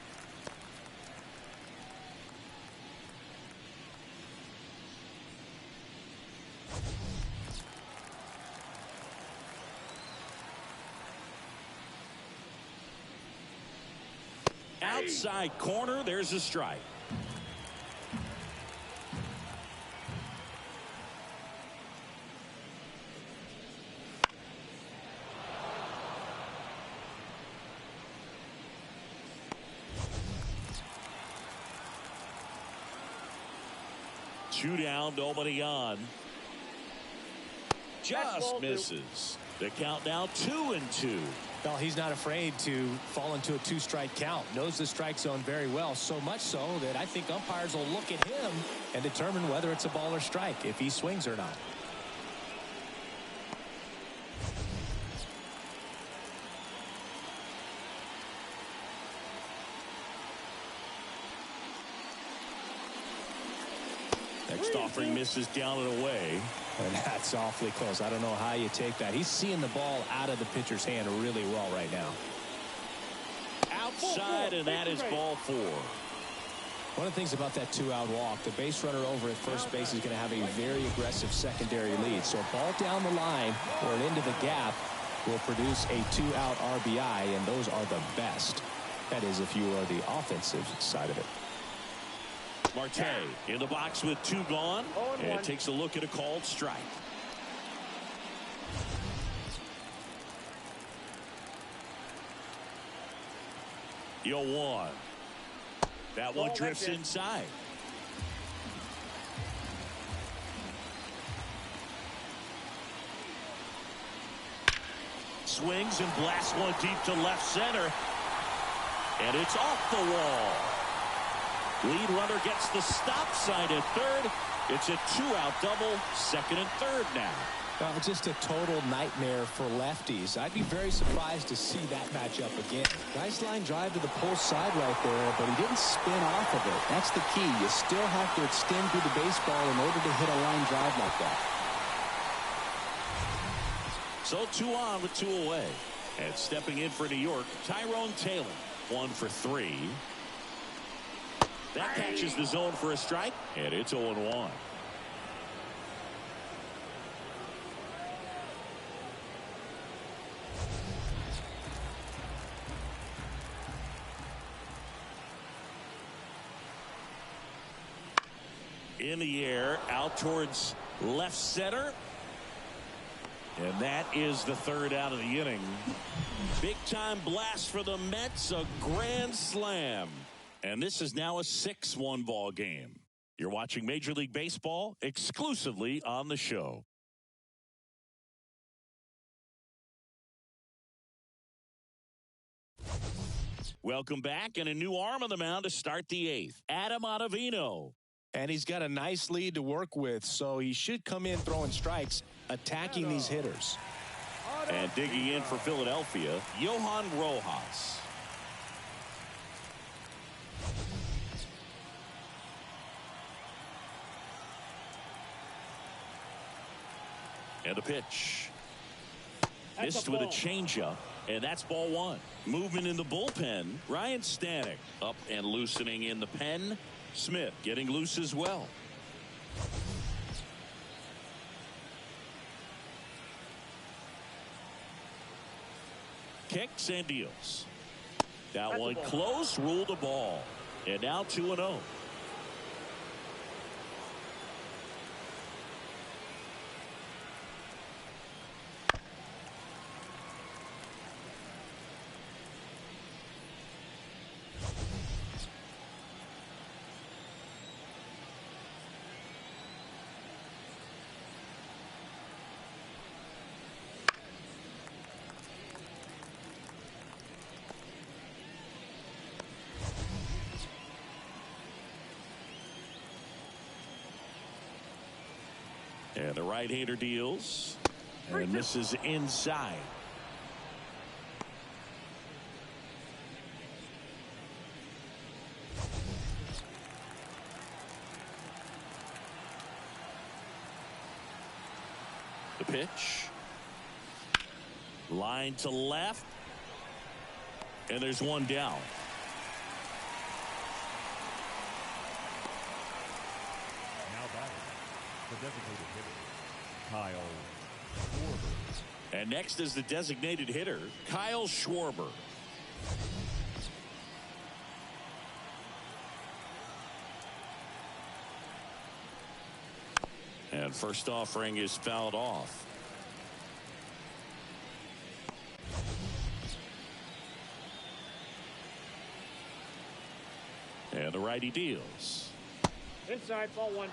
Outside corner, there's a strike. Two down, nobody on. Just misses. The count now 2-2. Well, he's not afraid to fall into a 2-strike count. Knows the strike zone very well, so much so that I think umpires will look at him and determine whether it's a ball or strike, if he swings or not. Next offering misses down and away. And that's awfully close. I don't know how you take that. He's seeing the ball out of the pitcher's hand really well right now. Outside, and that is ball 4. One of the things about that 2-out walk, the base runner over at first base is going to have a very aggressive secondary lead. So a ball down the line or into the gap will produce a 2-out RBI, and those are the best. That is, if you are the offensive side of it. Marte in the box with 2 gone, and takes a look at a called strike. Yo 1. That one drifts inside. Swings and blasts one deep to left center. And it's off the wall. Lead runner gets the stop sign at third. It's a 2-out double, second and third now. Just a total nightmare for lefties. I'd be very surprised to see that matchup again. Nice line drive to the pull side right there, but he didn't spin off of it. That's the key. You still have to extend through the baseball in order to hit a line drive like that. So 2 on with 2 away. And stepping in for New York, Tyrone Taylor, 1 for 3. That catches the zone for a strike, and it's 0-1. In the air, out towards left center. And that is the third out of the inning. Big time blast for the Mets, a grand slam. And this is now a 6-1 ball game. You're watching Major League Baseball exclusively on the show. Welcome back, and a new arm on the mound to start the 8th. Adam Ottavino. And he's got a nice lead to work with, so he should come in throwing strikes, attacking these hitters. And digging in for Philadelphia, Johan Rojas. And a pitch. Missed with a changeup, and that's ball 1. Movement in the bullpen. Ryan Stanek up and loosening in the pen. Smith getting loose as well. Kicks and deals. That one close, ruled a ball. And now 2-0. And the right-hander deals. And this is inside. The pitch. Line to left. And there's one down. Now batting, the designated hitter, Kyle Schwarber. And next is the designated hitter, Kyle Schwarber. And first offering is fouled off. And the righty deals. Inside, ball 1.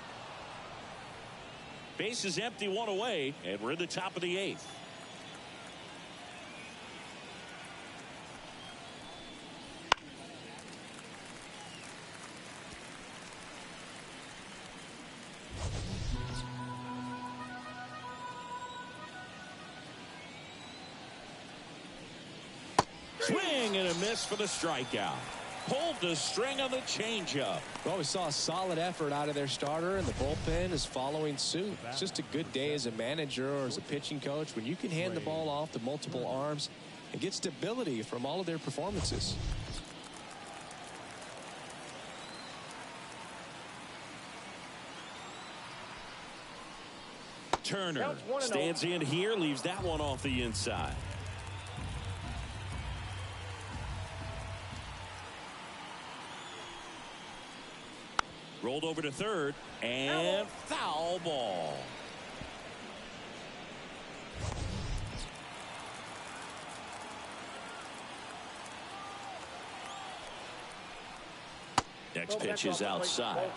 Base is empty, 1 away, and we're in the top of the 8th. Swing and a miss for the strikeout. Pulled the string on the changeup. Well, we saw a solid effort out of their starter, and the bullpen is following suit. It's just a good day as a manager or as a pitching coach when you can hand the ball off to multiple arms and get stability from all of their performances. Turner stands in here, leaves that one off the inside. Rolled over to third, and foul ball. Next pitch is outside.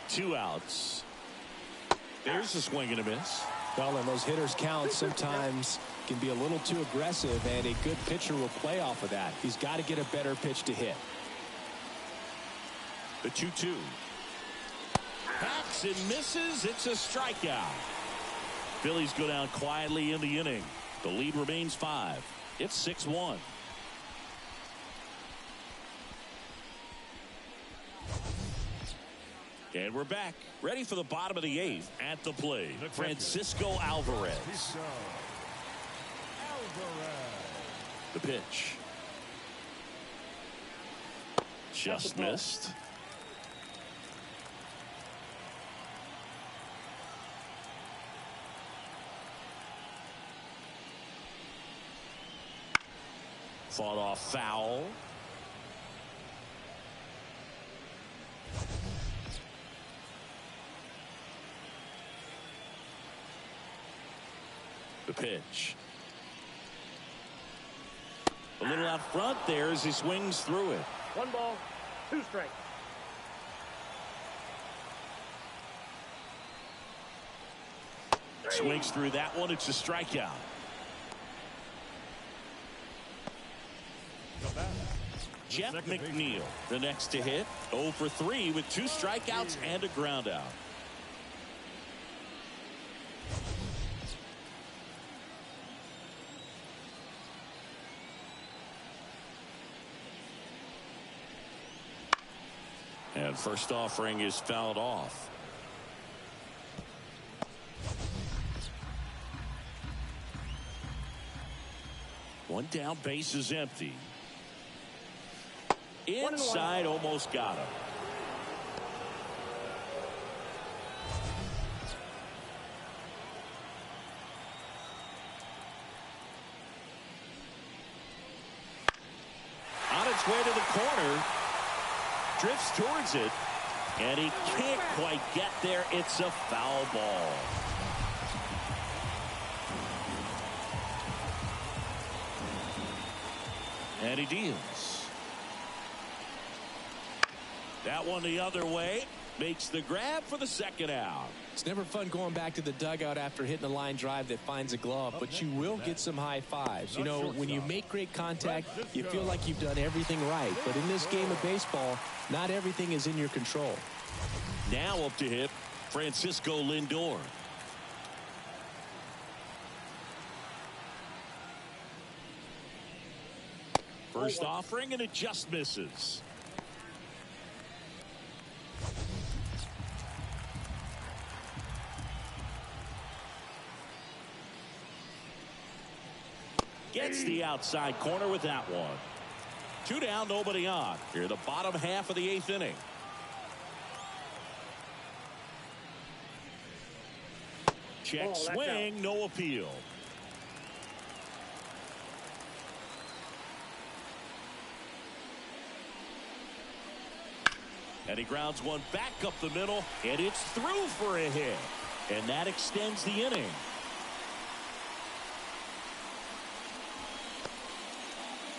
2 outs. There's a swing and a miss. Well, and those hitters' counts sometimes can be a little too aggressive, and a good pitcher will play off of that. He's got to get a better pitch to hit. The 2-2. Hacks and misses. It's a strikeout. Phillies go down quietly in the inning. The lead remains 5. It's 6-1. And we're back, ready for the bottom of the 8th. At the plate, Francisco Alvarez. The pitch. Just missed. Fought off foul. The pitch. A little out front there as he swings through it. 1 ball, 2 strikes. Swings through that one. It's a strikeout. Jeff McNeil, the next to hit. 0 for 3 with 2 strikeouts and a ground out. And first offering is fouled off. One down, base is empty. Inside, almost got him. On its way to the corner. Drifts towards it. And he can't quite get there. It's a foul ball. And he deals. That one the other way. Makes the grab for the second out. It's never fun going back to the dugout after hitting a line drive that finds a glove, but you will get some high fives. You know, when you make great contact, you feel like you've done everything right. But in this game of baseball, not everything is in your control. Now up to hit, Francisco Lindor. First offering, and it just misses. Gets the outside corner with that one. 2 down, nobody on. Here, the bottom half of the 8th inning. Check swing, no appeal. And he grounds one back up the middle, and it's through for a hit. And that extends the inning.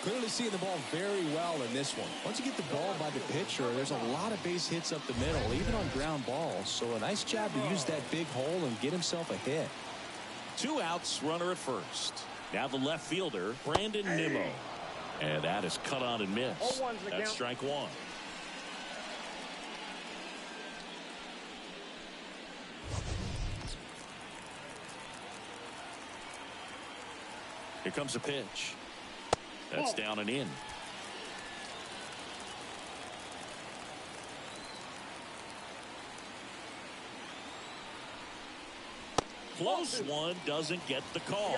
Clearly seeing the ball very well in this one. Once you get the ball by the pitcher, there's a lot of base hits up the middle, even on ground balls. So a nice job to use that big hole and get himself a hit. 2 outs, runner at first. Now the left fielder, Brandon Nimmo. And that is cut on and missed. That's strike 1. Here comes a pitch. That's down and in. Close one, doesn't get the call.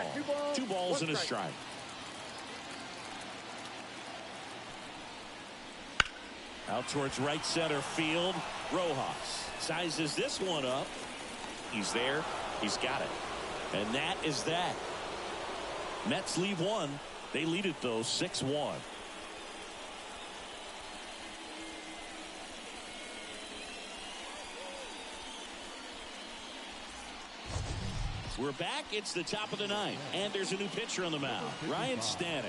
2 balls and a strike. Out towards right center field. Rojas sizes this one up. He's there. He's got it. And that is that. Mets leave 1. They lead it, though, 6-1. We're back. It's the top of the 9th. And there's a new pitcher on the mound. Ryan Stanek.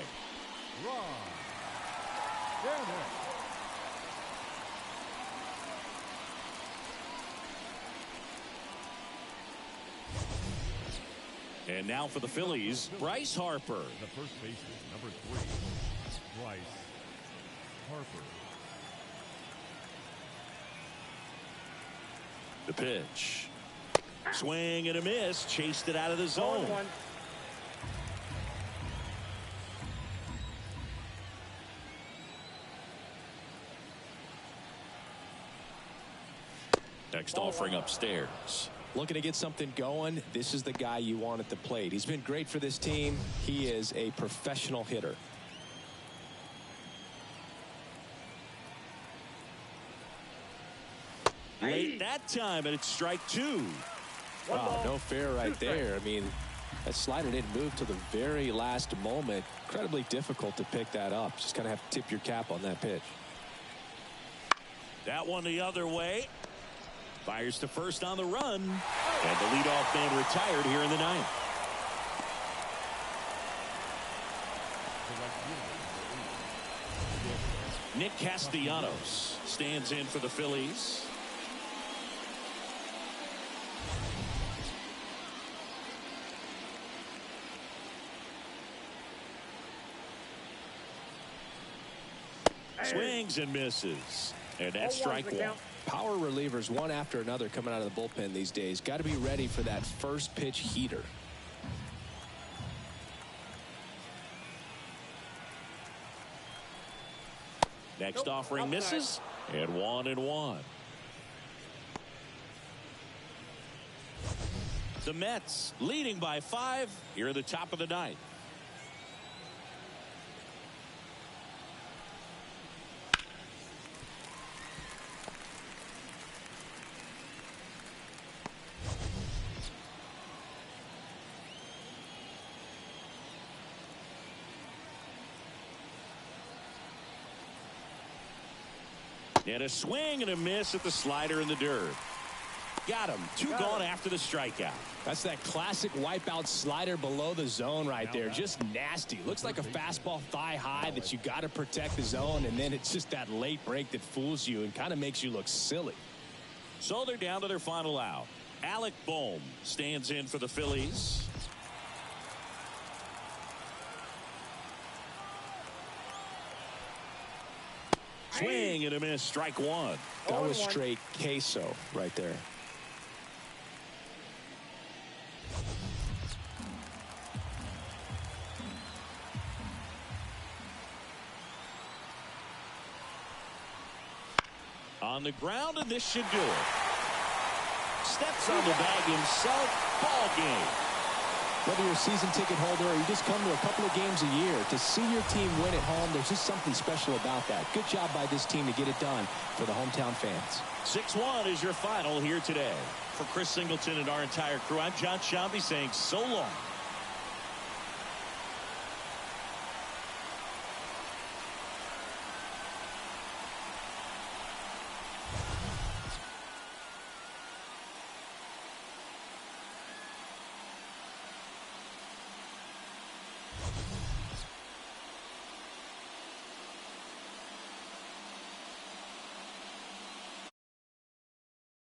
And now for the Phillies, Bryce Harper. The first baseman, number 3, Bryce Harper. The pitch. Swing and a miss. Chased it out of the zone. Next offering upstairs. Looking to get something going. This is the guy you want at the plate. He's been great for this team. He is a professional hitter. Late that time, and it's strike 2. Wow, no fair right there. I mean, That slider didn't move till the very last moment. Incredibly difficult to pick that up. Just kind of have to tip your cap on that pitch. That one the other way. Fires to first on the run. And the leadoff man retired here in the ninth. Nick Castellanos stands in for the Phillies. Swings and misses. And that's strike one. Power relievers one after another coming out of the bullpen these days. Got to be ready for that first pitch heater. Next offering misses. And 1-1. The Mets leading by 5 here at the top of the ninth. And a swing and a miss at the slider in the dirt. Got him. Two gone after the strikeout. That's that classic wipeout slider below the zone right there. Just nasty. Looks like a fastball thigh high that you got to protect the zone, and then it's just that late break that fools you and kind of makes you look silly. So they're down to their final out. Alec Bohm stands in for the Phillies. Swing and a miss, strike one. That was straight queso right there. On the ground, and this should do it. Steps on the bag himself. Ball game. Whether you're a season ticket holder or you just come to a couple of games a year, to see your team win at home, there's just something special about that. Good job by this team to get it done for the hometown fans. 6-1 is your final here today. For Chris Singleton and our entire crew, I'm John Shambi saying so long.